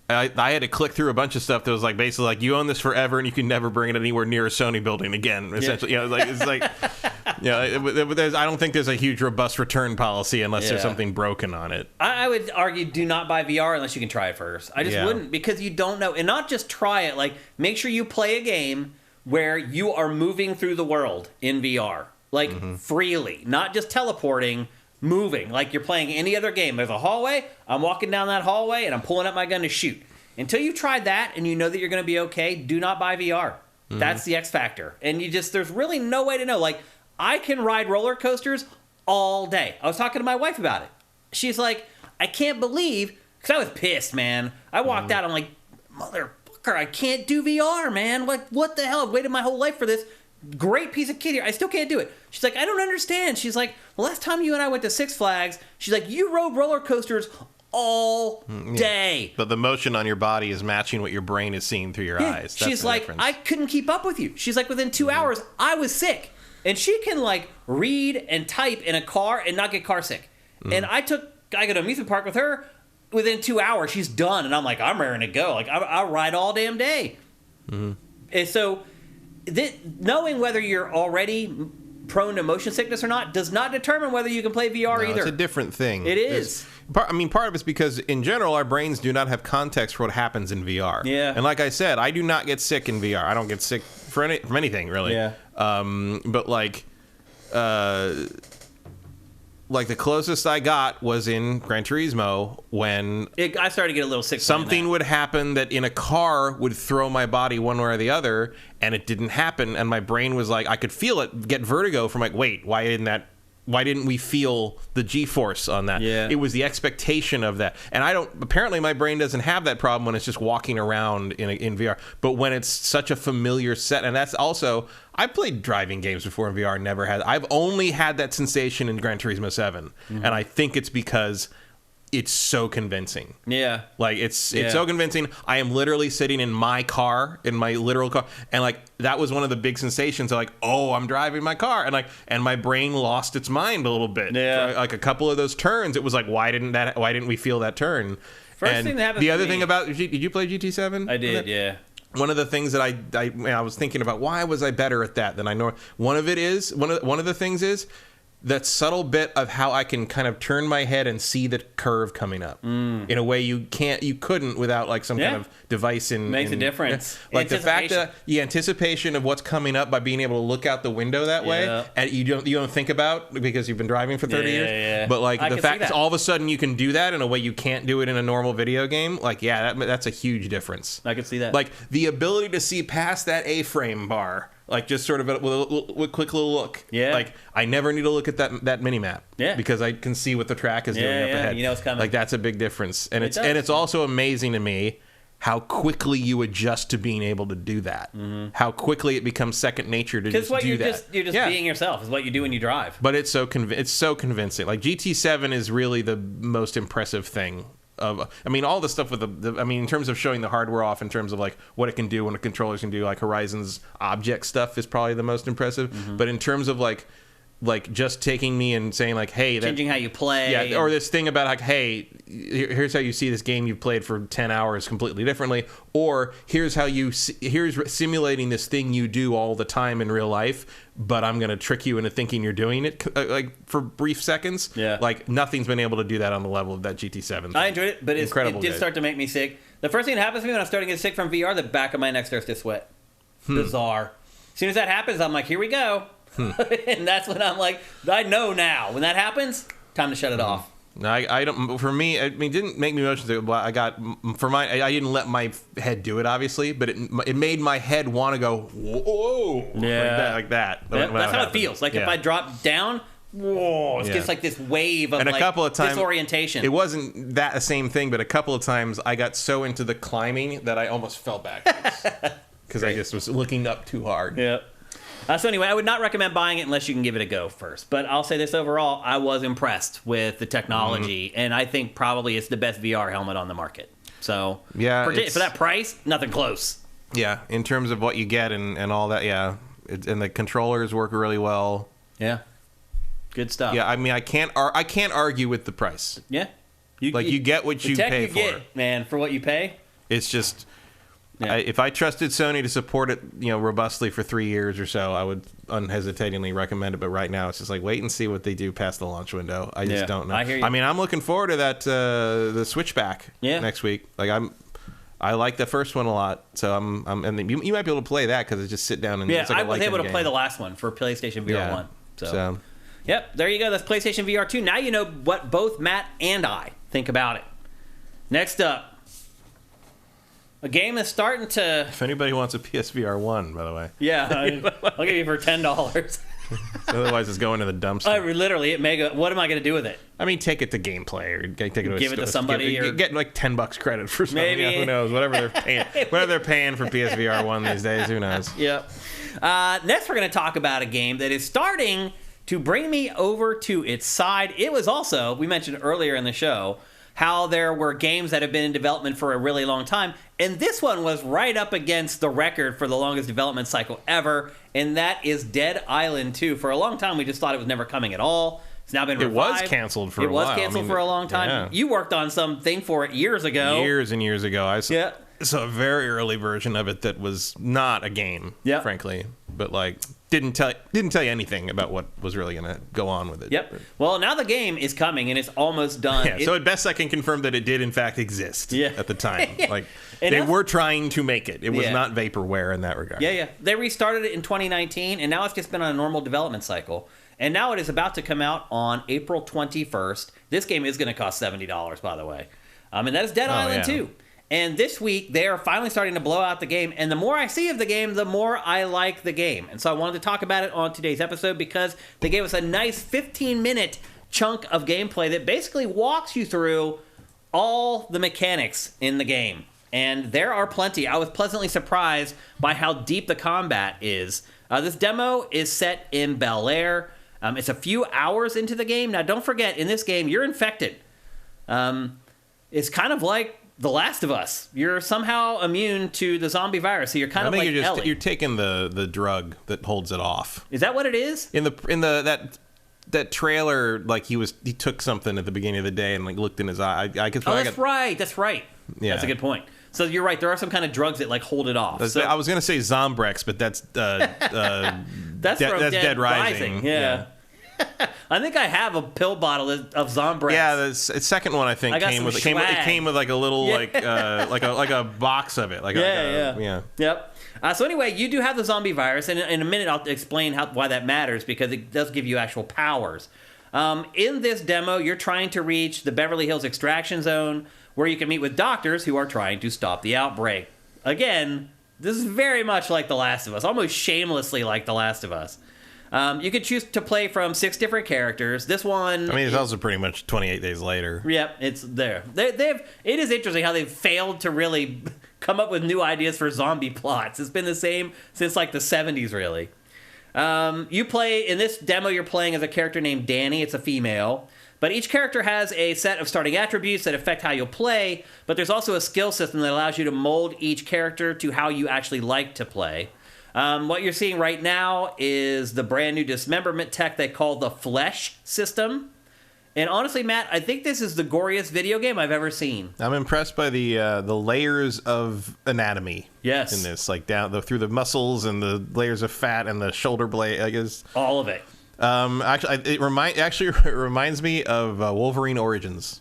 I had to click through a bunch of stuff that was like basically like you own this forever and you can never bring it anywhere near a Sony building again. Essentially, it's like I don't think there's a huge robust return policy unless there's something broken on it. I would argue do not buy VR unless you can try it first. I just wouldn't, because you don't know, and not just try it. Like, make sure you play a game where you are moving through the world in VR, like freely, not just teleporting. Moving like you're playing any other game. There's a hallway, I'm walking down that hallway and I'm pulling up my gun to shoot. Until you've tried that and you know that you're going to be okay, do not buy VR. That's the X factor. And there's really no way to know. Like, I can ride roller coasters all day. I was talking to my wife about it. She's like, I can't believe, because I was pissed, man. I walked out, I'm like, motherfucker, I can't do VR, man. Like, what the hell? I've waited my whole life for this. Great piece of kit here. I still can't do it. She's like, I don't understand. She's like, the last time you and I went to Six Flags, she's like, you rode roller coasters all day. But the motion on your body is matching what your brain is seeing through your eyes. That's she's like, difference. I couldn't keep up with you. She's like, within 2 hours, I was sick. And she can like read and type in a car and not get car sick. And I go to an amusement park with her. Within 2 hours, she's done. And I'm like, I'm raring to go. Like, I'll ride all damn day. And so knowing whether you're already prone to motion sickness or not does not determine whether you can play VR either. It's a different thing. It is. Part of it's because in general our brains do not have context for what happens in VR. Yeah. And like I said, I do not get sick in VR. I don't get sick from anything really. Yeah. But like the closest I got was in Gran Turismo when I started to get a little sick. Something would happen that in a car would throw my body one way or the other, and it didn't happen. And my brain was like, I could feel it get vertigo from like, wait, why didn't we feel the G-force on that? Yeah. It was the expectation of that. And apparently my brain doesn't have that problem when it's just walking around in VR. But when it's such a familiar set, and that's also, I played driving games before in VR, never had. I've only had that sensation in Gran Turismo 7. Mm-hmm. And I think it's because it's so convincing. Yeah. Like, it's so convincing. I am literally sitting in my car, in my literal car, and, like, that was one of the big sensations of, like, oh, I'm driving my car. And my brain lost its mind a little bit. Yeah. For, like, a couple of those turns, it was like, why didn't we feel that turn? First thing that happened the other to me, thing about, did you play GT7? I did, yeah. One of the things that I was thinking about, why was I better at that than I know? One of the things is that subtle bit of how I can kind of turn my head and see the curve coming up in a way you couldn't without like some kind of device. Makes a difference. Like the fact that the anticipation of what's coming up by being able to look out the window that way, and you don't think about because you've been driving for 30 years. Yeah. But like the fact that all of a sudden you can do that in a way you can't do it in a normal video game, like that's a huge difference. I could see that. Like the ability to see past that A-frame bar. Like just sort of with a quick little look. Yeah. Like I never need to look at that mini map. Yeah. Because I can see what the track is doing up ahead. You know it's coming. Like that's a big difference. And it's also amazing to me how quickly you adjust to being able to do that. Mm-hmm. How quickly it becomes second nature to just do that. You're just being yourself is what you do when you drive. But it's so convincing. Like GT7 is really the most impressive thing. All the stuff with in terms of showing the hardware off, in terms of like what it can do when the controllers can do, like Horizon's object stuff is probably the most impressive. Mm-hmm. But in terms of like just taking me and saying like, hey, changing how you play, or this thing about like, hey, here's how you see this game you've played for 10 hours completely differently, or here's simulating this thing you do all the time in real life, but I'm gonna trick you into thinking you're doing it like for brief seconds. Yeah, like nothing's been able to do that on the level of that GT7 thing. I enjoyed it, but it did start to make me sick. The first thing that happens to me when I'm starting to get sick from VR, the back of my neck starts to sweat. Bizarre. As soon as that happens, I'm like, here we go. And that's when I'm like, I know now. When that happens, time to shut it off. No, I don't. For me, it didn't make me emotional. I didn't let my head do it, obviously, but it made my head want to go whoa, like that. That's how it feels. Like if I drop down, whoa, it's just like this wave of and a couple of times, disorientation. It wasn't that the same thing, but a couple of times I got so into the climbing that I almost fell backwards because I just was looking up too hard. Yep. So anyway, I would not recommend buying it unless you can give it a go first. But I'll say this overall, I was impressed with the technology, and I think probably it's the best VR helmet on the market. So for that price, nothing close. Yeah, in terms of what you get and all that, and the controllers work really well. Yeah, good stuff. Yeah, I can't argue with the price. Yeah, you get what you pay for. Get, man, for what you pay. It's just. Yeah. If I trusted Sony to support it, robustly for 3 years or so, I would unhesitatingly recommend it. But right now, it's just like wait and see what they do past the launch window. I just don't know. I hear you. I'm looking forward to that the Switchback next week. Like I like the first one a lot, so and you might be able to play that because it's just sit down and it's like I was able to play the last one for PlayStation VR 1. So yep, there you go. That's PlayStation VR 2. Now you know what both Matt and I think about it. Next up. A game is starting to... If anybody wants a PSVR 1, by the way. Yeah, I'll give you for $10. Otherwise, it's going to the dumpster. Literally, it may go... What am I going to do with it? Take it to Gameplay or take it to give it to somebody or get like $10 credit for something. Maybe. Yeah, who knows? Whatever they're paying for PSVR 1 these days. Who knows? Yep. Next, we're going to talk about a game that is starting to bring me over to its side. It was also, we mentioned earlier in the show, how there were games that have been in development for a really long time. And this one was right up against the record for the longest development cycle ever. And that is Dead Island 2. For a long time, we just thought it was never coming at all. It's now been revived. It was canceled for a while. It was canceled for a long time. Yeah. You worked on something for it years ago. Years and years ago. saw a very early version of it that was not a game, frankly, but like didn't tell you anything about what was really going to go on with it. Yep. Well, now the game is coming and it's almost done. Yeah, so at best I can confirm that it did in fact exist at the time. Like they were trying to make it. It was not vaporware in that regard. Yeah. They restarted it in 2019 and now it's just been on a normal development cycle. And now it is about to come out on April 21st. This game is going to cost $70, by the way. And that is Dead Island 2. And this week, they are finally starting to blow out the game. And the more I see of the game, the more I like the game. And so I wanted to talk about it on today's episode because they gave us a nice 15-minute chunk of gameplay that basically walks you through all the mechanics in the game. And there are plenty. I was pleasantly surprised by how deep the combat is. This demo is set in Bel Air. It's a few hours into the game. Now, don't forget, in this game, you're infected. It's kind of like The Last of Us. You're somehow immune to the zombie virus, so you're kind of like Ellie. You're taking the drug that holds it off. Is that what it is? In that trailer, like he took something at the beginning of the day and like looked in his eye. That's right. Yeah, that's a good point. So you're right. There are some kind of drugs that like hold it off. I was gonna say Zombrex, but that's Dead Rising. Yeah. I think I have a pill bottle of Zombrex. Yeah, the second one I think came with like a little like a box of it. Yep. So anyway, you do have the zombie virus, and in a minute I'll explain why that matters because it does give you actual powers. In this demo, you're trying to reach the Beverly Hills extraction zone, where you can meet with doctors who are trying to stop the outbreak. Again, this is very much like The Last of Us, almost shamelessly like The Last of Us. You could choose to play from 6 different characters. This one... it's also pretty much 28 days later. Yep, it's there. It is interesting how they've failed to really come up with new ideas for zombie plots. It's been the same since like the 70s, really. In this demo, you're playing as a character named Danny. It's a female. But each character has a set of starting attributes that affect how you'll play, but there's also a skill system that allows you to mold each character to how you actually like to play. What you're seeing right now is the brand new dismemberment tech they call the Flesh system. And honestly, Matt, I think this is the goriest video game I've ever seen. I'm impressed by the layers of anatomy. Yes. In this, like through the muscles and the layers of fat and the shoulder blade. I guess all of it. It reminds me of Wolverine Origins.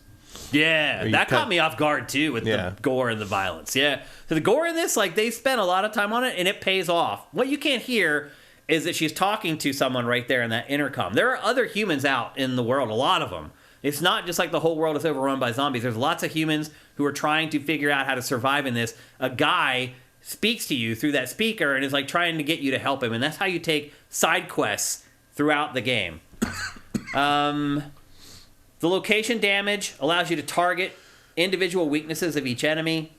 Yeah, that caught me off guard too with the gore and the violence. Yeah, so the gore in this, like they spent a lot of time on it, and it pays off. What you can't hear is that she's talking to someone right there in that intercom. There are other humans out in the world, a lot of them. It's not just like the whole world is overrun by zombies. There's lots of humans who are trying to figure out how to survive in this. A guy speaks to you through that speaker and is like trying to get you to help him, and that's how you take side quests throughout the game. The location damage allows you to target individual weaknesses of each enemy.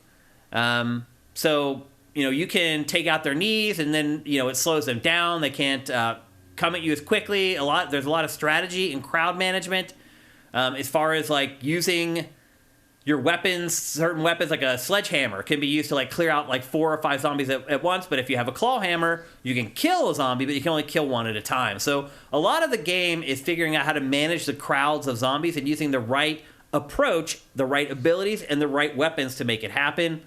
So, you can take out their knees and then, it slows them down. They can't come at you as quickly. There's a lot of strategy and crowd management as far as like using your weapons. Certain weapons like a sledgehammer can be used to like clear out like 4 or 5 zombies at once, but if you have a claw hammer, you can kill a zombie, but you can only kill one at a time. So a lot of the game is figuring out how to manage the crowds of zombies and using the right approach, the right abilities, and the right weapons to make it happen.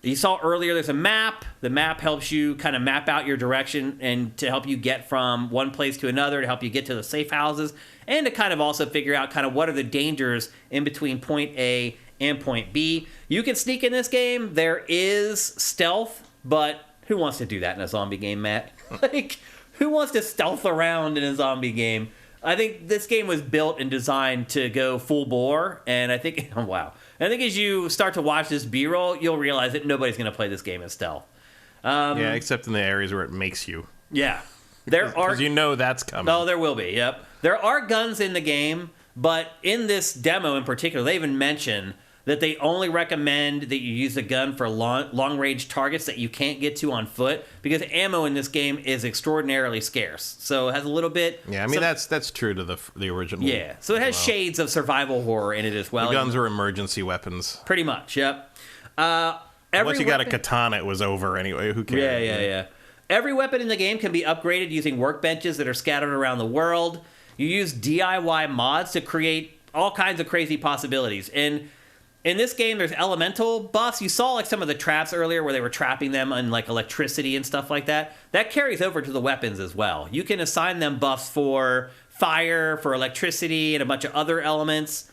You saw earlier there's a map. The map helps you kind of map out your direction and to help you get from one place to another, to help you get to the safe houses, and to kind of also figure out kind of what are the dangers in between point A and point B. You can sneak in this game. There is stealth, but who wants to do that in a zombie game, Matt? Like, who wants to stealth around in a zombie game? I think this game was built and designed to go full bore, and I think, wow. I think as you start to watch this B-roll, you'll realize that nobody's going to play this game as stealth. Except in the areas where it makes you. Yeah. Because that's coming. Oh, there will be, yep. There are guns in the game, but in this demo in particular, they even mention that they only recommend that you use a gun for long-range targets that you can't get to on foot, because ammo in this game is extraordinarily scarce. So it has a little bit... Yeah, that's true to the original. Yeah, so it has shades of survival horror in it as well. The guns are emergency weapons. Pretty much, yep. Once you got a katana, it was over anyway. Who cares? Yeah. Every weapon in the game can be upgraded using workbenches that are scattered around the world. You use DIY mods to create all kinds of crazy possibilities. And in this game, there's elemental buffs. You saw like some of the traps earlier where they were trapping them on like electricity and stuff like that. That carries over to the weapons as well. You can assign them buffs for fire, for electricity, and a bunch of other elements.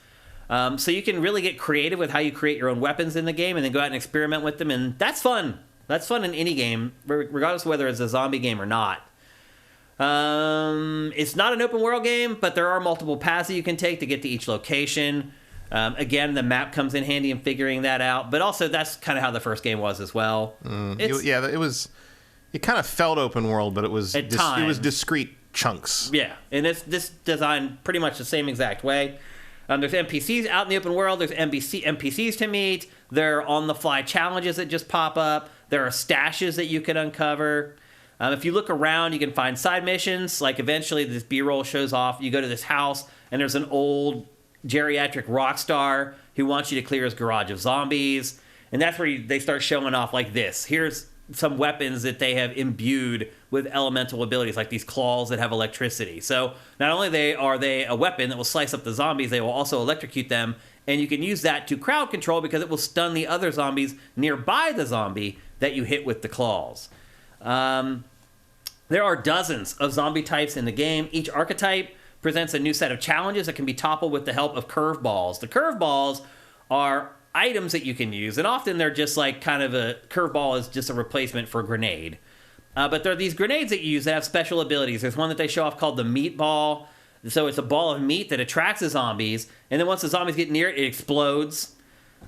So you can really get creative with how you create your own weapons in the game and then go out and experiment with them. And that's fun. That's fun in any game, regardless of whether it's a zombie game or not. It's not an open world game, but there are multiple paths that you can take to get to each location. Again, the map comes in handy in figuring that out, but also that's kind of how the first game was as well. It kind of felt open world, but it was it was discrete chunks. Yeah, and this designed pretty much the same exact way. There's NPCs out in the open world. There's NPCs to meet. There are on-the-fly challenges that just pop up. There are stashes that you can uncover. If you look around, you can find side missions. Like eventually this B-roll shows off. You go to this house, and there's an old geriatric rock star who wants you to clear his garage of zombies. And that's where they start showing off like this. Here's some weapons that they have imbued with elemental abilities, like these claws that have electricity. So not only are they a weapon that will slice up the zombies, they will also electrocute them. And you can use that to crowd control because it will stun the other zombies nearby the zombie that you hit with the claws. There are dozens of zombie types in the game. Each archetype presents a new set of challenges that can be toppled with the help of curveballs. The curveballs are items that you can use, and often they're just like kind of a curveball is just a replacement for a grenade. But there are these grenades that you use that have special abilities. There's one that they show off called the meatball. So it's a ball of meat that attracts the zombies, and then once the zombies get near it, it explodes.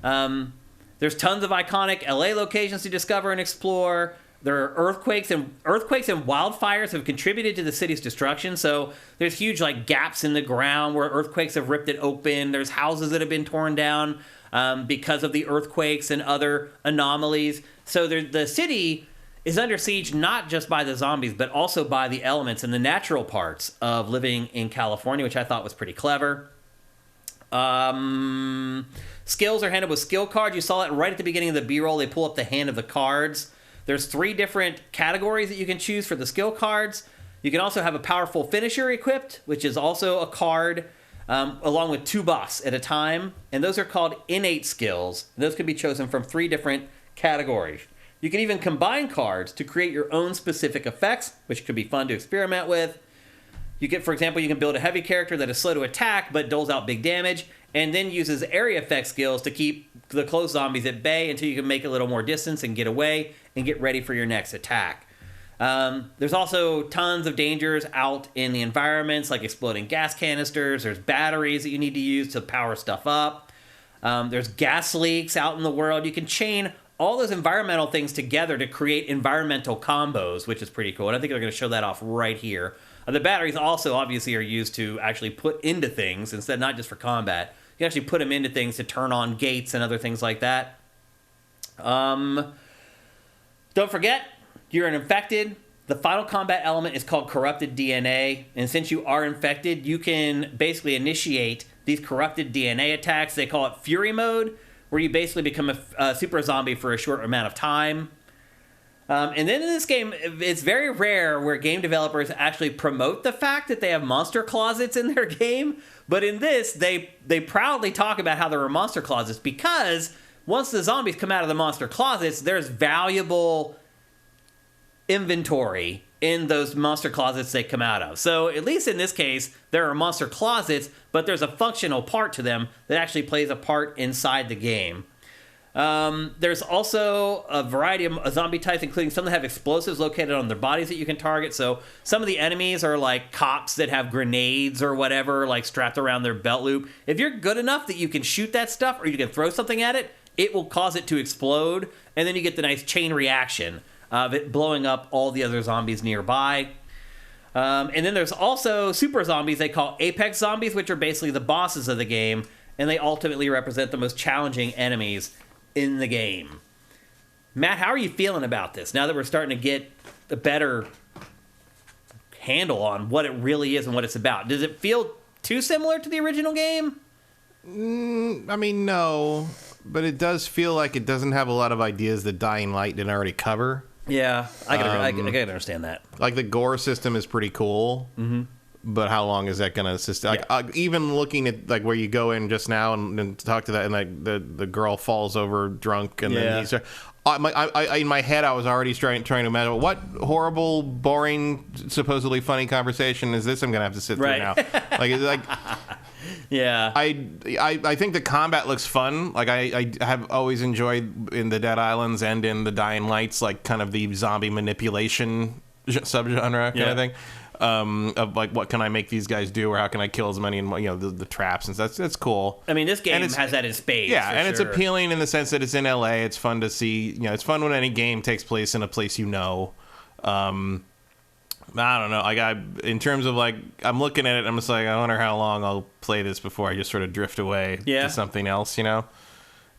There's tons of iconic LA locations to discover and explore. There are earthquakes and wildfires have contributed to the city's destruction. So there's huge like gaps in the ground where earthquakes have ripped it open. There's houses that have been torn down because of the earthquakes and other anomalies. So the city is under siege not just by the zombies, but also by the elements and the natural parts of living in California, which I thought was pretty clever. Skills are handled with skill cards. You saw it right at the beginning of the B-roll. They pull up the hand of the cards. There's 3 different categories that you can choose for the skill cards. You can also have a powerful finisher equipped, which is also a card, along with 2 buffs at a time. And those are called innate skills. Those can be chosen from 3 different categories. You can even combine cards to create your own specific effects, which could be fun to experiment with. For example, you can build a heavy character that is slow to attack but doles out big damage, and then uses area effect skills to keep the close zombies at bay until you can make a little more distance and get away and get ready for your next attack. There's also tons of dangers out in the environments, like exploding gas canisters. There's batteries that you need to use to power stuff up. There's gas leaks out in the world. You can chain all those environmental things together to create environmental combos, which is pretty cool. And I think they're going to show that off right here. The batteries also obviously are used to actually put into things instead, not just for combat. You actually put them into things to turn on gates and other things like that. Don't forget, you're an infected. The final combat element is called corrupted DNA. And since you are infected, you can basically initiate these corrupted DNA attacks. They call it Fury Mode, where you basically become a super zombie for a short amount of time. And then in this game, it's very rare where game developers actually promote the fact that they have monster closets in their game. But in this, they proudly talk about how there are monster closets, because once the zombies come out of the monster closets, there's valuable inventory in those monster closets they come out of. So at least in this case, there are monster closets, but there's a functional part to them that actually plays a part inside the game. There's also a variety of zombie types, including some that have explosives located on their bodies that you can target. So some of the enemies are like cops that have grenades or whatever, like strapped around their belt loop. If you're good enough that you can shoot that stuff or you can throw something at it, it will cause it to explode. And then you get the nice chain reaction of it blowing up all the other zombies nearby. And then there's also super zombies they call apex zombies, which are basically the bosses of the game. And they ultimately represent the most challenging enemies in the game. Matt, how are you feeling about this now that we're starting to get a better handle on what it really is and what it's about? Does it feel too similar to the original game? I mean, no, but it does feel like it doesn't have a lot of ideas that Dying Light didn't already cover. Yeah, I gotta understand that. Like the gore system is pretty cool. Mm-hmm. but how long is that going to sustain? Like, even looking at like where you go in just now and talk to that, and like the girl falls over drunk, and then he's. I in my head, I was already trying to imagine what horrible, boring, supposedly funny conversation is this I'm going to have to sit through now. Like, yeah. I think the combat looks fun. Like, I have always enjoyed in the Dead Islands and in the Dying Lights, like, kind of the zombie manipulation subgenre kind of thing. Of like, what can I make these guys do, or how can I kill as many, and the traps and stuff. That's cool. I mean, this game has that in spades. Yeah, and sure. it's appealing in the sense that it's in LA. It's fun to see. It's fun when any game takes place in a place I don't know. Like, in terms of like, I'm looking at it, I'm just like, I wonder how long I'll play this before I just sort of drift away to something else. It's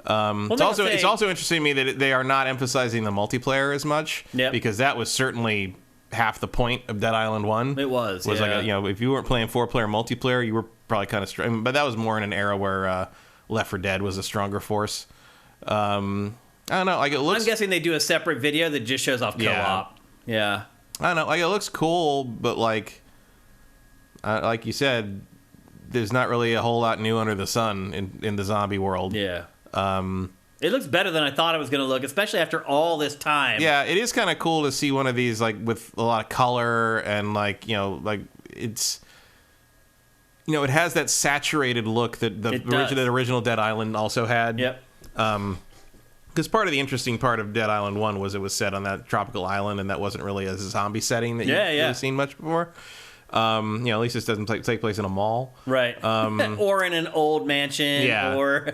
also interesting to me that they are not emphasizing the multiplayer as much, because that was certainly half the point of Dead Island 1. It was like if you weren't playing 4-player multiplayer, you were probably kind of but that was more in an era where Left 4 Dead was a stronger force. I don't know, like, it looks, I'm guessing they do a separate video that just shows off co-op. Yeah, I don't know, like, it looks cool, but like you said, there's not really a whole lot new under the sun in the zombie world. It looks better than I thought it was going to look, especially after all this time. Yeah, it is kind of cool to see one of these, like, with a lot of color and, like, like, it's, it has that saturated look that the original Dead Island also had. Yep. Because part of the interesting part of Dead Island 1 was it was set on that tropical island, and that wasn't really a zombie setting that you've really seen much before. At least this doesn't take place in a mall, right? Or in an old mansion. Or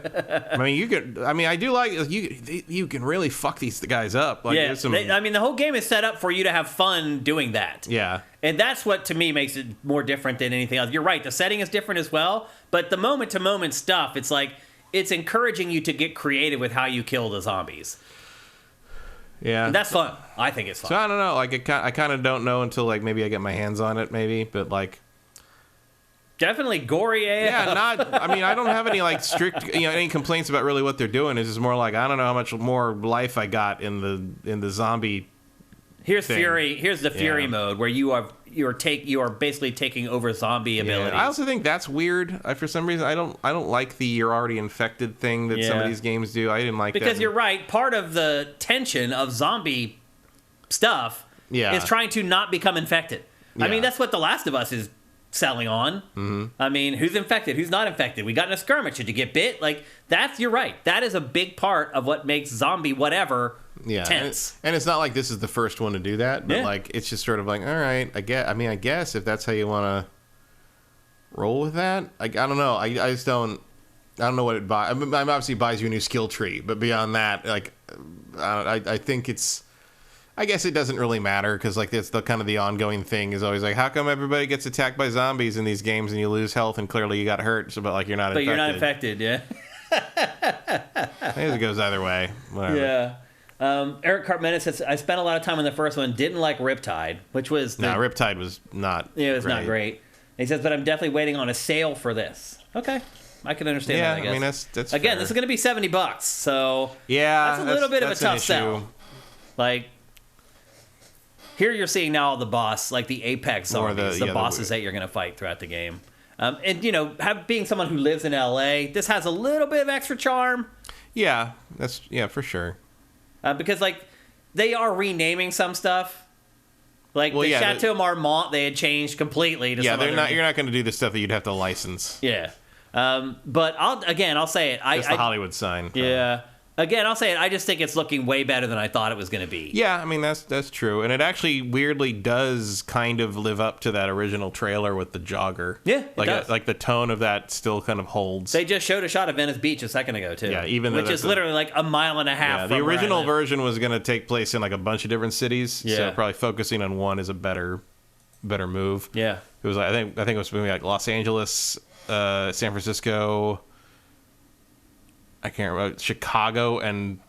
I mean, I do like you can really fuck these guys up. Like, the whole game is set up for you to have fun doing that. Yeah, and that's what to me makes it more different than anything else. You're right, the setting is different as well, but the moment to moment stuff, it's like it's encouraging you to get creative with how you kill the zombies. Yeah, and that's fun. I think it's fun. So I don't know. Like, I kind of don't know until, like, maybe I get my hands on it. Maybe, but like, definitely gory AF. Yeah, I mean, I don't have any like strict, any complaints about really what they're doing. It's just more like, I don't know how much more life I got in the zombie. Here's thing. Fury. Here's the Fury mode where you are basically taking over zombie abilities. I also think that's weird. For some reason, I don't like the you're already infected thing that some of these games do. I didn't like that. Because you're right. Part of the tension of zombie stuff is trying to not become infected. Yeah. I mean, that's what The Last of Us is selling on. Mm-hmm. I mean, who's infected? Who's not infected? We got in a skirmish. Did you get bit? Like, you're right. That is a big part of what makes zombie whatever tense. And it's not like this is the first one to do that, but like, it's just sort of like, all right, I guess if that's how you want to roll with that, like, I don't know. I just don't know what it buys. I mean, obviously it buys you a new skill tree, but beyond that, like, I think it's, I guess it doesn't really matter, because like, it's the kind of the ongoing thing is always like, how come everybody gets attacked by zombies in these games and you lose health and clearly you got hurt, but like, you're not infected. But you're not infected, yeah. I guess it goes either way. Whatever. Yeah. Eric Cartmenis says, I spent a lot of time on the first one, didn't like Riptide, which was... Riptide was not it was not great. And he says, but I'm definitely waiting on a sale for this. Okay. I can understand that, I guess. I mean, that's again, fair. this is going to be $70, so... Yeah, that's a little bit of a tough sell. Like, here you're seeing now all the boss, like the Apex zombies, the bosses that you're going to fight throughout the game. And, being someone who lives in LA, this has a little bit of extra charm. Yeah, for sure. Because, like, they are renaming some stuff. Like, the Chateau Marmont, they had changed completely to some other name. You're not going to do the stuff that you'd have to license. Yeah. But I'll say it. Just the Hollywood sign. Yeah. Again, I'll say it. I just think it's looking way better than I thought it was going to be. Yeah, I mean, that's true. And it actually weirdly does kind of live up to that original trailer with the jogger. Yeah, it does. Like the tone of that still kind of holds. They just showed a shot of Venice Beach a second ago, too. Yeah, which is literally like a mile and a half from the original version was going to take place in like a bunch of different cities. Yeah. So probably focusing on one is a better move. Yeah. It was like, I think it was maybe like Los Angeles, San Francisco, I can't remember, Chicago, and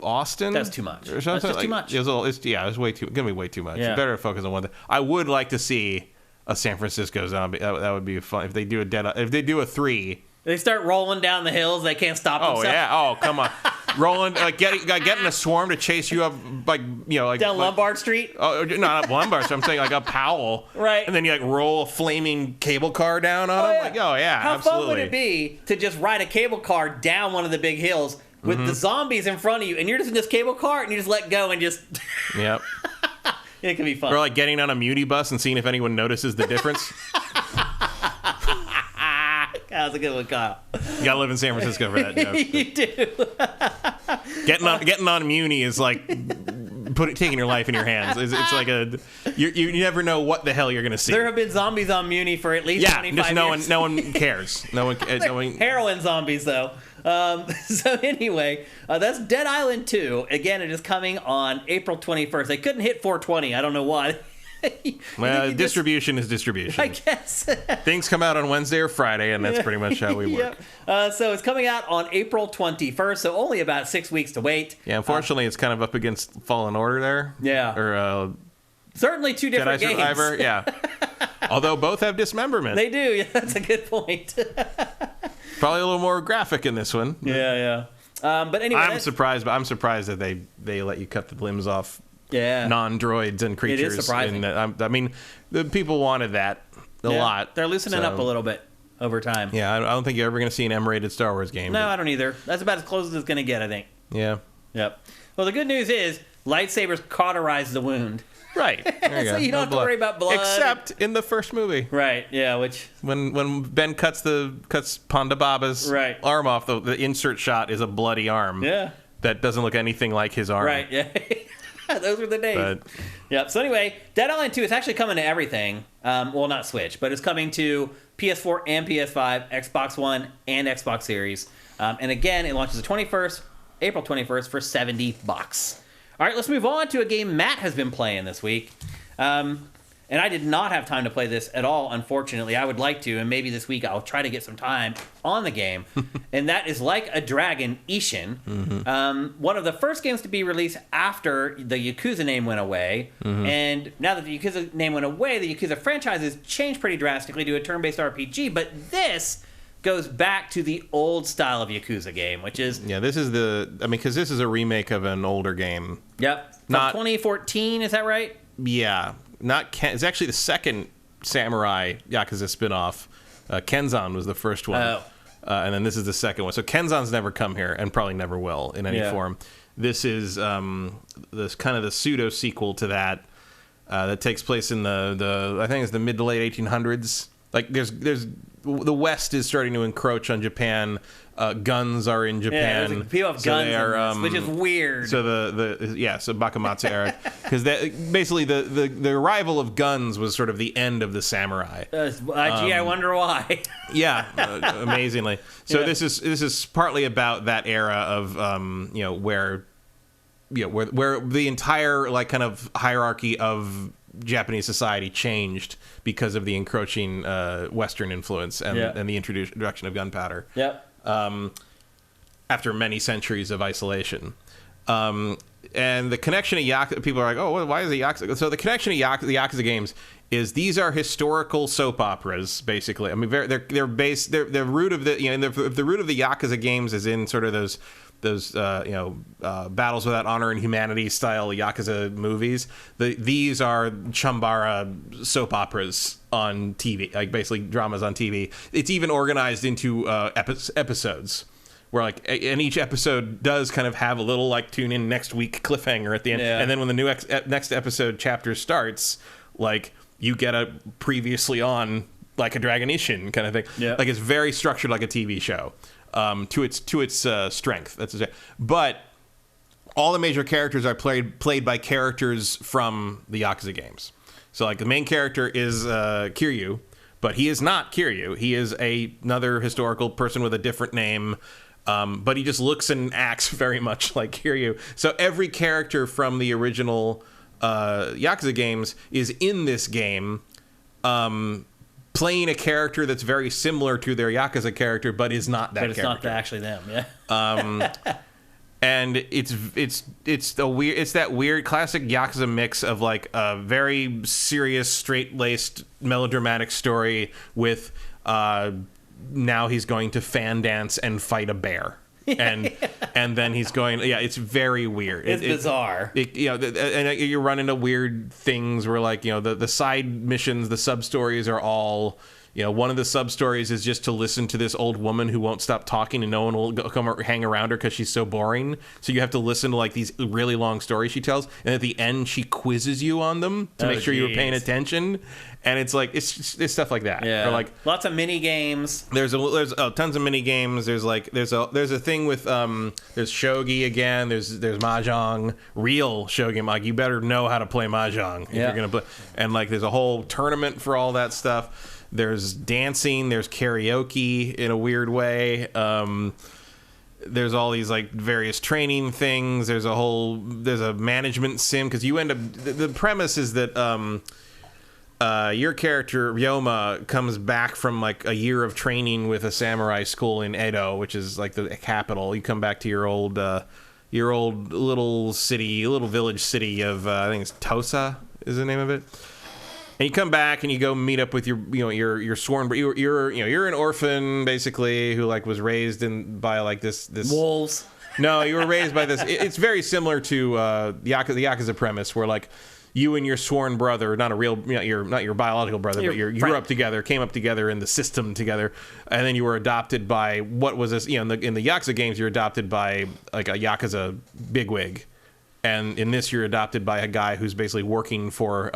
Austin. That's too much. That's just too much. It was way too. Gonna be way too much. Yeah. Better to focus on one thing. I would like to see a San Francisco zombie. That would be fun if they do a 3. They start rolling down the hills. They can't stop themselves. Oh yeah. Oh come on. Rolling, getting a swarm to chase you up, like like down Lombard Street. Oh, no, not Lombard Street. I'm saying like up Powell. Right. And then you like roll a flaming cable car down on them. Yeah. Like, oh yeah, How absolutely. fun would it be to just ride a cable car down one of the big hills with the zombies in front of you, and you're just in this cable car, and you just let go and just... Yep. It can be fun. Or like getting on a Muni bus and seeing if anyone notices the difference. That was a good one, Kyle. You gotta live in San Francisco for that joke. You do. Getting on Muni is like taking your life in your hands. It's like you never know what the hell you're gonna see. There have been zombies on Muni for at least 25 just years. no one cares. No one. Heroin zombies, though. So anyway, that's Dead Island 2. Again, it is coming on April 21st. They couldn't hit 420. I don't know why. Well, distribution is distribution. I guess. Things come out on Wednesday or Friday, and that's pretty much how we work. Yep. So it's coming out on April 21st, so only about 6 weeks to wait. Yeah, unfortunately, it's kind of up against Fallen Order there. Yeah. Or certainly two different Jedi games. Survivor, yeah. Although both have dismemberment. They do, yeah, that's a good point. Probably a little more graphic in this one. Yeah. But anyway, I'm surprised that they let you cut the limbs off non-droids and creatures. It is surprising. I mean, the people wanted that a lot. They're loosening up a little bit over time. Yeah, I don't think you're ever going to see an M-rated Star Wars game. No, I don't either. That's about as close as it's going to get, I think. Yeah. Yep. Well, the good news is lightsabers cauterize the wound. Right. There you So go. you don't have to worry about blood. Except in the first movie. Right, yeah, which... When Ben cuts Ponda Baba's arm off, the insert shot is a bloody arm. Yeah. That doesn't look anything like his arm. Right, yeah. Those were the days. But, yep. So anyway, Dead Island 2 is actually coming to everything. Well, not Switch, but it's coming to PS4 and PS5, Xbox One, and Xbox Series. And again, it launches the April 21st for $70. All right, let's move on to a game Matt has been playing this week. And I did not have time to play this at all, unfortunately. I would like to, and maybe this week I'll try to get some time on the game. And that is Like a Dragon, Ishin. Mm-hmm. One of the first games to be released after the Yakuza name went away. Mm-hmm. And now that the Yakuza name went away, the Yakuza franchise has changed pretty drastically to a turn-based RPG. But this goes back to the old style of Yakuza game, which is... Yeah, this is because this is a remake of an older game. Yep. From 2014, is that right? Yeah. It's actually the second Samurai Yakuza spin-off. Kenzan was the first one. Oh. And then this is the second one. So Kenzan's never come here and probably never will in any form. This is this kind of the pseudo-sequel to that that takes place in the I think it's the mid to late 1800s. Like there's the West is starting to encroach on Japan. Guns are in Japan. Yeah, people have guns in this, which is weird. So so Bakumatsu era, because basically the arrival of guns was sort of the end of the samurai. I wonder why. Yeah, amazingly. So this is partly about that era of where the entire like kind of hierarchy of Japanese society changed because of the encroaching Western influence and the introduction of gunpowder. Yep. After many centuries of isolation. And the connection to Yakuza, people are like, oh, well, why is it Yakuza? So the connection to the Yakuza games is these are historical soap operas, basically. I mean, they're based, the root of the root of the Yakuza games is in sort of those battles without honor and humanity style Yakuza movies. These are Chambara soap operas on TV, like basically dramas on TV. It's even organized into episodes where and each episode does kind of have a little like tune in next week cliffhanger at the end. And then when the new next episode chapter starts, like you get a previously on Like a Dragon Ishin kind of thing. Yeah. Like it's very structured like a TV show. To its strength. That's but all the major characters are played by characters from the Yakuza games. So like the main character is Kiryu, but he is not Kiryu. He is another historical person with a different name, but he just looks and acts very much like Kiryu. So every character from the original Yakuza games is in this game. Playing a character that's very similar to their Yakuza character, but is not that character. But it's not actually them, yeah. And it's that weird classic Yakuza mix of like a very serious, straight-laced, melodramatic story with now he's going to fan dance and fight a bear. and then he's going. Yeah, it's very weird. It's bizarre. And you run into weird things where, like, the side missions, the sub stories are all. One of the sub stories is just to listen to this old woman who won't stop talking, and no one will come hang around her because she's so boring. So you have to listen to like these really long stories she tells, and at the end she quizzes you on them to make sure you were paying attention. And it's like it's stuff like that. Yeah, or like lots of mini games. There's tons of mini games. There's a thing with there's shogi again. There's mahjong, real shogi. Like, you better know how to play mahjong if you're gonna play. And like there's a whole tournament for all that stuff. There's dancing, there's karaoke in a weird way. There's all these like various training things. There's a management sim, because you end up. The premise is that your character Ryoma comes back from like a year of training with a samurai school in Edo, which is like the capital. You come back to your old little village city of I think it's Tosa is the name of it. And you come back and you go meet up with your sworn, but you're an orphan basically who like was raised by like this wolves. No, you were raised by this. It's very similar to the Yakuza premise, where like you and your sworn brother, not your biological brother, but you grew up together, came up together in the system together, and then you were adopted by what was this? In the Yakuza games, you're adopted by like a Yakuza bigwig, and in this, you're adopted by a guy who's basically working for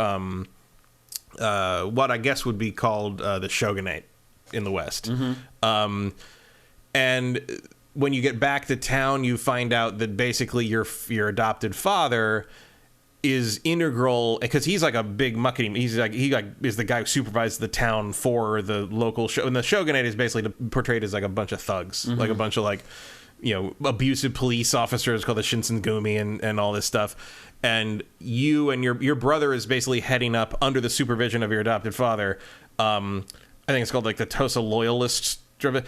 what I guess would be called the shogunate in the West. Mm-hmm. And when you get back to town, you find out that basically your adopted father is integral, because he's like a big mucking. He is the guy who supervises the town for the local show, and the shogunate is basically portrayed as like a bunch of thugs, mm-hmm. like a bunch of like abusive police officers called the Shinsengumi and all this stuff. And you and your brother is basically heading up under the supervision of your adopted father. I think it's called like the Tosa Loyalists.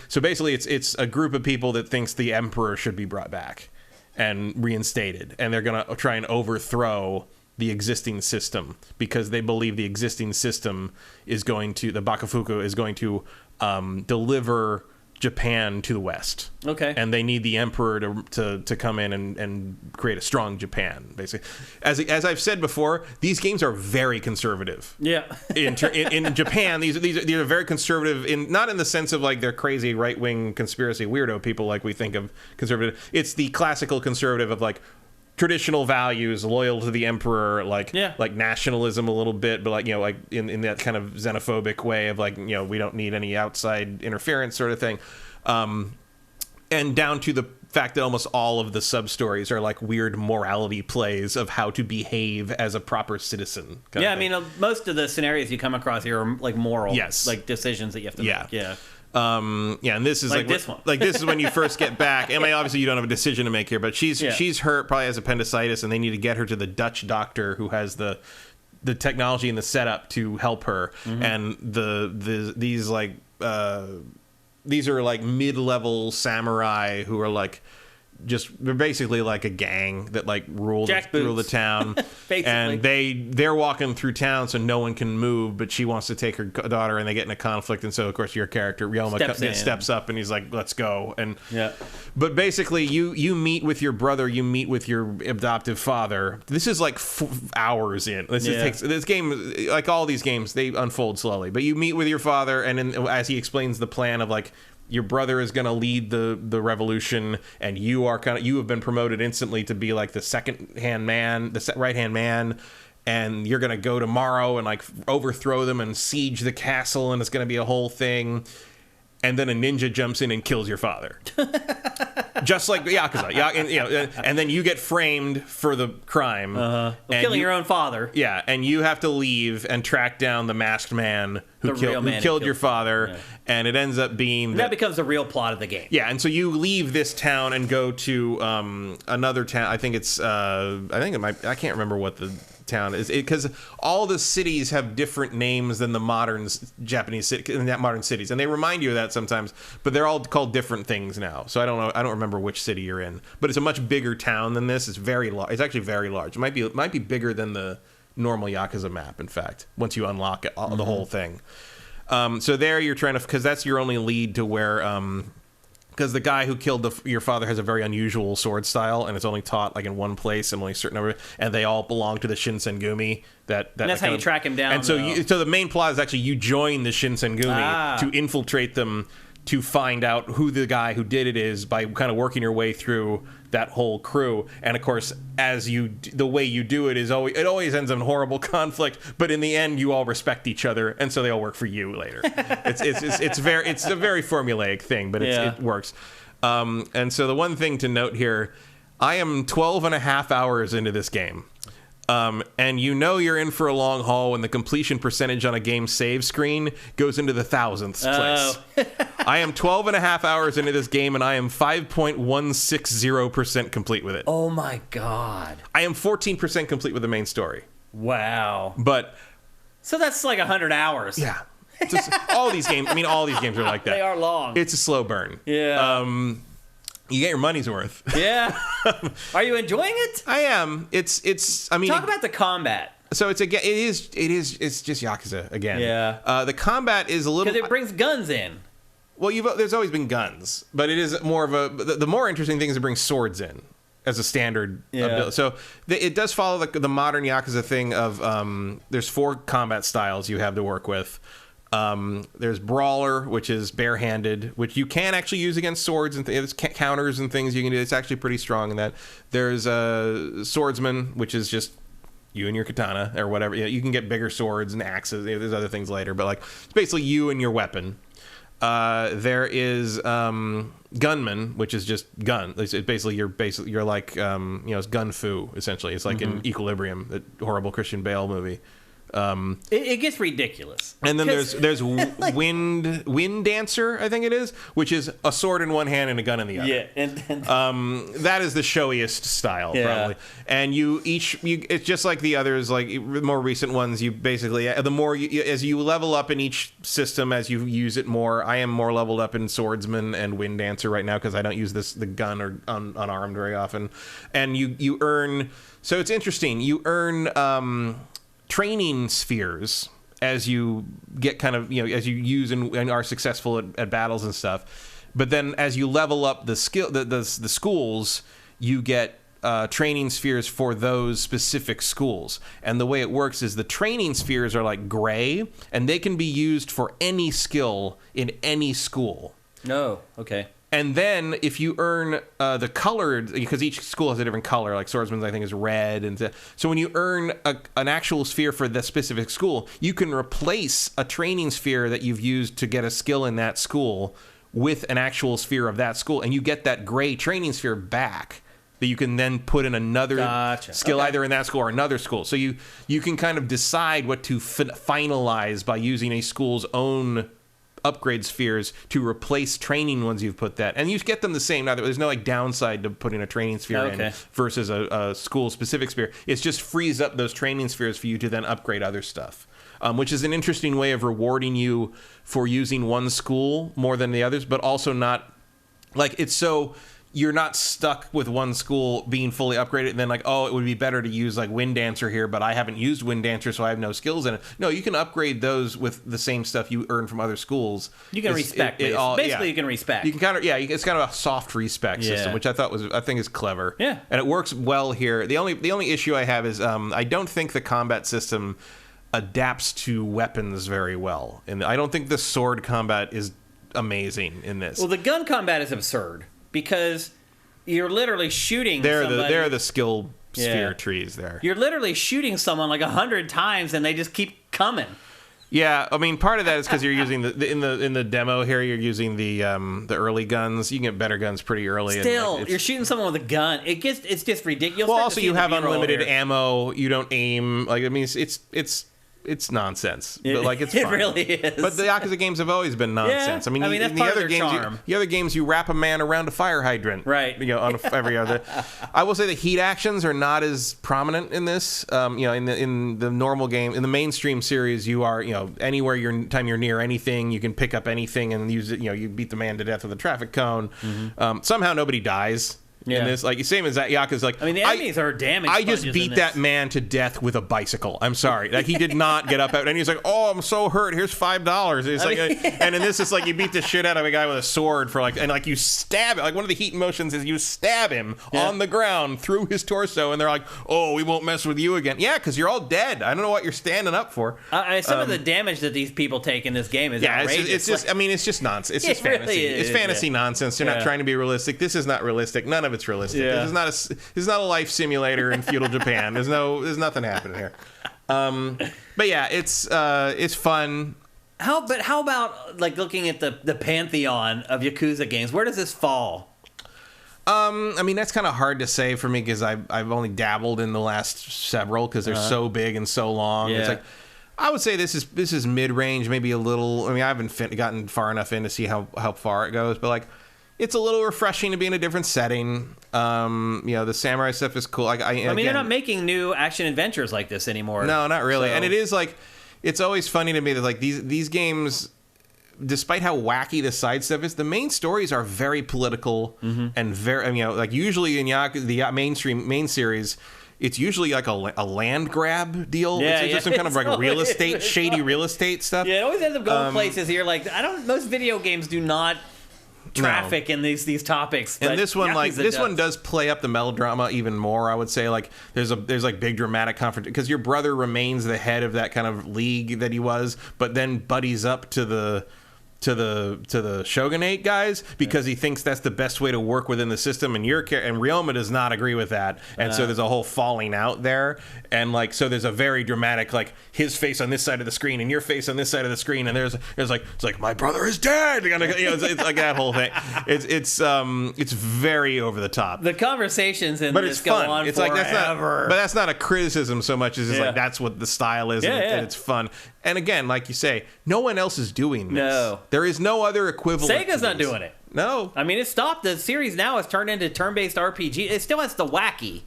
So basically, it's a group of people that thinks the emperor should be brought back and reinstated, and they're gonna try and overthrow the existing system because they believe the existing system is going to, the Bakufuku is going to deliver Japan to the West. Okay. And they need the emperor to come in and create a strong Japan, basically. As I've said before, these games are very conservative. Yeah. in Japan, these are very conservative, not in the sense of like they're crazy right-wing conspiracy weirdo people like we think of conservative. It's the classical conservative of like traditional values, loyal to the emperor, like nationalism a little bit, but like like in that kind of xenophobic way of like we don't need any outside interference sort of thing, and down to the fact that almost all of the sub stories are like weird morality plays of how to behave as a proper citizen. Yeah, I mean most of the scenarios you come across here are like moral, like decisions that you have to make. Yeah. And this is like this one. Like this is when you first get back. I mean, obviously you don't have a decision to make here, but she's hurt, probably has appendicitis, and they need to get her to the Dutch doctor who has the technology and the setup to help her. Mm-hmm. And these are like mid-level samurai who are like they're basically like a gang that like rule the town. And they're walking through town so no one can move, but she wants to take her daughter, and they get in a conflict, and so of course your character Ryoma steps up and he's like, let's go. And but basically you meet with your brother, you meet with your adoptive father. This is like hours in. This game, like all these games, they unfold slowly, but you meet with your father, and as he explains the plan of like, your brother is going to lead the revolution, and you have been promoted instantly to be like the second-hand man, the right-hand man, and you're going to go tomorrow and like overthrow them and siege the castle, and it's going to be a whole thing. And then a ninja jumps in and kills your father. Just like Yakuza. And then you get framed for the crime. Killing your own father. Yeah, and you have to leave and track down the masked man who killed your father. Yeah. And it ends up being... that becomes the real plot of the game. Yeah, and so you leave this town and go to another town. I think it's... I can't remember what the town is, because all the cities have different names than the modern Japanese modern cities, and they remind you of that sometimes, but they're all called different things now. So I don't remember which city you're in, but it's a much bigger town than this. It's very large. It's actually very large. It might be bigger than the normal Yakuza map, in fact, once you unlock it, the whole thing. So there you're trying to, because that's your only lead to where because the guy who killed your father has a very unusual sword style, and it's only taught like in one place and only a certain number, and they all belong to the Shinsengumi. And that's how you track him down. And so the main plot is actually you join the Shinsengumi to infiltrate them, to find out who the guy who did it is by kind of working your way through that whole crew. And of course, the way you do it is always ends in horrible conflict, but in the end you all respect each other, and so they all work for you later. It's a very formulaic thing, but it works. And so the one thing to note here, I am 12 and a half hours into this game. And you're in for a long haul when the completion percentage on a game save screen goes into the thousandths place. I am 12 and a half hours into this game, and I am 5.160% complete with it. Oh my God. I am 14% complete with the main story. Wow. So that's like 100 hours. Yeah. All these games are like that. They are long. It's a slow burn. Yeah. You get your money's worth. Yeah. Are you enjoying it? I am. Talk about the combat. So it's just Yakuza again. Yeah. The combat is a little, because it brings guns in. Well, there's always been guns, but it is more of the more interesting thing is it brings swords in as a standard ability. So it does follow the modern Yakuza thing of there's 4 combat styles you have to work with. There's Brawler, which is barehanded, which you can actually use against swords and there's counters and things you can do. It's actually pretty strong in that. There's Swordsman, which is just you and your katana or whatever. You can get bigger swords and axes. There's other things later, but like it's basically you and your weapon. There is Gunman, which is just gun. It's basically you're like it's gun fu essentially. It's like in Equilibrium, the horrible Christian Bale movie. It gets ridiculous. And then there's Wind Dancer, I think it is, which is a sword in one hand and a gun in the other. Yeah, and that is the showiest style, probably. And it's just like the others, like more recent ones. You basically the more as you level up in each system, as you use it more. I am more leveled up in Swordsman and Wind Dancer right now because I don't use the gun or unarmed very often. And you earn. So it's interesting. You earn. Training spheres as you get kind of as you use and are successful at battles and stuff, but then as you level up the skill the schools, you get training spheres for those specific schools. And the way it works is the training spheres are like gray, and they can be used for any skill in any school. No, okay. And then if you earn the colored, because each school has a different color, like Swordsman's I think is red, and so when you earn an actual sphere for the specific school, you can replace a training sphere that you've used to get a skill in that school with an actual sphere of that school, and you get that gray training sphere back that you can then put in another skill either in that school or another school. So you can kind of decide what to finalize by using a school's own upgrade spheres to replace training ones you've put that, and you get them the same. Now there's no like downside to putting a training sphere in versus a school specific sphere. It's just frees up those training spheres for you to then upgrade other stuff, which is an interesting way of rewarding you for using one school more than the others, but also not like it's so you're not stuck with one school being fully upgraded and then like, oh, it would be better to use like Wind Dancer here, but I haven't used Wind Dancer, so I have no skills in it. No, you can upgrade those with the same stuff you earn from other schools. You can respect basically you can respect. You can kind of it's kind of a soft respect system, which I think is clever. Yeah. And it works well here. The only issue I have is I don't think the combat system adapts to weapons very well. And I don't think the sword combat is amazing in this. Well, the gun combat is absurd. Because you're literally shooting somebody. They're the skill sphere trees there. You're literally shooting someone like 100 times and they just keep coming. Yeah, I mean, part of that is because you're using in the demo here. You're using the early guns. You can get better guns pretty early. Still, and, you're shooting someone with a gun. It's just ridiculous. Well, also you have unlimited ammo. You don't aim. Like I mean, it's nonsense, but like it's fun. It really is. But the Yakuza games have always been nonsense. Yeah, I mean that's part of their charm. The other games, you wrap a man around a fire hydrant, right? On every other. I will say the heat actions are not as prominent in this. In the normal game, in the mainstream series, you are anywhere time you're near anything, you can pick up anything and use it. You beat the man to death with a traffic cone. Mm-hmm. Somehow nobody dies. in this. Like, same as that. Yakuza's like, I mean, the enemies are damage I just sponges beat in that this. man to death with a bicycle. I'm sorry. Like, he did not get up out, and he's like, oh, I'm so hurt. Here's $5. It's like, and in this, it's like you beat the shit out of a guy with a sword for like, and like you stab it. Like, one of the heat motions is you stab him on the ground through his torso, and they're like, oh, we won't mess with you again. Yeah, because you're all dead. I don't know what you're standing up for. Some of the damage that these people take in this game is outrageous. It's just, I mean, it's just nonsense. It's just fantasy. Really It's fantasy nonsense. They're not trying to be realistic. This is not realistic. None of it's realistic. Yeah. This is not a life simulator in feudal Japan. There's nothing happening here. But yeah, it's fun. How about like looking at the pantheon of Yakuza games? Where does this fall? I mean, that's kind of hard to say for me because I've only dabbled in the last several because they're so big and so long. Yeah. It's like, I would say this is mid-range, maybe a little. I mean, I haven't gotten far enough in to see how far it goes, but like, it's a little refreshing to be in a different setting. The samurai stuff is cool. Like, I mean, they're not making new action adventures like this anymore. No, not really. So. And it is like, it's always funny to me that like these games, despite how wacky the side stuff is, the main stories are very political and very, like usually in the main series, it's usually like a land grab deal. Yeah, it's just some kind of like real estate, shady real estate stuff. Yeah, it always ends up going places here. Like, most video games do not traffic in these topics. And this one, one does play up the melodrama even more. I would say, like, there's like big dramatic confrontation because your brother remains the head of that kind of league that he was, but then buddies up to the shogunate guys because he thinks that's the best way to work within the system, and Ryoma does not agree with that, and so there's a whole falling out there, and like, so there's a very dramatic, like, his face on this side of the screen and your face on this side of the screen, and there's like, it's like, my brother is dead, it's like that whole thing. It's very over the top. The conversations in but this it's go fun. on It's forever. but that's not a criticism so much as it's like that's what the style is, and it's fun. And again, like you say, no one else is doing this. No. There is no other equivalent. Sega's not doing it. No. I mean, it stopped. The series now has turned into turn-based RPG. It still has the wacky.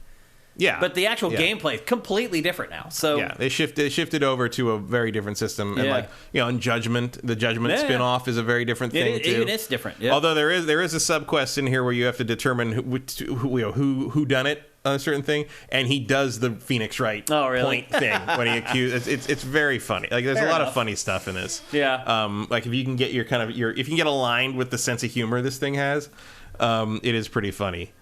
Yeah. But the actual gameplay is completely different now. So yeah, they shifted over to a very different system, and like, and Judgment, the Judgment spin-off is a very different thing too. Even it's different. Yeah. Although there is a subquest in here where you have to determine who done it on a certain thing, and he does the Phoenix Wright point thing when he accuses. It's very funny. Like, there's a lot of funny stuff in this. Yeah. Like, if you can get if you can get aligned with the sense of humor this thing has, it is pretty funny.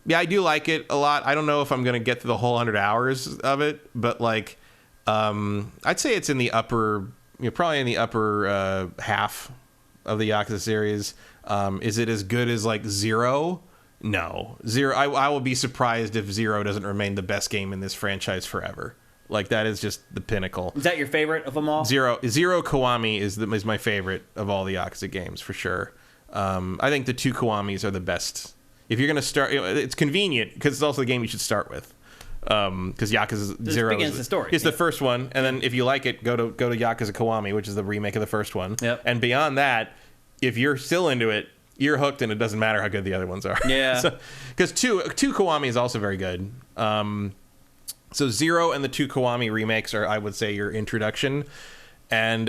Yeah, I do like it a lot. I don't know if I'm going to get to the whole 100 hours of it, but like, I'd say it's in the upper, probably in the upper half of the Yakuza series. Is it as good as like Zero? No, Zero. I will be surprised if Zero doesn't remain the best game in this franchise forever. Like, that is just the pinnacle. Is that your favorite of them all? Zero Kiwami is my favorite of all the Yakuza games for sure. I think the two Kiwamis are the best. If you're going to start, it's convenient because it's also the game you should start with. Because Yakuza Zero begins the story. It's the first one, and then if you like it, go to Yakuza Kiwami, which is the remake of the first one. Yep. And beyond that, if you're still into it, you're hooked, and it doesn't matter how good the other ones are. Yeah. Because two Kiwami is also very good. So Zero and the two Kiwami remakes are, I would say, your introduction. And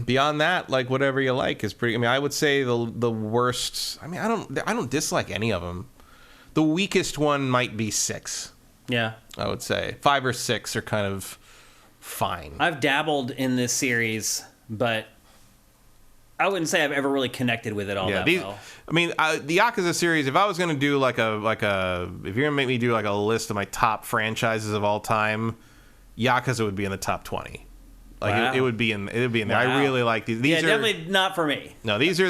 beyond that, like, whatever you like is pretty. I mean, I would say the worst. I mean, I don't dislike any of them. The weakest one might be 6. Yeah, I would say 5 or 6 are kind of fine. I've dabbled in this series, but I wouldn't say I've ever really connected with it all that well. I mean, the Yakuza series. If I was going to do if you're going to make me do like a list of my top franchises of all time, Yakuza would be in the top 20. Like, wow. it would be in there. Wow. I really like these. These are definitely not for me. No, these are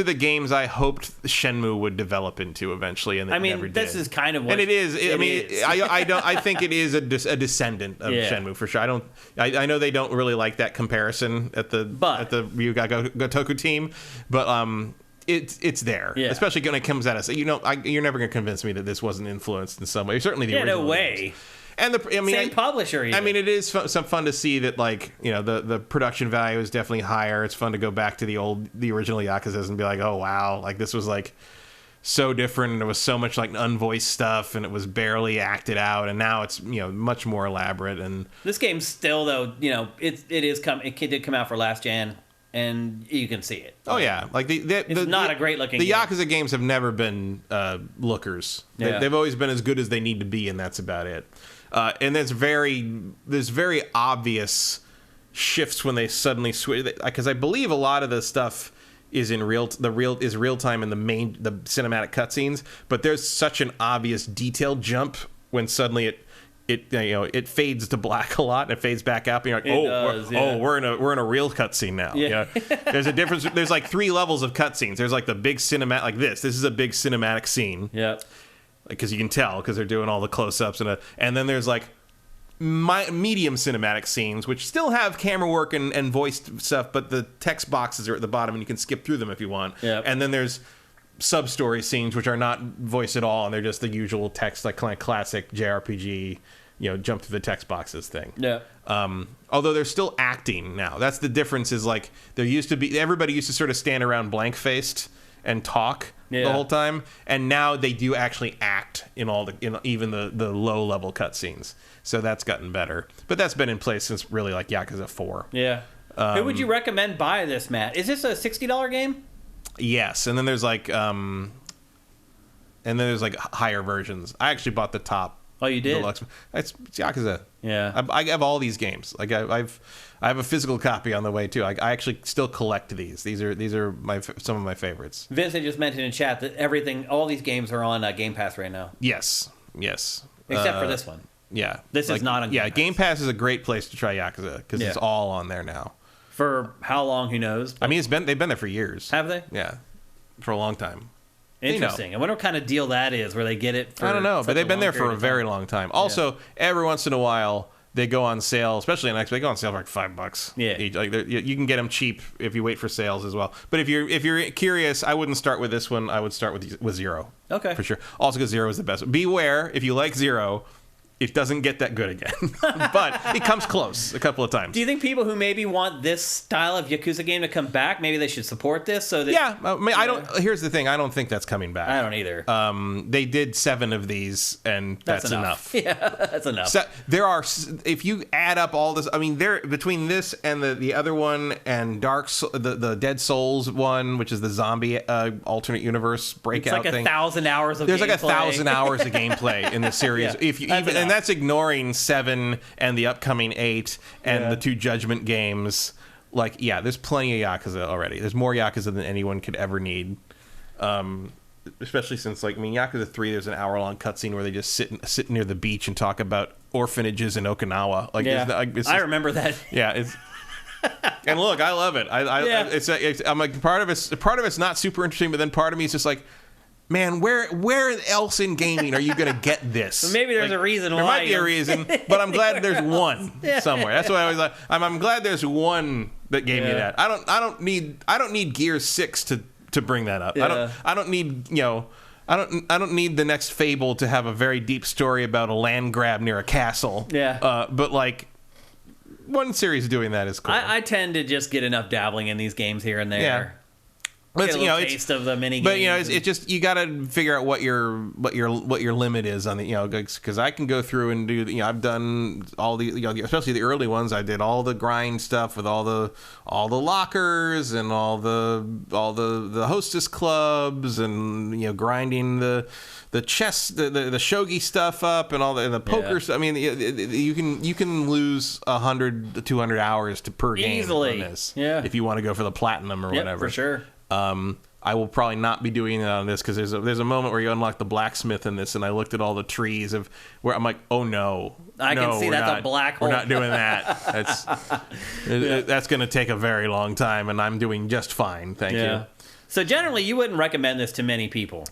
the games I hoped Shenmue would develop into eventually, and never did. This is kind of what, and it is. is. I think it is a descendant of Shenmue for sure. I know they don't really like that comparison at the Ryuga Gotoku team, but it's there, especially when it comes at us. You're never going to convince me that this wasn't influenced in some way. Certainly the original. No way. Games. And same publisher. Even. I mean, it is some fun to see that, like, the production value is definitely higher. It's fun to go back to the original Yakuzas and be like, oh wow, like, this was like so different, and there was so much like unvoiced stuff, and it was barely acted out, and now it's much more elaborate. And this game still, though, it did come out for last gen. and you can see it. Oh yeah, like it's not a great looking. The game. Yakuza games have never been lookers. Yeah. They've always been as good as they need to be, and that's about it. And there's very obvious shifts when they suddenly switch, because I believe a lot of the stuff is in real time in the cinematic cutscenes, but there's such an obvious detail jump when suddenly it fades to black a lot and it fades back up, and you're like, we're in a real cutscene now. Yeah. There's a difference. There's like 3 levels of cutscenes. There's like the big cinematic, like this is a big cinematic scene. Yeah. Because you can tell because they're doing all the close-ups and then there's like medium cinematic scenes, which still have camera work and voiced stuff, but the text boxes are at the bottom and you can skip through them if you want. Yep. And then there's sub-story scenes, which are not voiced at all, and they're just the usual text, like kind of classic JRPG, jump through the text boxes thing. Yeah. Although they're still acting now. That's the difference, is like everybody used to sort of stand around blank-faced and talk the whole time, and now they do actually act in even the low-level cutscenes. So that's gotten better. But that's been in place since really like Yakuza 4. Yeah. Who would you recommend buy this, Matt? Is this a $60 game? Yes, and then there's like higher versions. I actually bought the top. Oh, you did? Deluxe. It's Yakuza. Yeah. I have all these games. Like I have a physical copy on the way too. I actually still collect these. These are some of my favorites. Vincent just mentioned in chat that all these games are on Game Pass right now. Yes. Except for this one. Yeah. This is not on Game Pass. Game Pass is a great place to try Yakuza because it's all on there now. For how long, who knows? I mean, they've been there for years. Have they? Yeah. For a long time. Interesting. I wonder what kind of deal that is, where they get it for I don't know, but they've been there for a very long time. Also, every once in a while, they go on sale, especially on Xbox. They go on sale for like $5. Yeah. Each. Like you can get them cheap if you wait for sales as well. But if you're curious, I wouldn't start with this one. I would start with Zero. Okay. For sure. Also, because Zero is the best. Beware, if you like Zero, it doesn't get that good again. But it comes close a couple of times. Do you think people who maybe want this style of Yakuza game to come back, maybe they should support this? So that, I don't. Here's the thing. I don't think that's coming back. I don't either. They did 7 of these, and that's enough. Yeah, that's enough. So there are, if you add up all this, I mean, there between this and the other one and the Dead Souls one, which is the zombie alternate universe breakout thing. It's like 1,000 hours of There's gameplay. Like 1,000 hours of gameplay in this series. If you and that's ignoring 7 and the upcoming 8 and the 2 Judgment games. Like, there's plenty of Yakuza already. There's more Yakuza than anyone could ever need. Especially since, like, Yakuza 3, there's an hour-long cutscene where they just sit near the beach and talk about orphanages in Okinawa. Like, I remember that. Yeah, it's. And look, I love it. I'm like, part of it's not super interesting, but then part of me is just like, man, where else in gaming are you going to get this? Well, maybe there's a reason why. There might be a reason, but I'm glad there's one somewhere. That's what I always like. I'm glad there's one that gave me that. I don't need Gears 6 to bring that up. Yeah. I don't need I don't need the next Fable to have a very deep story about a land grab near a castle. Yeah. But like, one series doing that is cool. I tend to just get enough dabbling in these games here and there. Yeah. Get a little taste of the mini games. But it's just, you got to figure out what your limit is on the, because I can go through and do, I've done all the, especially the early ones. I did all the grind stuff with all the lockers and all the hostess clubs and grinding the chess, the shogi stuff up and all the poker stuff. I mean, you can lose 100 to 200 hours per game easily on this. Yeah. If you want to go for the platinum or whatever. For sure. I will probably not be doing it on this because there's a moment where you unlock the blacksmith in this, and I looked at all the trees of where I'm like, oh no, I can see that's a black hole. We're not doing that. That's going to take a very long time, and I'm doing just fine. Thank you. So generally, you wouldn't recommend this to many people.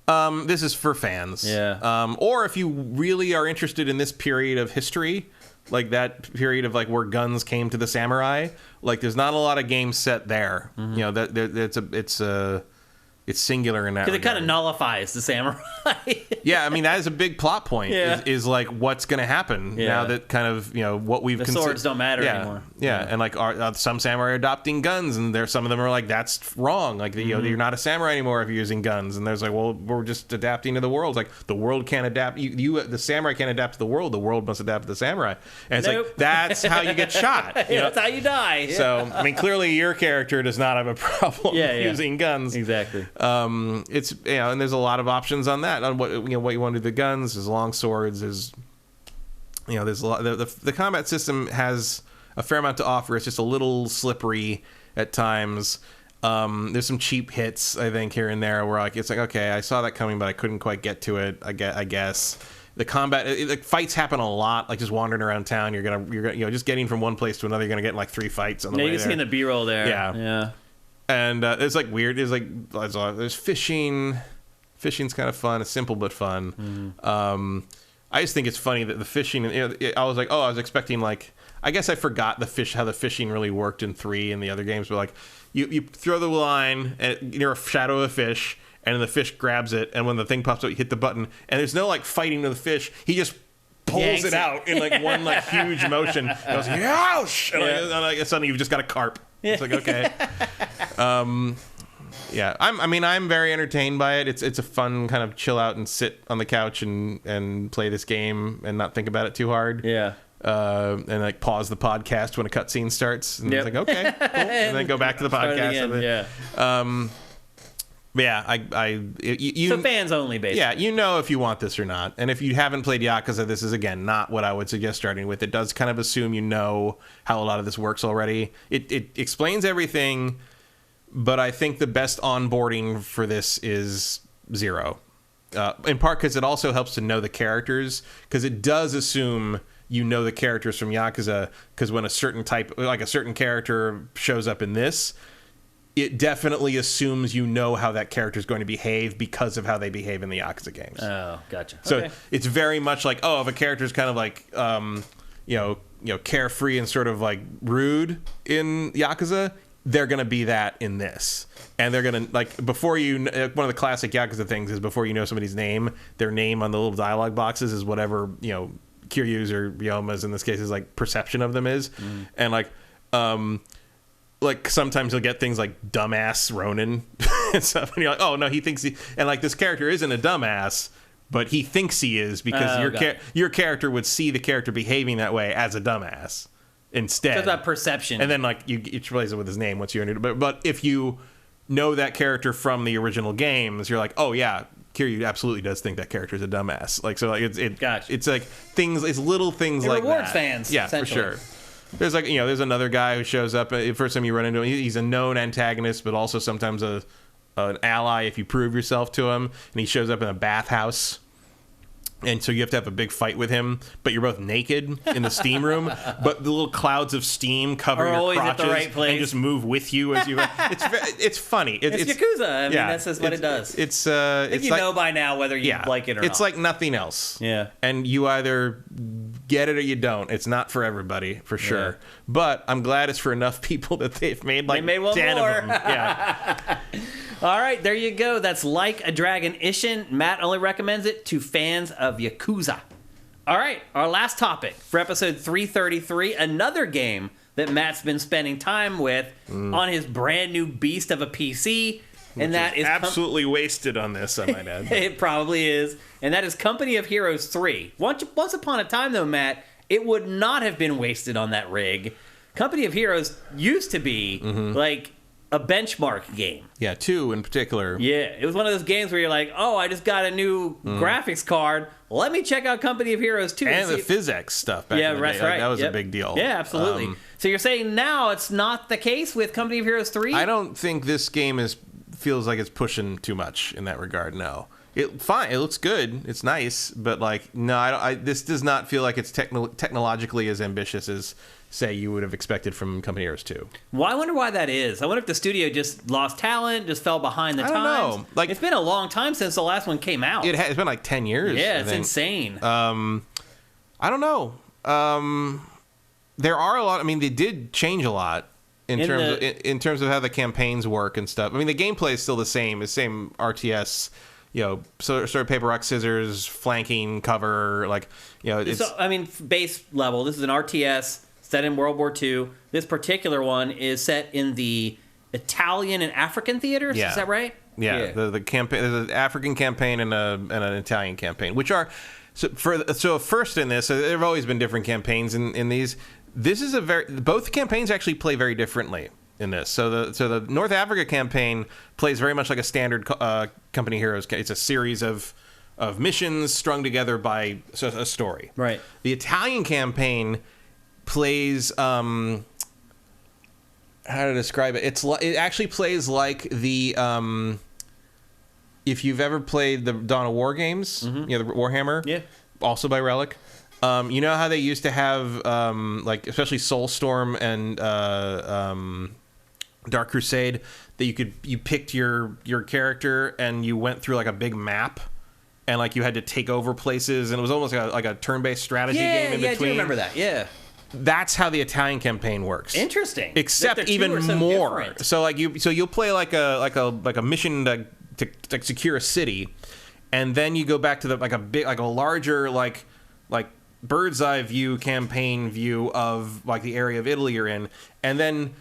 This is for fans. Yeah. Or if you really are interested in this period of history, like that period of like where guns came to the samurai, like there's not a lot of games set there. Mm-hmm. It's singular in that Because it kind regard. of nullifies the samurai. Yeah, I mean, that is a big plot point, is like what's going to happen now that kind of, what we've... The swords don't matter anymore. Yeah, and like some samurai are adopting guns, and some of them are like, that's wrong. Like, you're not a samurai anymore if you're using guns. And there's like, well, we're just adapting to the world. It's like, the world can't adapt. The samurai can't adapt to the world must adapt to the samurai. And it's like, that's how you get shot. That's how you die. So, I mean, clearly your character does not have a problem using guns. Exactly. It's and there's a lot of options on that, on what you want to do with the guns. There's long swords. There's there's a lot. The combat system has a fair amount to offer. It's just a little slippery at times. There's some cheap hits, I think, here and there where it's like, okay, I saw that coming, but I couldn't quite get to it. I guess the combat, fights happen a lot. Like just wandering around town, you're gonna just getting from one place to another. You're gonna get in like 3 fights on the way there. You can see in the B-roll there. Yeah. And it's like weird. There's fishing. Fishing's kind of fun. It's simple but fun. Mm-hmm. I just think it's funny that the fishing. I was like, I was expecting I guess I forgot how the fishing really worked in 3 and the other games. But like, you throw the line near a shadow of a fish, and the fish grabs it, and when the thing pops up, you hit the button, and there's no fighting with the fish. He just pulls it out in one huge motion. And I was like, ouch! And suddenly you've just got a carp. It's like, okay. Yeah, I'm very entertained by it. It's a fun kind of chill out and sit on the couch and play this game and not think about it too hard. Yeah. And pause the podcast when a cutscene starts, and it's like, okay, cool, and then go back to the podcast. But yeah, so fans only, basically. Yeah, if you want this or not, and if you haven't played Yakuza, this is again not what I would suggest starting with. It does kind of assume how a lot of this works already. It explains everything, but I think the best onboarding for this is 0. In part because it also helps to know the characters, because it does assume the characters from Yakuza, because when a certain character shows up in this, it definitely assumes how that character is going to behave because of how they behave in the Yakuza games. Oh, gotcha. So okay. It's very much like, if a character is kind of carefree and sort of rude in Yakuza, they're going to be that in this. And they're going to, before one of the classic Yakuza things is before you know somebody's name, their name on the little dialogue boxes is whatever, Kiryu's or Ryoma's in this case is perception of them is. And sometimes you'll get things like dumbass Ronin and stuff, and you're like, oh no, he thinks this character isn't a dumbass, but he thinks he is, because your character would see the character behaving that way as a dumbass instead. So it's about perception. And then you replace it with his name once you're but if you know that character from the original games, you're like, oh yeah, Kiryu absolutely does think that character is a dumbass. Gotcha. It's things, it's little things it like rewards that. fans. Yeah, for sure. There's there's another guy who shows up. First time you run into him, he's a known antagonist, but also sometimes an ally if you prove yourself to him. And he shows up in a bathhouse. And so you have to have a big fight with him, but you're both naked in the steam room. But the little clouds of steam cover your crotches at the right place. And just move with you as you. It's funny. It's Yakuza. I mean, that's just what it does. It's know by now whether you like it or not. It's like nothing else. Yeah. And you either get it or you don't. It's not for everybody, for sure. Yeah. But I'm glad it's for enough people that they've made 10 of them. Yeah. All right, there you go. That's Like a Dragon Ishin. Matt only recommends it to fans of Yakuza. All right, our last topic for episode 333, another game that Matt's been spending time with on his brand new beast of a PC. And that is absolutely wasted on this, I might add. It probably is. And that is Company of Heroes 3. Once upon a time, though, Matt, it would not have been wasted on that rig. Company of Heroes used to be a benchmark game. Yeah, 2 in particular. Yeah, it was one of those games where you're like, oh, I just got a new graphics card. Let me check out Company of Heroes 2. And the physics stuff back in the day. Right. That was a big deal. Yeah, absolutely. So you're saying now it's not the case with Company of Heroes 3? I don't think this game feels like it's pushing too much in that regard, no. It looks good. It's nice, but no, this does not feel like it's technologically as ambitious as, say, you would have expected from Company Heroes 2. Well, I wonder why that is. I wonder if the studio just lost talent, just fell behind the times. I don't know. It's been a long time since the last one came out. It's been 10 years. Yeah, it's insane. I don't know. There are a lot. I mean, they did change a lot in terms of how the campaigns work and stuff. I mean, the gameplay is still the same RTS. Sort of paper, rock, scissors, flanking, cover, it's... So, I mean, base level, this is an RTS set in World War II. This particular one is set in the Italian and African theaters, is that right? Yeah. The campaign, there's an African campaign and an Italian campaign, which are... So first in this, there have always been different campaigns in these. This is both campaigns actually play very differently in this. So the North Africa campaign plays very much like a standard Company Heroes. It's a series of missions strung together by a story. Right. The Italian campaign plays how to describe it? It actually plays like the if you've ever played the Dawn of War games, the Warhammer, also by Relic. You know how they used to have especially Soulstorm and Dark Crusade, that you picked your character and you went through like a big map and you had to take over places, and it was almost like a turn-based strategy game in between. I do remember that. Yeah. That's how the Italian campaign works. Interesting. Except even more. Different. So you'll play like a mission to secure a city, and then you go back to a larger bird's eye view campaign view of the area of Italy you're in, and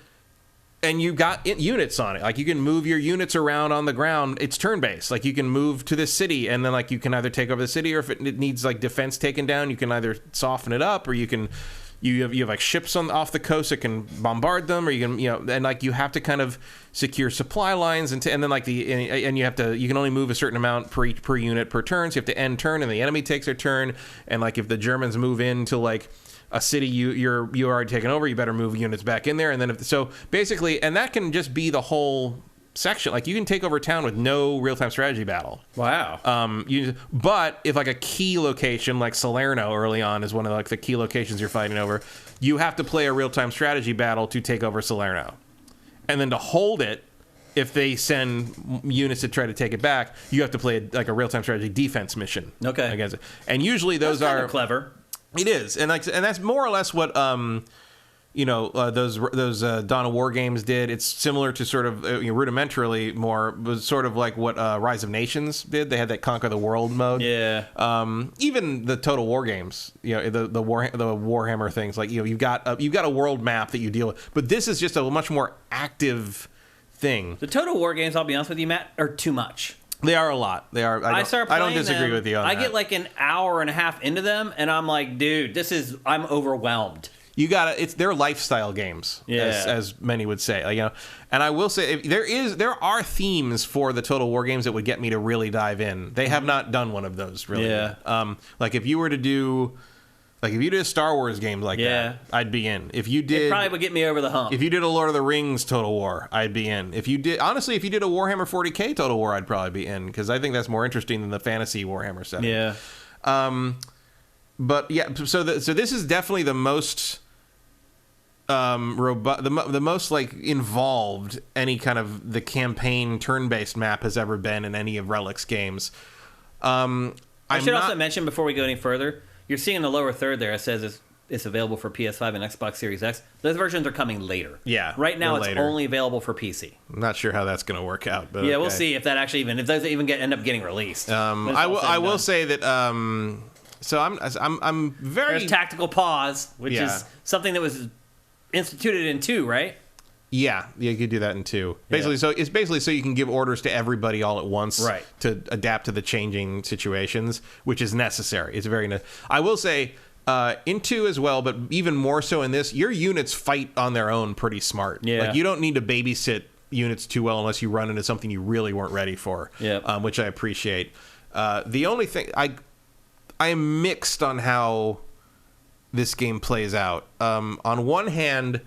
you got units on it. You can move your units around on the ground. It's turn-based. You can move to this city, and then you can either take over the city, or if it needs defense taken down, you can either soften it up, or you have ships off the coast that can bombard them, or you can and you have to kind of secure supply lines, and then you can only move a certain amount per unit per turn. So you have to end turn, and the enemy takes their turn, and if the Germans move into a city you're already taken over, you better move units back in there, and then basically, and that can just be the whole section. You can take over town with no real-time strategy battle. Wow. But if a key location like Salerno early on is one of the key locations you're fighting over, you have to play a real-time strategy battle to take over Salerno. And then to hold it, if they send units to try to take it back, you have to play a real-time strategy defense mission. Okay. Against it. And usually those That's are kind of clever. It is. And that's more or less what those Dawn of War games did. It's similar to sort of rudimentarily more was sort of like what Rise of Nations did. They had that Conquer the World mode. Yeah. Even the Total War games, the Warhammer things, you've got a world map that you deal with. But this is just a much more active thing. The Total War games, I'll be honest with you, Matt, are too much. They are a lot. They are. I don't disagree with you on that. I get an hour and a half into them, and I'm like, dude, I'm overwhelmed. You they're lifestyle games, as many would say. And I will say there are themes for the Total War games that would get me to really dive in. They have not done one of those really. Yeah. If you were to do a Star Wars game that, I'd be in. If you did, it probably would get me over the hump. If you did a Lord of the Rings Total War, I'd be in. If you did a Warhammer 40K Total War, I'd probably be in, because I think that's more interesting than the fantasy Warhammer setting. Yeah. But yeah, so this is definitely the most the most involved any kind of the campaign turn-based map has ever been in any of Relic's games. I should also mention before we go any further, you're seeing in the lower third there, it says it's available for PS5 and Xbox Series X. Those versions are coming later. Yeah. Right now it's only available for PC. I'm not sure how that's going to work out, but yeah, we'll see if those end up getting released. I will say that so I'm very... There's Tactical Pause, which is something that was instituted in 2, right? Yeah, you could do that in 2. Basically, so it's basically so you can give orders to everybody all at once, right, to adapt to the changing situations, which is necessary. It's very. I will say in 2 as well, but even more so in this, your units fight on their own pretty smart. Yeah, you don't need to babysit units too well unless you run into something you really weren't ready for. Yeah, which I appreciate. The only thing I am mixed on how this game plays out. On one hand,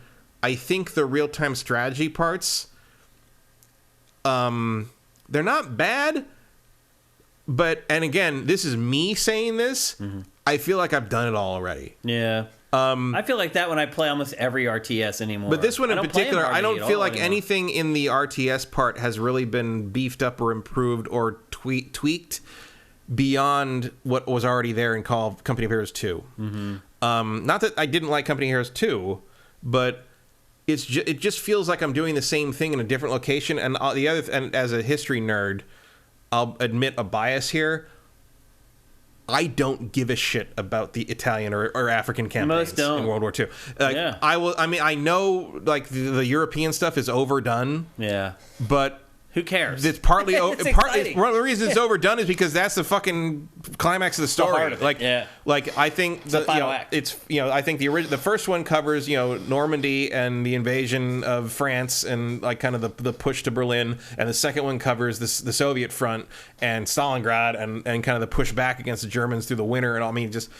I think the real-time strategy parts, they're not bad, and again, this is me saying this, I feel like I've done it all already. Yeah. I feel like that when I play almost every RTS anymore. But this one in particular, I don't feel like anything in the RTS part has really been beefed up or improved or tweaked beyond what was already there in Company of Heroes 2. Not that I didn't like Company of Heroes 2, but it just feels like I'm doing the same thing in a different location. And and as a history nerd, I'll admit a bias here. I don't give a shit about the Italian or African campaigns in World War II. I know like the European stuff is overdone. Yeah, but who cares? It's partly one of the reasons it's overdone is because that's the fucking climax of the story. I think I think the first one covers Normandy and the invasion of France and like kind of the push to Berlin, and the second one covers the Soviet front and Stalingrad and kind of the push back against the Germans through the winter and all. I mean, just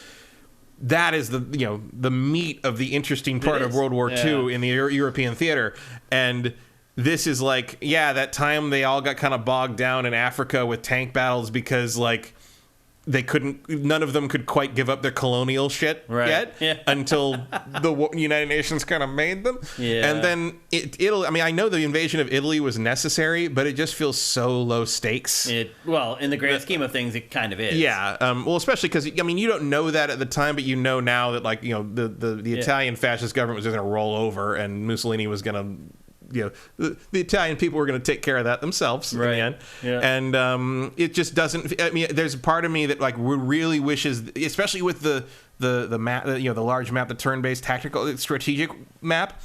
that is the meat of the interesting part of World War II in the European theater. And this is like, that time they all got kind of bogged down in Africa with tank battles because like none of them could quite give up their colonial shit yet until the United Nations kind of made them. Yeah. And then Italy, I mean, I know the invasion of Italy was necessary, but it just feels so low stakes. In the grand scheme of things, it kind of is. Yeah. Especially because, I mean, you don't know that at the time, but you know now that like, the Italian fascist government was just going to roll over and Mussolini was going to, the Italian people were going to take care of that themselves in the end. Yeah. And it just doesn't. I mean, there's a part of me that like really wishes, especially with the map, the large map, the turn-based tactical strategic map,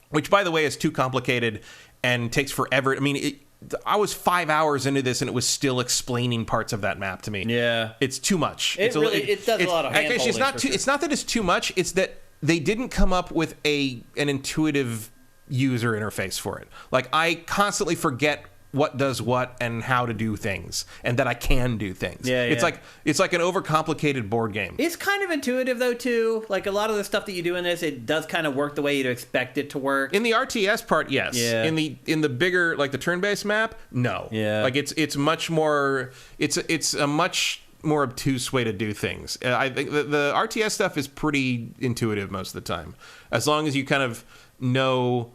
which by the way is too complicated and takes forever. I mean, I was 5 hours into this and it was still explaining parts of that map to me. Yeah, it's too much. It does a lot of hand-holding. It's not too. It's not that it's too much. It's that they didn't come up with an intuitive user interface for it. Like I constantly forget what does what and how to do things and that I can do things. It's like an overcomplicated board game. It's kind of intuitive though too. Like a lot of the stuff that you do in this, it does kind of work the way you'd expect it to work. In the RTS part, yes. Yeah. In the bigger like the turn-based map, no. Yeah. Like it's much more it's a much more obtuse way to do things. I think the RTS stuff is pretty intuitive most of the time. As long as you kind of know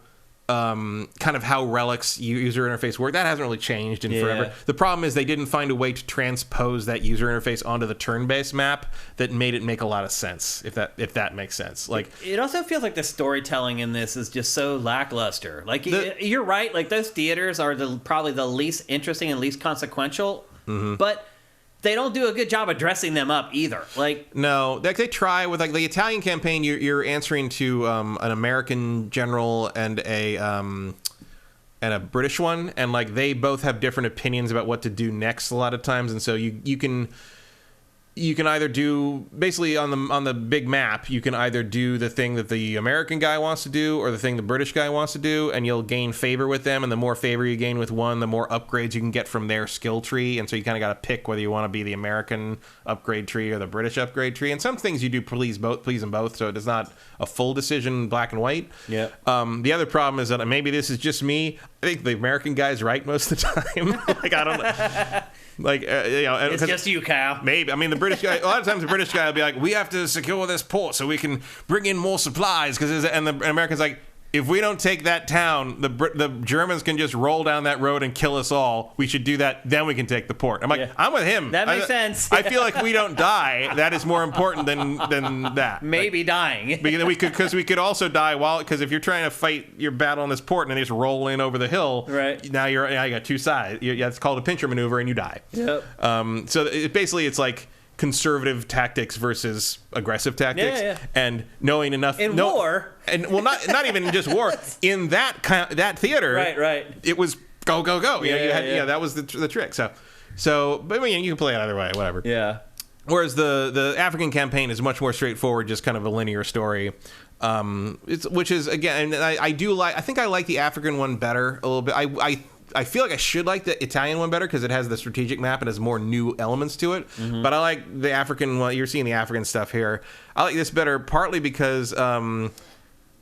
kind of how Relic's user interface work. That hasn't really changed in forever. The problem is they didn't find a way to transpose that user interface onto the turn-based map that made it make a lot of sense, if that makes sense. Like it also feels like the storytelling in this is just so lackluster. Like you're right, like those theaters are probably the least interesting and least consequential, but they don't do a good job of dressing them up either. Like no, they try with like the Italian campaign. You're answering to an American general and a British one, and like they both have different opinions about what to do next a lot of times, and so you can either do basically on the big map. You can either do the thing that the American guy wants to do or the thing the British guy wants to do, and you'll gain favor with them. And the more favor you gain with one, the more upgrades you can get from their skill tree. And so you kind of got to pick whether you want to be the American upgrade tree or the British upgrade tree. And some things you do please them both, so it is not a full decision, black and white. Yeah. The other problem is that maybe this is just me. I think the American guy's right most of the time. Like I don't know. Like it's just you, Kyle. Maybe. I mean, the British guy. A lot of times, the British guy will be like, "We have to secure this port so we can bring in more supplies." And the American's like, "If we don't take that town, the Germans can just roll down that road and kill us all. We should do that. Then we can take the port." I'm like, I'm with him. That makes sense. I feel like we don't die. That is more important than that. Maybe like, dying. Because we could also die because if you're trying to fight your battle on this port and they just roll in over the hill, right? Now you got two sides. It's called a pincher maneuver and you die. Yep. So it's like conservative tactics versus aggressive tactics, and knowing enough in war, and well, not even just war. In that theater, right. It was go. That was the trick. So, but I mean, you can play it either way, whatever. Yeah. Whereas the African campaign is much more straightforward, just kind of a linear story. Which is again, and I think I like the African one better a little bit. I feel like I should like the Italian one better because it has the strategic map and has more new elements to it. Mm-hmm. But I like the African one. You're seeing the African stuff here. I like this better partly because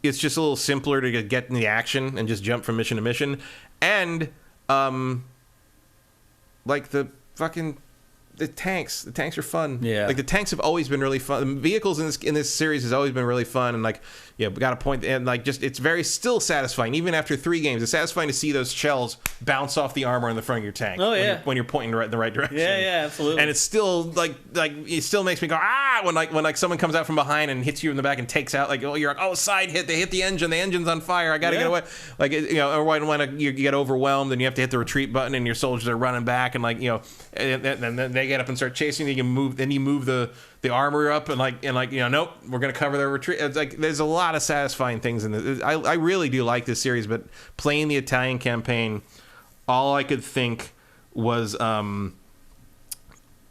it's just a little simpler to get in the action and just jump from mission to mission. And like the fucking the tanks are fun. Yeah, like the tanks have always been really fun. Vehicles in this series has always been really fun, and like we got a point, and like just it's very still satisfying even after 3 games. It's satisfying to see those shells bounce off the armor in the front of your tank. Oh yeah, when you're pointing in the right direction. Yeah, absolutely. And it's still like it still makes me go when someone comes out from behind and hits you in the back and takes out you're like side hit, they hit the engine's on fire, I gotta get away, or when you get overwhelmed and you have to hit the retreat button and your soldiers are running back and and then they get up and start chasing you. You move the armor up and nope, we're gonna cover their retreat. It's like there's a lot of satisfying things in this. I really do like this series, but playing the Italian campaign, all I could think was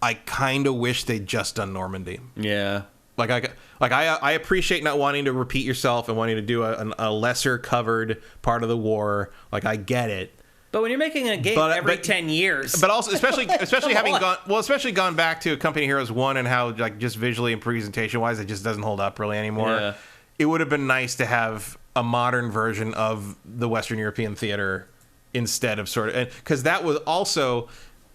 I kind of wish they'd just done Normandy. Yeah. I appreciate not wanting to repeat yourself and wanting to do a lesser covered part of the war. Like, I get it. But when you're making a game every 10 years, but also especially having gone back to Company Heroes 1 and how just visually and presentation wise it just doesn't hold up really anymore. Yeah. It would have been nice to have a modern version of the Western European theater instead of because that was also,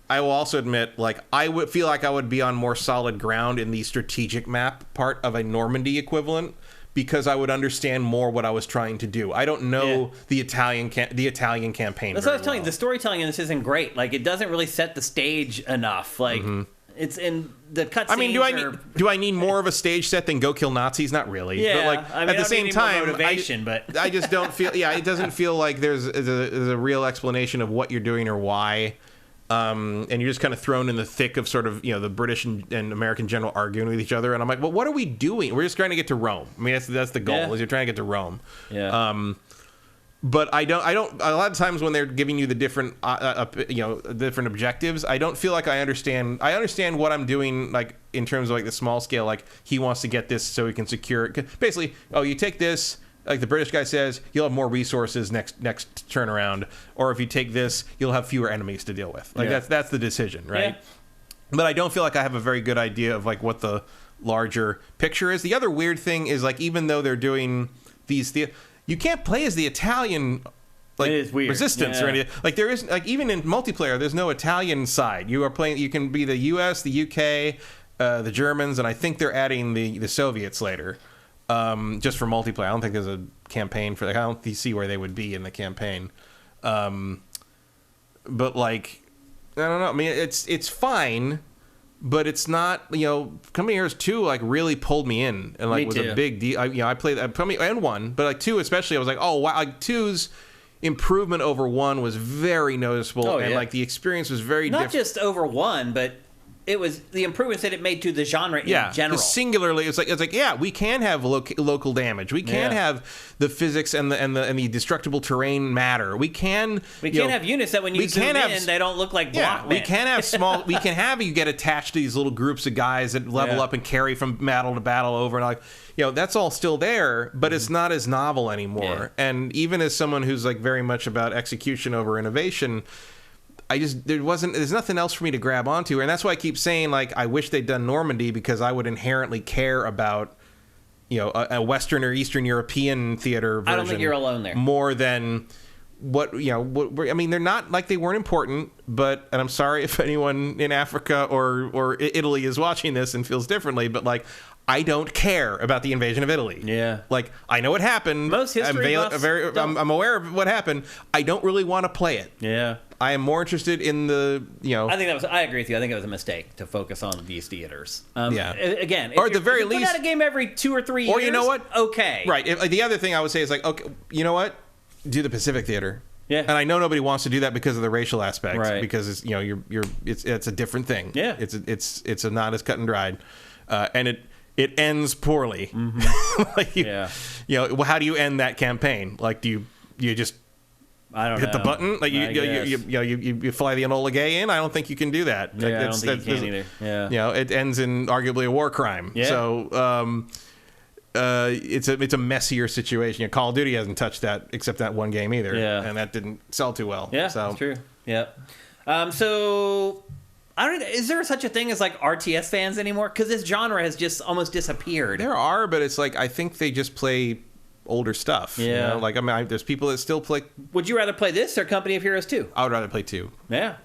I will also admit, I would feel like I would be on more solid ground in the strategic map part of a Normandy equivalent, because I would understand more what I was trying to do. I don't know the Italian campaign. That's what I was telling you. The storytelling in this isn't great. It doesn't really set the stage enough. It's in the cutscenes. I mean, do I need more of a stage set than go kill Nazis? Not really. Yeah. But at the same time, motivation, I just don't feel. Yeah, it doesn't feel like there's a real explanation of what you're doing or why. And you're just kind of thrown in the thick of the British and American general arguing with each other, and I'm like, well, what are we doing? We're just trying to get to Rome. I mean, that's the goal, is you're trying to get to Rome. Yeah. But I don't. A lot of times when they're giving you the different different objectives, I don't feel like I understand. I understand what I'm doing, in terms of the small scale. He wants to get this so he can secure it. Basically, you take this. Like the British guy says, you'll have more resources next turnaround, or if you take this, you'll have fewer enemies to deal with. That's the decision, right? Yeah. But I don't feel like I have a very good idea of what the larger picture is. The other weird thing is even though they're doing these, you can't play as the Italian resistance or anything. There is even in multiplayer, there's no Italian side. You are playing. You can be the U.S., the U.K., the Germans, and I think they're adding the Soviets later. Just for multiplayer. I don't think there's a campaign for I don't see where they would be in the campaign. But I don't know. I mean, it's fine, but it's not. Company Heroes 2 really pulled me in and was a big deal. I played and 1, but 2 especially. I was like, oh wow, 2's improvement over 1 was very noticeable, and the experience was very not just over 1, but it was the improvements that it made to the genre in general. Singularly, it's like we can have local damage. We can have the physics and the destructible terrain matter. We can have units that when you zoom in, they don't look like block men. We can have small. We can have you get attached to these little groups of guys that level up and carry from battle to battle over and that's all still there, but it's not as novel anymore. Yeah. And even as someone who's very much about execution over innovation, there's nothing else for me to grab onto, and that's why I keep saying I wish they'd done Normandy, because I would inherently care about a Western or Eastern European theater version. I don't think you're alone there. More than what I mean, they're not they weren't important, and I'm sorry if anyone in Africa or Italy is watching this and feels differently, but I don't care about the invasion of Italy. Yeah. I know what happened. Most history buffs I'm aware of what happened. I don't really want to play it. Yeah. I am more interested in the, I agree with you. I think it was a mistake to focus on these theaters. Again, or at the very least, put out a game every 2 or 3 years. Or you know what? Okay. Right. The other thing I would say is okay, you know what? Do the Pacific Theater. Yeah. And I know nobody wants to do that because of the racial aspect. Right. Because it's it's a different thing. Yeah. It's not as cut and dried, and it ends poorly. Mm-hmm. How do you end that campaign? Do you just I don't hit know. the button? You fly the Enola Gay in? I don't think you can do that. Yeah, I don't think you can either. Yeah. It ends in arguably a war crime. Yeah. So it's a messier situation. Call of Duty hasn't touched that except that one game either. Yeah. And that didn't sell too well. Yeah, so. that's true. Yeah. So I don't. Is there such a thing as RTS fans anymore? Because this genre has just almost disappeared. There are, but it's I think they just play older stuff. Yeah. There's people that still play. Would you rather play this or Company of Heroes 2? I would rather play 2. Yeah.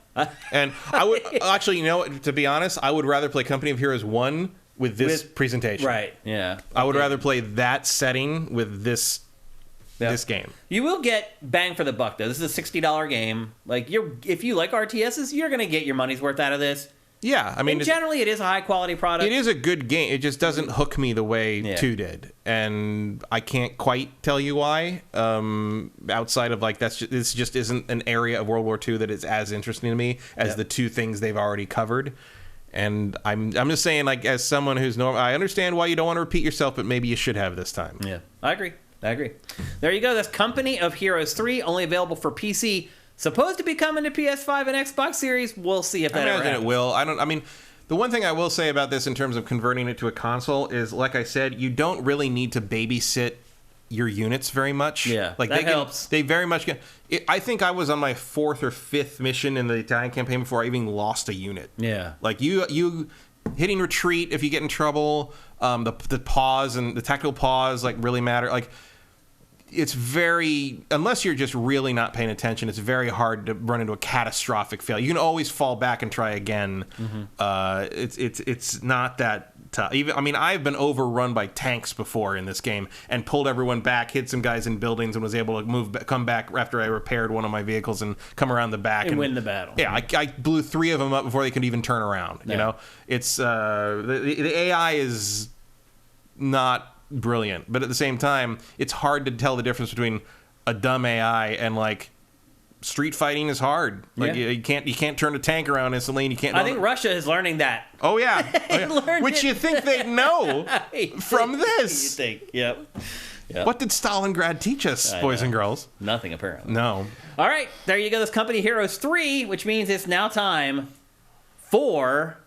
And I would actually, you know what, to be honest, I would rather play Company of Heroes 1 with this presentation. Right, yeah. I would rather play that setting with this game. You will get bang for the buck, though. This is a $60 game. Like, if you like RTSs, you're going to get your money's worth out of this. Yeah, I mean, and generally, it is a high-quality product. It is a good game. It just doesn't hook me the way 2 did. And I can't quite tell you why. Outside of, like, this just isn't an area of World War II that is as interesting to me as the 2 things they've already covered. And I'm just saying, like, as someone who's I understand why you don't want to repeat yourself, but maybe you should have this time. Yeah, I agree. There you go. That's Company of Heroes 3, only available for PC. Supposed to be coming to PS5 and Xbox Series. We'll see if that ever happens. It will. I mean, the one thing I will say about this in terms of converting it to a console is, like I said, you don't really need to babysit your units very much. Yeah, like that helps. They very much can. I think I was on my 4th or 5th mission in the Italian campaign before I even lost a unit. Yeah. Like, you hitting retreat if you get in trouble, the pause and the tactical pause, like, really matter. Like, it's very, unless you're just really not paying attention, it's very hard to run into a catastrophic failure. You can always fall back and try again. It's not that tough. Even, I mean, I've been overrun by tanks before in this game and pulled everyone back, hit some guys in buildings, and was able to come back after I repaired one of my vehicles and come around the back and win the battle. Yeah, I blew 3 of them up before they could even turn around. You know, it's the AI is not brilliant, but at the same time, it's hard to tell the difference between a dumb AI and, like, street fighting is hard. Like, you can't turn a tank around instantly, and you can't. I think Russia is learning that. Oh yeah, which you think they'd know from this? You think? Yep. What did Stalingrad teach us, boys and girls? Nothing, apparently. No. All right, there you go. This Company Heroes 3, which means it's now time for.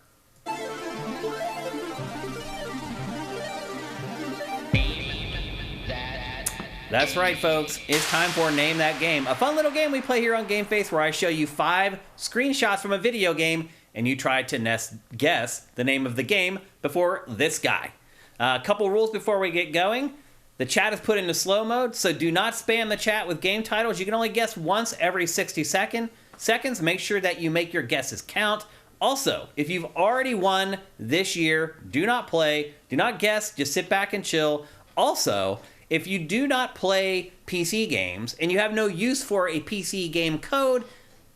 That's right, folks. It's time for Name That Game, a fun little game we play here on GameFace where I show you 5 screenshots from a video game and you try to guess the name of the game before this guy. A couple rules before we get going. The chat is put into slow mode, so do not spam the chat with game titles. You can only guess once every 60 seconds. Make sure that you make your guesses count. Also, if you've already won this year, do not play, do not guess, just sit back and chill. Also, if you do not play PC games and you have no use for a PC game code,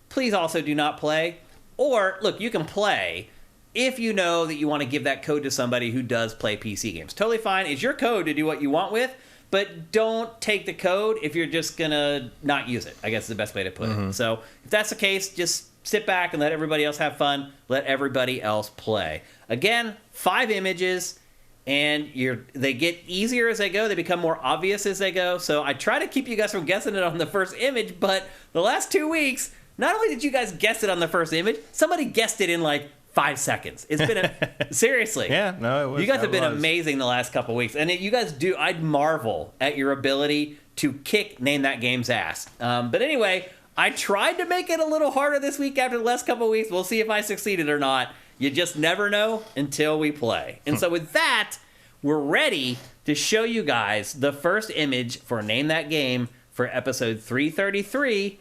please also do not play. Or, look, you can play if you know that you want to give that code to somebody who does play PC games. Totally fine. It's your code to do what you want with, but don't take the code if you're just going to not use it, I guess is the best way to put it. So if that's the case, just sit back and let everybody else have fun. Let everybody else play. Again, 5 images. And they get easier as they go. They become more obvious as they go. So I try to keep you guys from guessing it on the first image, but the last 2 weeks, not only did you guys guess it on the first image, somebody guessed it in like 5 seconds. It's been seriously. Yeah, no, it was. You guys have been amazing the last couple weeks, and you guys do. I'd marvel at your ability to kick Name That Game's ass. But anyway, I tried to make it a little harder this week after the last couple weeks. We'll see if I succeeded or not. You just never know until we play. And so with that, we're ready to show you guys the first image for Name That Game for episode 333.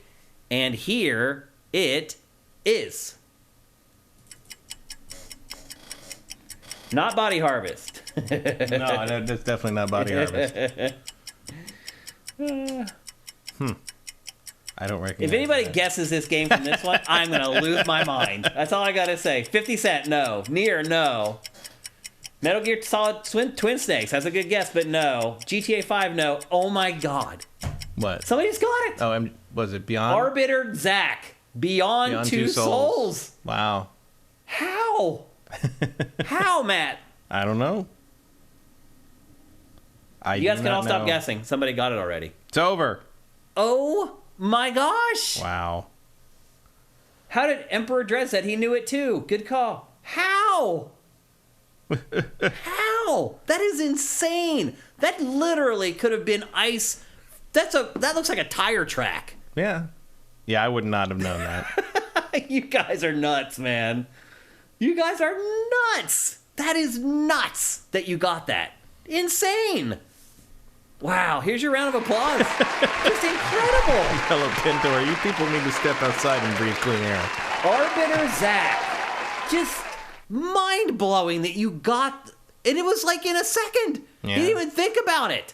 And here it is. Not Body Harvest. No, that's definitely not Body Harvest. I don't recognize. If anybody that. guesses this game from this one, I'm going to lose my mind. That's all I got to say. 50 Cent, no. Nier, no. Metal Gear Solid Twin Snakes, that's a good guess, but no. GTA 5, no. Oh my God. What? Somebody's got it. Oh, was it Beyond? Arbiter Zack. Beyond Two Souls. Wow. How? How, Matt? I don't know. You guys can all stop guessing. Somebody got it already. It's over. Oh my gosh. Wow. How did Emperor Dread said he knew it too? Good call. How? How? That is insane. That literally could have been ice. That looks like a tire track. Yeah. Yeah, I would not have known that. You guys are nuts, man. You guys are nuts. That is nuts that you got that. Insane. Wow, here's your round of applause. Just incredible. Hello, Pintor. You people need to step outside and breathe clean air. Arbiter Zach, just mind-blowing that you got, and it was like in a second. Yeah. He didn't even think about it.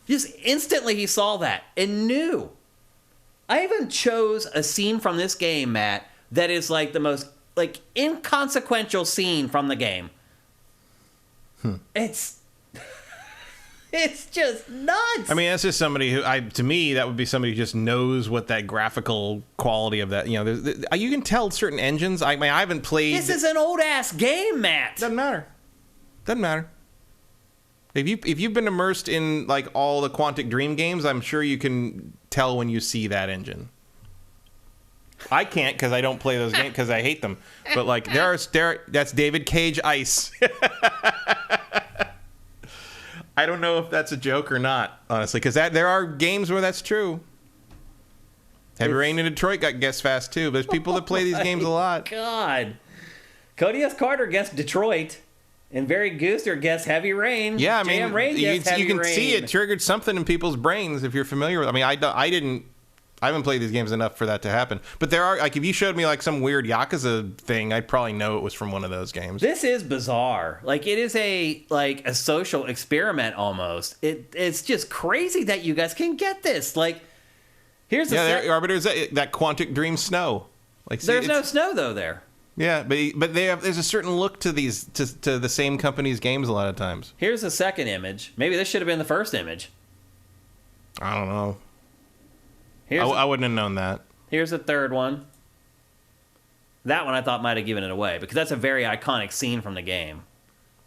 Just instantly he saw that and knew. I even chose a scene from this game, Matt, that is like the most like inconsequential scene from the game. It's just nuts. I mean, that's just somebody who, to me, that would be somebody who just knows what that graphical quality of that, you know, you can tell certain engines. I mean, I haven't played. This is an old-ass game, Matt. Doesn't matter. Doesn't matter. If you've been immersed in, like, all the Quantic Dream games, I'm sure you can tell when you see that engine. I can't because I don't play those games because I hate them. But, like, that's David Cage Ice. I don't know if that's a joke or not, honestly, because there are games where that's true. Heavy Rain in Detroit got guessed fast, too. There's people that play these games a lot. God. Cody S. Carter guessed Detroit, and Barry Gooster guessed Heavy Rain. Yeah, I mean, Rain you Heavy can Rain. see it triggered something in people's brains if you're familiar with it. I mean, I haven't played these games enough for that to happen. But there are, like, if you showed me, like, some weird Yakuza thing, I'd probably know it was from one of those games. This is bizarre. Like, it is a social experiment almost. It's just crazy that you guys can get this. Like, here's the Arbiters, that Quantic Dream snow. Like, there's no snow, though, there. Yeah, but there's a certain look to these, to the same company's games a lot of times. Here's the second image. Maybe this should have been the first image. I don't know. I wouldn't have known that. Here's the third one. That one I thought might have given it away because that's a very iconic scene from the game.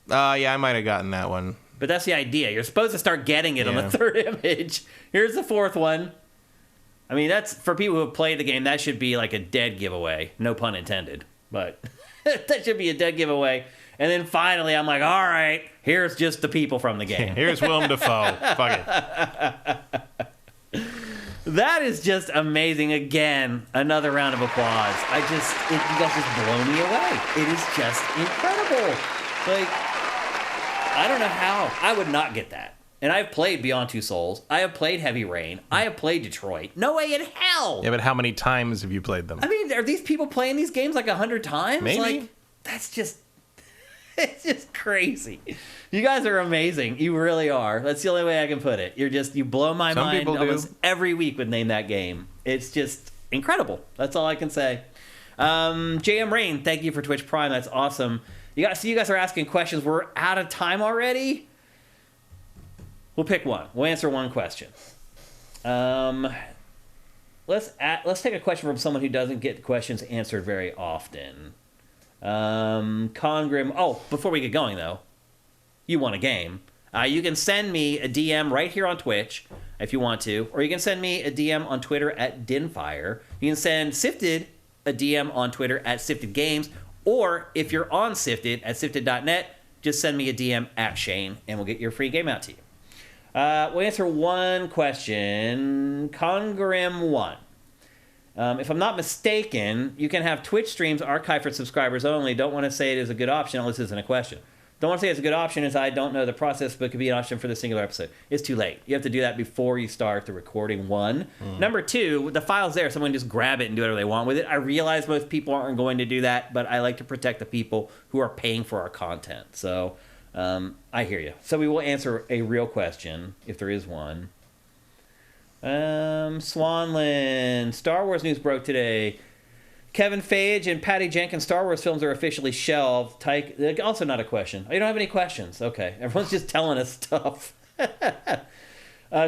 Yeah, I might have gotten that one. But that's the idea. You're supposed to start getting it on the third image. Here's the fourth one. I mean, that's for people who have played the game, that should be like a dead giveaway. No pun intended. But that should be a dead giveaway. And then finally, I'm like, all right, here's just the people from the game. Here's Willem Dafoe. Fuck it. That is just amazing. Again, another round of applause. You guys just blow me away. It is just incredible. Like, I don't know how. I would not get that. And I've played Beyond Two Souls. I have played Heavy Rain. I have played Detroit. No way in hell. Yeah, but how many times have you played them? I mean, are these people playing these games like 100 times? Maybe. Like, that's just... It's just crazy. You guys are amazing. You really are. That's the only way I can put it. You blow my mind. Some people almost do. Every week would name that game. It's just incredible. That's all I can say. JM Rain, thank you for Twitch Prime. That's awesome. You guys are asking questions. We're out of time already. We'll pick one. We'll answer one question. Let's take a question from someone who doesn't get questions answered very often. Congrim. Oh, before we get going though, you want a game. You can send me a DM right here on Twitch if you want to, or you can send me a DM on Twitter at Dinfire. You can send Sifted a DM on Twitter at Sifted Games, or if you're on Sifted at Sifted.net, just send me a DM at Shane, and we'll get your free game out to you. We'll answer one question. Congrim1. If I'm not mistaken, you can have Twitch streams archived for subscribers only. Don't want to say it is a good option unless it's in a question. Don't want to say it's a good option as I don't know the process, but it could be an option for the singular episode. It's too late. You have to do that before you start the recording, one. Number two, the file's there. Someone just grab it and do whatever they want with it. I realize most people aren't going to do that, but I like to protect the people who are paying for our content. So I hear you. So we will answer a real question, if there is one. Swanland. Star Wars news broke today. Kevin Feige and Patty Jenkins' Star Wars films are officially shelved. Also not a question. Oh, you don't have any questions. Okay. Everyone's just telling us stuff.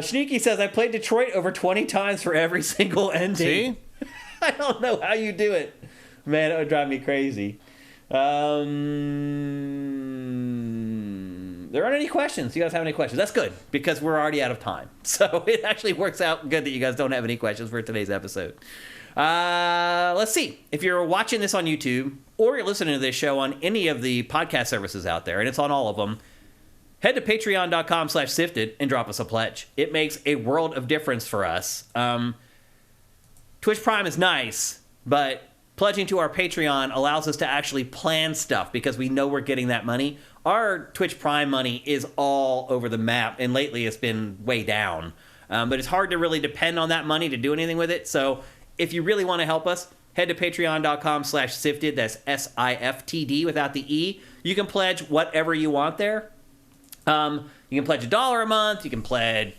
Sneaky says, I played Detroit over 20 times for every single ending. See? I don't know how you do it. Man, it would drive me crazy. There aren't any questions. You guys have any questions? That's good, because we're already out of time. So it actually works out good that you guys don't have any questions for today's episode. Let's see. If you're watching this on YouTube, or you're listening to this show on any of the podcast services out there, and it's on all of them, head to patreon.com/sifted and drop us a pledge. It makes a world of difference for us. Twitch Prime is nice, but pledging to our Patreon allows us to actually plan stuff because we know we're getting that money. Our Twitch Prime money is all over the map, and lately it's been way down. But it's hard to really depend on that money to do anything with it. So if you really want to help us, head to patreon.com/sifted. That's SIFTD without the E. You can pledge whatever you want there. You can pledge $1 a month. You can pledge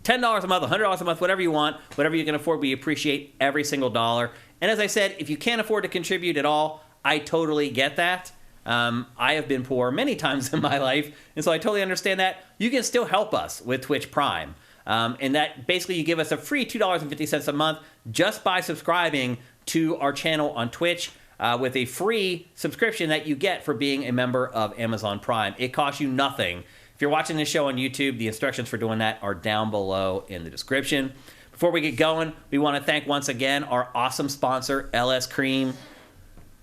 $10 a month, $100 a month, whatever you want, whatever you can afford. We appreciate every single dollar. And as I said, if you can't afford to contribute at all, I totally get that. I have been poor many times in my life, and so I totally understand that. You can still help us with Twitch Prime. And that basically you give us a free $2.50 a month just by subscribing to our channel on Twitch with a free subscription that you get for being a member of Amazon Prime. It costs you nothing. If you're watching this show on YouTube, the instructions for doing that are down below in the description. Before we get going, we want to thank once again our awesome sponsor, LS Cream.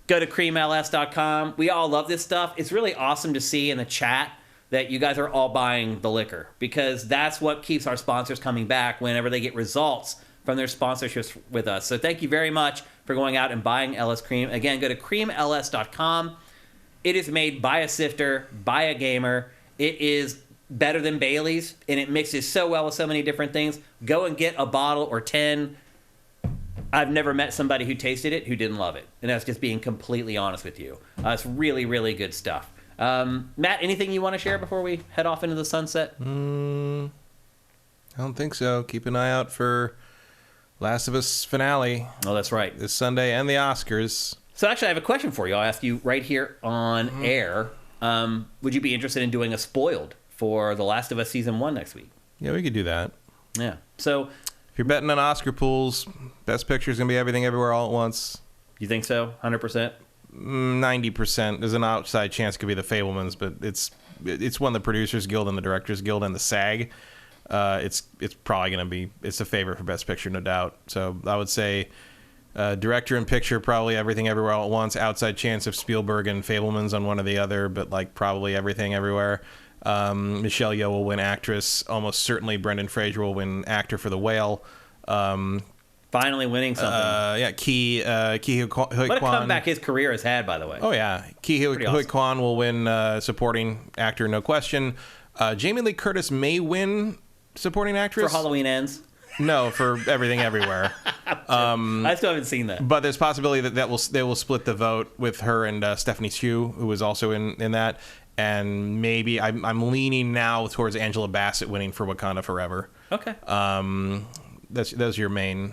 Go to creamls.com. We all love this stuff. It's really awesome to see in the chat that you guys are all buying the liquor, because that's what keeps our sponsors coming back whenever they get results from their sponsorships with us. So thank you very much for going out and buying LS Cream. Again, go to creamls.com. It is made by a sifter, by a gamer. It is better than Bailey's, and it mixes so well with so many different things. Go and get a bottle or 10. I've never met somebody who tasted it who didn't love it, and that's just being completely honest with you. It's really, really good stuff. Matt, anything you want to share before we head off into the sunset? I don't think so. Keep an eye out for Last of Us finale. Oh, that's right. This Sunday, and the Oscars. So actually, I have a question for you. I'll ask you right here on air. Would you be interested in doing a spoiled for The Last of Us Season 1 next week? Yeah, we could do that. Yeah. So if you're betting on Oscar pools, Best Picture is going to be Everything Everywhere All at Once. You think so? 100%? 90%. There's an outside chance it could be The Fabelmans, but it's won the Producers Guild and the Directors Guild and the SAG. It's probably going to be, it's a favorite for Best Picture, no doubt. So I would say director and picture, probably Everything Everywhere All at Once. Outside chance of Spielberg and Fabelmans on one or the other, but like probably Everything Everywhere. Michelle Yeoh will win actress. Almost certainly Brendan Fraser will win actor for The Whale. Finally winning something. Yeah, Ke Huy Quan. What a comeback his career has had, by the way. Oh, yeah. Ke Huy Quan will win supporting actor, no question. Jamie Lee Curtis may win supporting actress. For Halloween Ends? No, for Everything Everywhere. I still haven't seen that. But there's possibility that they will split the vote with her and Stephanie Hsu, who was also in that. And maybe I'm leaning now towards Angela Bassett winning for Wakanda Forever. Okay. Those are your main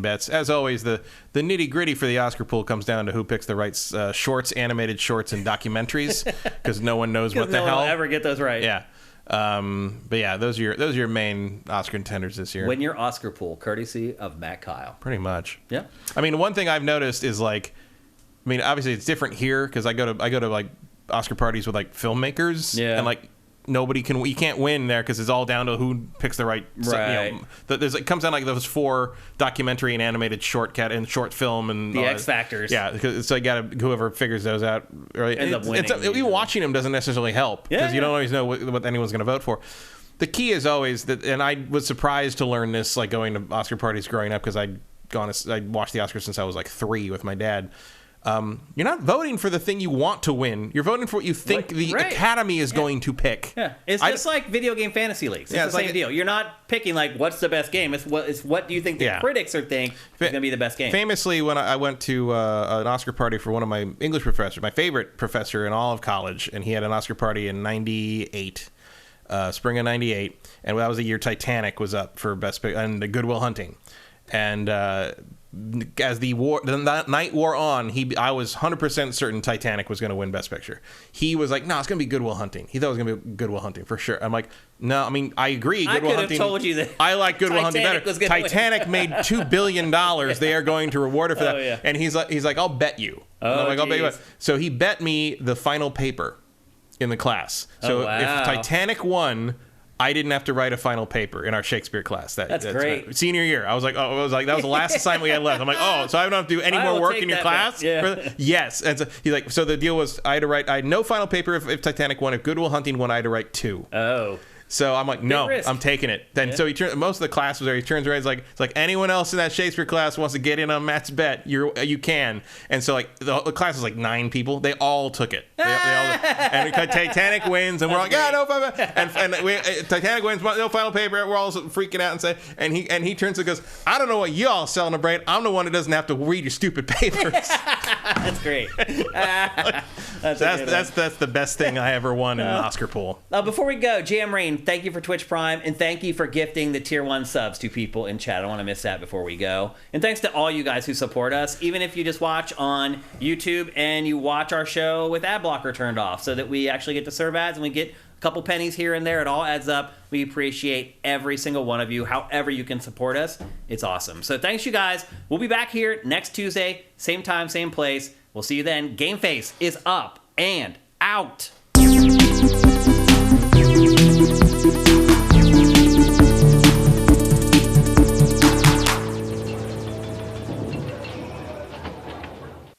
bets. As always, the nitty gritty for the Oscar pool comes down to who picks the right shorts, animated shorts, and documentaries, because no one knows what the hell. No one will ever get those right. Yeah. But yeah, those are your main Oscar contenders this year. Win your Oscar pool, courtesy of Matt Kyle. Pretty much. Yeah. I mean, one thing I've noticed is obviously it's different here because I go to like Oscar parties with like filmmakers. Yeah. And like you can't win there because it's all down to who picks the right. Right. It comes down like those 4 documentary and animated short film and the X Factors. Yeah, so you got whoever figures those out. Right? Ends up winning. Even watching them doesn't necessarily help because you don't always know what anyone's going to vote for. The key is always that, and I was surprised to learn this, like going to Oscar parties growing up because I watched the Oscars since I was like 3 with my dad. You're not voting for the thing you want to win. You're voting for what you think the Academy is going to pick. Yeah, it's just like video game fantasy leagues. It's the same deal. You're not picking like what's the best game. It's what do you think the critics are think is going to be the best game. Famously, when I went to an Oscar party for one of my English professors, my favorite professor in all of college, and he had an Oscar party in '98, spring of '98, and that was the year Titanic was up for best pick and Good Will Hunting, and as the night wore on, I was 100% certain Titanic was going to win Best Picture. He was like, "No, it's going to be Good Will Hunting." He thought it was going to be Good Will Hunting for sure. I'm like, "No, I mean, I agree. Good Will Hunting. I could have told you that. I like Good Will Hunting better. Titanic made $2 billion. They are going to reward her for that." Yeah. And he's like, "I'll bet you." And I'm like, "I'll bet you." So he bet me the final paper in the class. So if Titanic won, I didn't have to write a final paper in our Shakespeare class. That's great. Senior year, I was like, that was the last assignment we had left. I'm like, so I don't have to do any more work in your class? Yeah. Yes. And so he's like, so the deal was I had no final paper if Titanic won. If Good Will Hunting won, I had to write 2. Oh. So I'm like, no, risk. I'm taking it. Then so most of the class was there. He turns around, it's like anyone else in that Shakespeare class wants to get in on Matt's bet, you can. And so like the class was like 9 people. They all took it. They all, and Titanic wins, and we're like, yeah, no, Titanic wins, no final paper. We're all freaking out and he turns and goes, I don't know what y'all celebrate. I'm the one who doesn't have to read your stupid papers. That's great. That's the best thing I ever won in an Oscar pool. Before we go, JM Rain, thank you for Twitch Prime, and thank you for gifting the tier 1 subs to people in chat. I don't want to miss that before we go. And thanks to all you guys who support us, even if you just watch on YouTube and you watch our show with ad blocker turned off, so that we actually get to serve ads and we get a couple pennies here and there. It all adds up. We appreciate every single one of you. However you can support us, it's awesome. So thanks, you guys. We'll be back here next Tuesday, same time, same place. We'll see you then. GameFace is up and out.